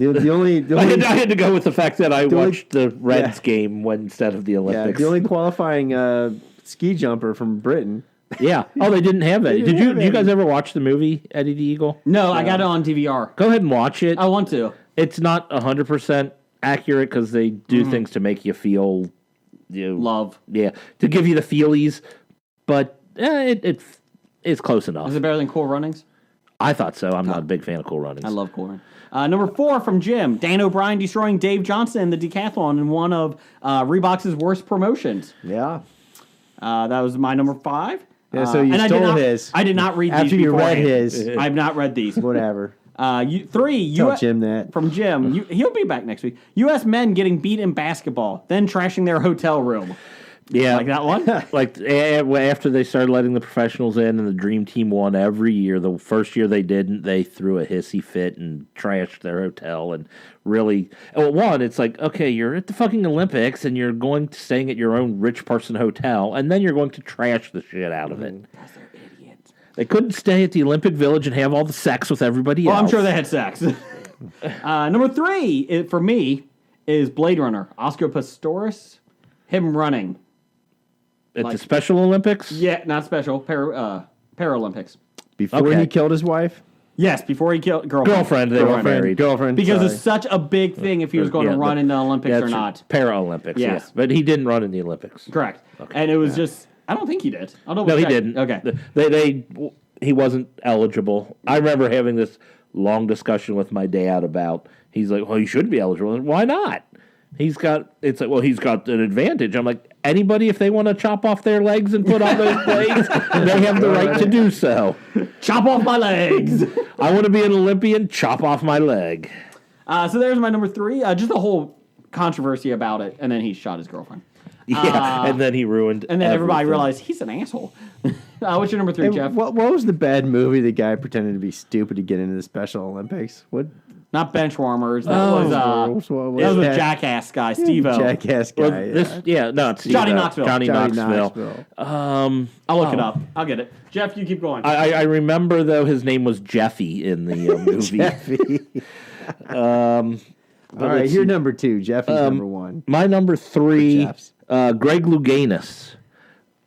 only I had to go with the fact that I watched the Reds game instead of the Olympics. the only qualifying ski jumper from Britain Yeah. Oh, they didn't have that. They Did didn't you? have Did you guys Eddie. ever watch the movie Eddie the Eagle? No, I got it on DVR. Go ahead and watch it. I want to. It's not 100% accurate because they do things to make you feel, Love. yeah, to give you the feelies, but it's close enough. Is it better than Cool Runnings? I thought so. I'm not a big fan of Cool Runnings. I love Cool Runnings. Number 4 from Jim. Dan O'Brien destroying Dave Johnson in the decathlon in one of Reebok's worst promotions. Yeah. That was my number 5. Yeah, so you and stole his. I did not read these After you read beforehand. his. I've not read these. Whatever. 3. Tell Jim that. From Jim. He'll be back next week. U.S. men getting beat in basketball, then trashing their hotel room. Yeah, Like that one? Like after they started letting the professionals in, and the Dream Team won every year. The first year they didn't, they threw a hissy fit and trashed their hotel. And really, well, it's like, okay, you're at the fucking Olympics, and you're going to staying at your own rich person hotel, and then you're going to trash the shit out of it. Because they're idiots. They couldn't stay at the Olympic Village and have all the sex with everybody Well, else. I'm sure they had sex. Number 3 for me is Blade Runner. Oscar Pistorius, him running. At like- the Special Olympics. Yeah, not special. Paralympics. Before Okay. he killed his wife? Yes, before he killed Girlfriend, they were married. Girlfriend. Because sorry. it's such a big thing if he was going to run in the Olympics Yeah, or that's not. Paralympics. Yes. Yeah. But he didn't run in the Olympics. Correct. And it was just, I don't think he did. I'll double No, he check. didn't. Okay. He wasn't eligible. I remember having this long discussion with my dad about. He's like, "Well, you should be eligible." I'm like, why not? He's got. It's like, well, he's got an advantage. I'm like, anybody, if they want to chop off their legs and put on those blades, they have the right to do so. Chop off my legs. I want to be an Olympian. Chop off my leg. So there's my number 3. Just the whole controversy about it, and then he shot his girlfriend. Yeah, and then he ruined. And then everybody everything. realized he's an asshole. What's your number 3, Hey, Jeff? what was the bad movie the guy pretended to be stupid to get into the Special Olympics? What? Not Benchwarmers. That was what was that was a that? Jackass guy, Steve-O. Jackass guy. Well, yeah. no, it's Johnny Steve-O. Knoxville. Johnny Johnny Knoxville. Knoxville. I'll look it up. I'll get it. Jeff, you keep going. I remember though his name was Jeffy in the movie. Jeffy. All right, let's you're see. number 2. Jeffy's number 1. My number 3, Jeffs. Greg Louganis,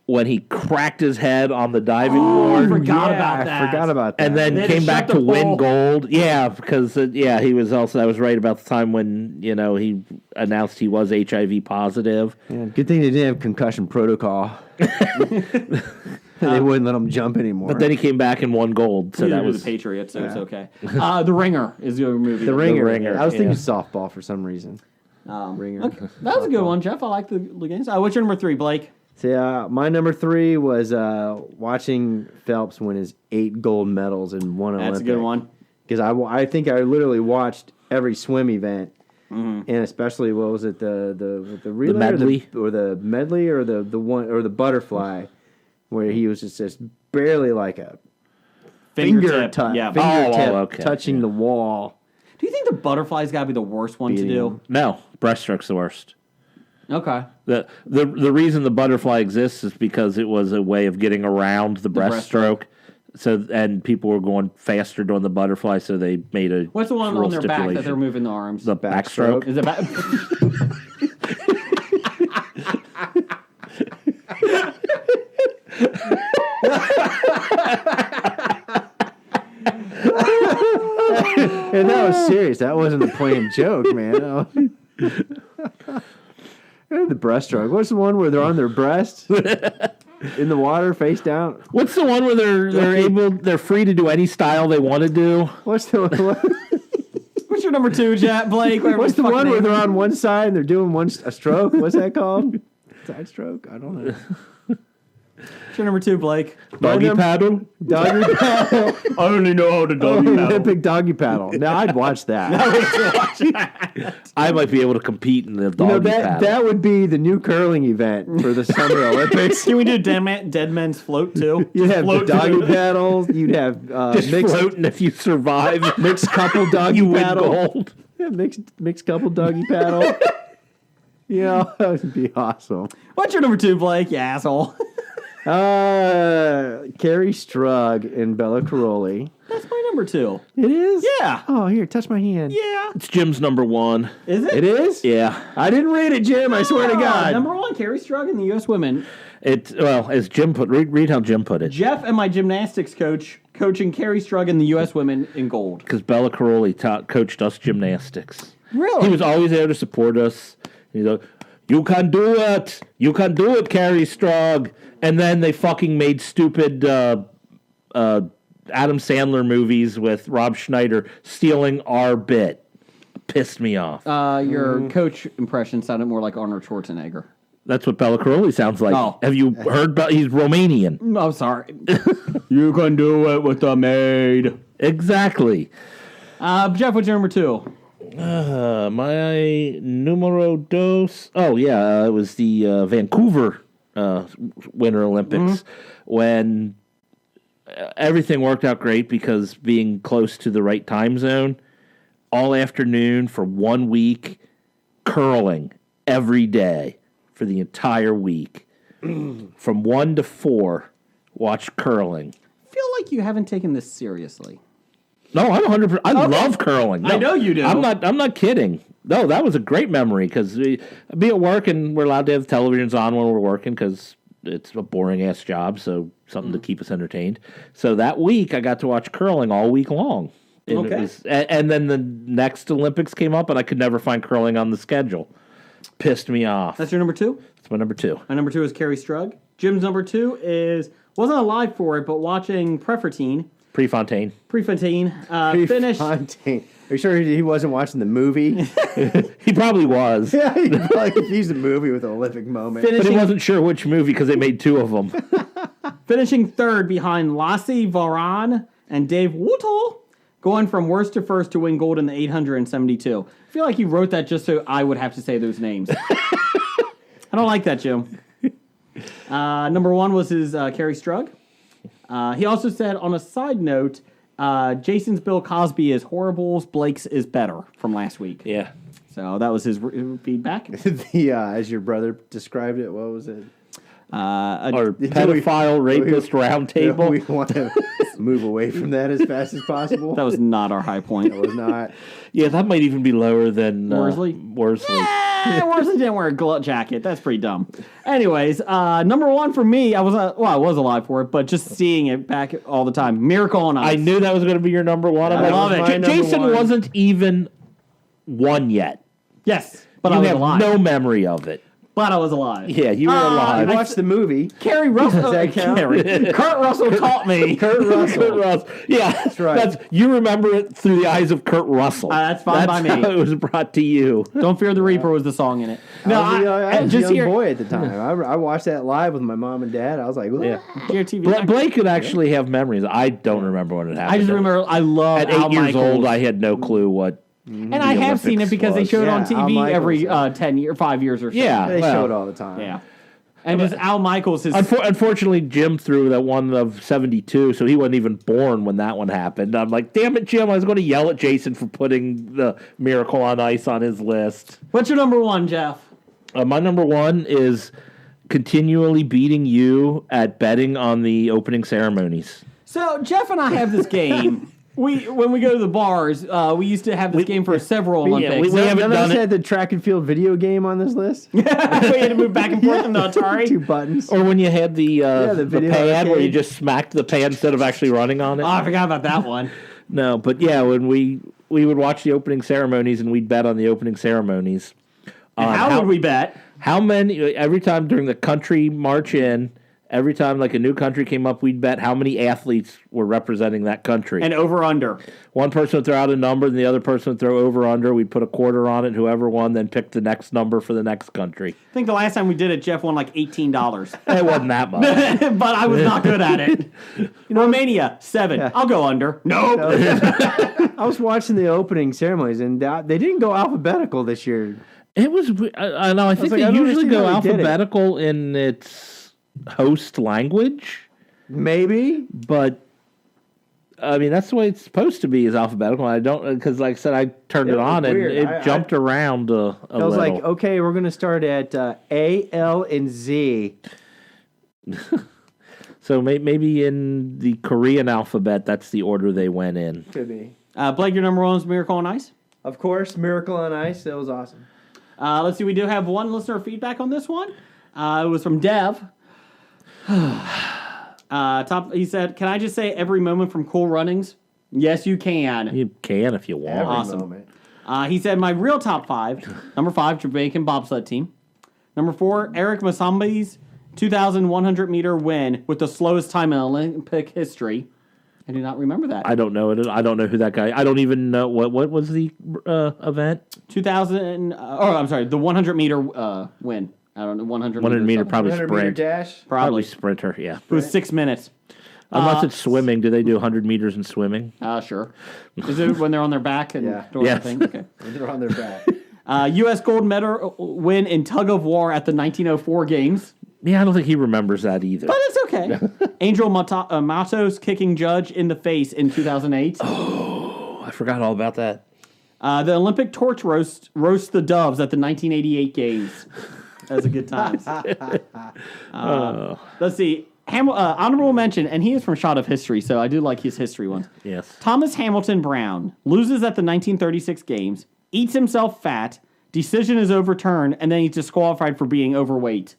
when he cracked his head on the diving I board. forgot about I that. forgot about that. And then They came just back shut to the win pole. gold. Yeah, because he was also. I was right about the time when he announced he was HIV positive. Yeah, good thing they didn't have concussion protocol. They wouldn't let him jump anymore. But then he came back and won gold. So Neither that did was the Patriots, so it's okay. The Ringer is your movie. The Ringer. Ringer, I was thinking yeah. softball for some reason. Ringer. Okay. That was a good one, Jeff. I like the games. What's your number 3, Blake? So, my number 3 was watching Phelps win his 8 gold medals in one Olympic. That's a good one. Because I think I literally watched every swim event, and especially what was it the relay medley? or the medley or the one or the butterfly, where he was just barely like a Fingertip. Yeah. fingertip okay. touching the wall. Do you think the butterfly's got to be the worst one to Beating do? him. no breaststroke's the worst. Okay. The reason the butterfly exists is because it was a way of getting around the breaststroke. So and people were going faster doing the butterfly, so they made a What's the one rule on their back that stipulation. they're moving the arms? The backstroke. Is it back? And that was serious. That wasn't a plain joke, man. The breaststroke. What's the one where they're on their breast in the water, face down? What's the one where they're free to do any style they want to do? What's the What's your number 2, Blake? What's the one where they're on one side and they're doing a stroke? What's that called? Side stroke? I don't know. What's your number 2, Blake? Doggy paddle. Doggy paddle. I only know how to Olympic doggy paddle. Now I'd watch that. I might be able to compete in the doggy paddle. That would be the new curling event for the Summer Olympics. Can we do dead men's float too? You'd have the Float doggy to- paddles. You'd have Just mixed floating if you survive. mixed couple doggy You win paddle. gold. Yeah, mixed couple doggy paddle. Yeah, that would be awesome. What's your number 2, Blake? You asshole. Carrie Strug and Bella Caroli. That's my number 2. It is? Yeah. Oh, here, touch my hand. Yeah. It's Jim's number 1. Is it? It is? Yeah. I didn't read it, Jim. I swear to God. Number 1, Carrie Strug and the U.S. women. As Jim read how Jim put it. Jeff and my gymnastics coach coaching Carrie Strug and the U.S. women in gold. Because Bella Caroli coached us gymnastics. Really? He was always there to support us. He's like, you can do it. You can do it, Carrie Strug. And then they fucking made stupid Adam Sandler movies with Rob Schneider stealing our bit. Pissed me off. Your coach impression sounded more like Arnold Schwarzenegger. That's what Bella Caroli sounds like. Oh. Have you heard? He's Romanian. Oh, sorry. You can do it with the maid. Exactly. Jeff, what's your number 2? My numero dos. Oh yeah, it was the Vancouver Winter Olympics when everything worked out great because being close to the right time zone, all afternoon for 1 week, curling every day for the entire week, from 1 to 4, watch curling. I feel like you haven't taken this seriously. No, I'm 100%. I love curling. No, I know you do. I'm not kidding. No, that was a great memory because we be at work and we're allowed to have televisions on when we're working because it's a boring ass job. So something to keep us entertained. So that week I got to watch curling all week long. And Okay. And then the next Olympics came up and I could never find curling on the schedule. Pissed me off. That's your number 2? That's my number 2. My number 2 is Carrie Strug. Jim's number 2 is, wasn't alive for it, but watching Prefontaine. Prefontaine. Finished. Fontaine. Are you sure he wasn't watching the movie? He probably was. Yeah, he probably confused the movie with an Olympic moment. But he wasn't sure which movie because they made 2 of them. Finishing third behind Lassie Varan and Dave Wootle, going from worst to first to win gold in the 872. I feel like you wrote that just so I would have to say those names. I don't like that, Jim. Number 1 was his Carrie Strug. He also said, on a side note, Jason's Bill Cosby is horrible, Blake's is better from last week. Yeah. So that was his feedback. As your brother described it, what was it? Or pedophile rapist round table. We want to move away from that as fast as possible. That was not our high point. That was not. Yeah, that might even be lower than Worsley? Worsley. Worsley didn't wear a glove jacket. That's pretty dumb. Anyways, number 1 for me, I was alive for it, but just seeing it back all the time. Miracle on Ice. I knew that was going to be your number 1. I love it. Jason wasn't even 1 yet. Yes, but You I was have alive. no memory of it. But I was alive. Yeah, you were I alive. watched the movie. Carrie Russell. Does that count? Kurt Russell taught me. Kurt Russell. Kurt Russell. Yeah, that's right. You remember it through the eyes of Kurt Russell. That's fine by me. How it was brought to you. Don't Fear the Reaper was the song in it. No, I was a just young hear boy at the time. I watched that live with my mom and dad. I was like, Yeah. hear TV. Blake could actually have memories. I don't remember when it happened. I just remember I love At 8 Al years Michaels. old, I had no clue what. And I have seen it Olympics because they was. showed it on Yeah, Al TV every Michaels. 5 years or so. Yeah. they well, show it all the time. Yeah. And just Al Michaels is Unfortunately, Jim threw that one of 72, so he wasn't even born when that one happened. I'm like, damn it, Jim, I was going to yell at Jason for putting the Miracle on Ice on his list. What's your number 1, Jeff? My number 1 is continually beating you at betting on the opening ceremonies. So Jeff and I have this game. When we go to the bars, we used to have this game for several Olympics. we haven't None of done us it. had the track and field video game on this list. we had to move back and forth in the Atari. 2 buttons. Or when you had the video pad where you arcade. just smacked the pad instead of actually running on it. Oh, I forgot about that one. No, but yeah, when we would watch the opening ceremonies and we'd bet on the opening ceremonies. How would we bet? How many, every time during the country march in, every time like a new country came up, we'd bet how many athletes were representing that country. And over under. One person would throw out a number, and the other person would throw over under. We'd put a quarter on it. Whoever won then picked the next number for the next country. I think the last time we did it, Jeff won like $18. It wasn't that much. But I was not good at it. Romania, 7. Yeah. I'll go under. Nope. I was watching the opening ceremonies, and they didn't go alphabetical this year. It was. I know. I think like, they I don't usually understand go how they did it. alphabetical in its host language, Maybe. but I mean that's the way it's supposed to be is alphabetical. I don't because, like I said, I turned It it was on and weird. it jumped around a I was little. like, okay, we're going to start at A, L, and Z. So maybe in the Korean alphabet, that's the order they went in. Could be. Blake, your number 1 is Miracle on Ice. Of course, Miracle on Ice. That was awesome. Let's see. We do have one listener feedback on this one. It was from Dev. He said, "Can I just say every moment from Cool Runnings?" Yes, you can. You can if you want. Every Awesome. moment. He said, "My real top 5. Number 5, Jamaican bobsled team. Number 4, Eric Masambi's 2,100-meter win with the slowest time in Olympic history." I do not remember that. I don't know it. I don't know who that guy. I don't even know what was the event. 2,000. I'm sorry, the 100-meter win. I don't know, 100 100 meter, something. probably 100 sprint. meter dash. Probably sprinter. Yeah. It was 6 minutes. Unless it's swimming. Do they do 100 meters in swimming? Sure. Is it when they're on their back and Yeah. doing Yes. the thing? Okay. They're on their back. U.S. gold medal win in tug of war at the 1904 games. Yeah, I don't think he remembers that either. But it's okay. Angel Matos kicking Judge in the face in 2008. Oh, I forgot all about that. The Olympic torch roast the doves at the 1988 games. That was a good time. Let's see. Honorable mention, and he is from Shot of History, so I do like his history ones. Yes. Thomas Hamilton Brown loses at the 1936 games, eats himself fat, decision is overturned, and then he's disqualified for being overweight.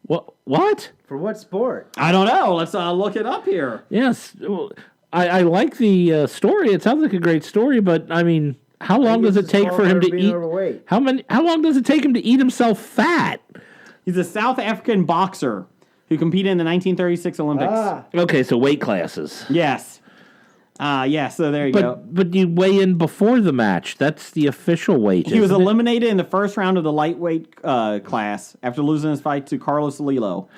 What? For what sport? I don't know. Let's look it up here. Yes. Well, I like the story. It sounds like a great story, but I mean, how long does it take for him to eat? Overweight. How long does it take him to eat himself fat? He's a South African boxer who competed in the 1936 Olympics. Okay, so weight classes. Yes. So there you go. But you weigh in before the match. That's the official weight. He was isn't it? eliminated in the first round of the lightweight class after losing his fight to Carlos Lilo.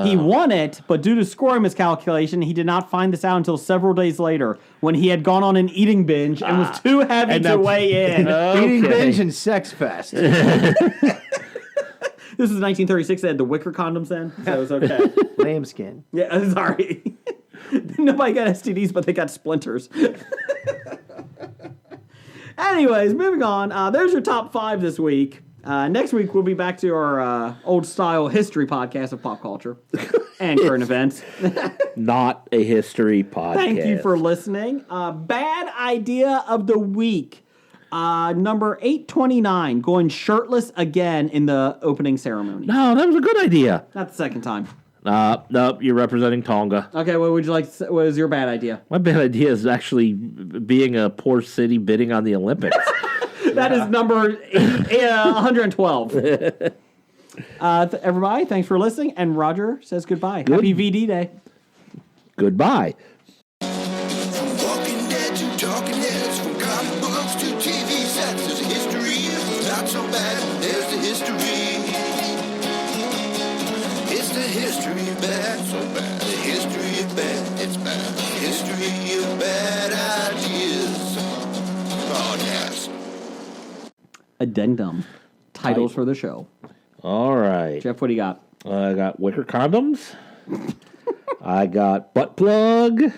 He won it, but due to scoring miscalculation, he did not find this out until several days later when he had gone on an eating binge and was too heavy to weigh in. Eating binge and sex fest. This was 1936. They had the wicker condoms then, so it was okay. Lambskin. Yeah, sorry. Nobody got STDs, but they got splinters. Anyways, moving on. There's your top 5 this week. Next week, we'll be back to our old-style history podcast of pop culture and current events. Not a history podcast. Thank you for listening. Bad idea of the week. Number 829, going shirtless again in the opening ceremony. No, that was a good idea. Not the second time. Nope, you're representing Tonga. Okay, what would you like? What is your bad idea? My bad idea is actually being a poor city bidding on the Olympics. That is number 112. Everybody, thanks for listening. And Roger says goodbye. Happy VD Day. Goodbye. From Walking Dead to Talking Heads, from comic books to TV sets, there's a history. It's not so bad. There's the history. It's the history of bad, so bad. The history of bad, it's bad. The history of bad ideas. Podcast. Addendum. Titles for the show. All right. Jeff, what do you got? I got wicker condoms. I got butt plug.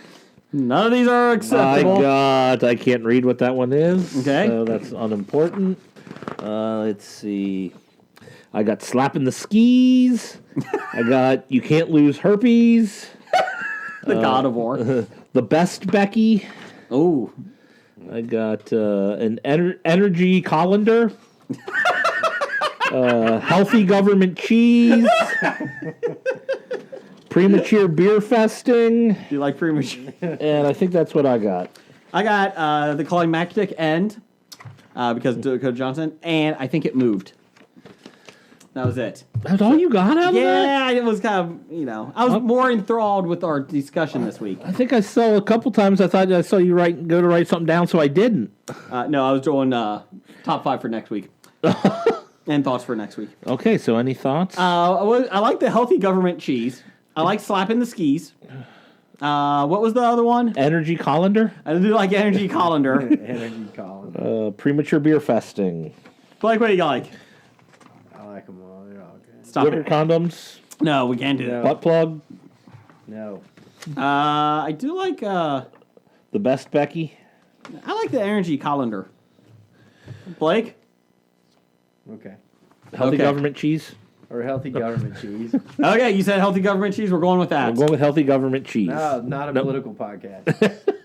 None of these are acceptable. I can't read what that one is. Okay. So that's unimportant. Let's see. I got slapping the skis. I got you can't lose herpes. The God of War. The best Becky. Oh. I got an energy colander. Healthy government cheese. Premature beer festing. Do you like premature? And I think that's what I got. I got the climactic end because of Dakota Johnson, and I think it moved. That was it. That's all you got out of that? Yeah, it was kind of, I was more enthralled with our discussion this week. I think I saw a couple times. I thought I saw you go to write something down, so I didn't. No, I was doing top 5 for next week. And thoughts for next week. Okay, so any thoughts? I like the healthy government cheese. I like slapping the skis. What was the other one? Energy colander? I do like energy colander. Energy Colin. Premature beer festing. Blake, what do you like? I like them all. They're all good. Stop Wicker it. condoms. No, we can't do that. Butt plug. No. I do like, The best Becky. I like the energy colander. Blake? Okay. Healthy Okay. government cheese. Or healthy government cheese. Okay, you said healthy government cheese. We're going with that. I'm going with healthy government cheese. No, not a political podcast.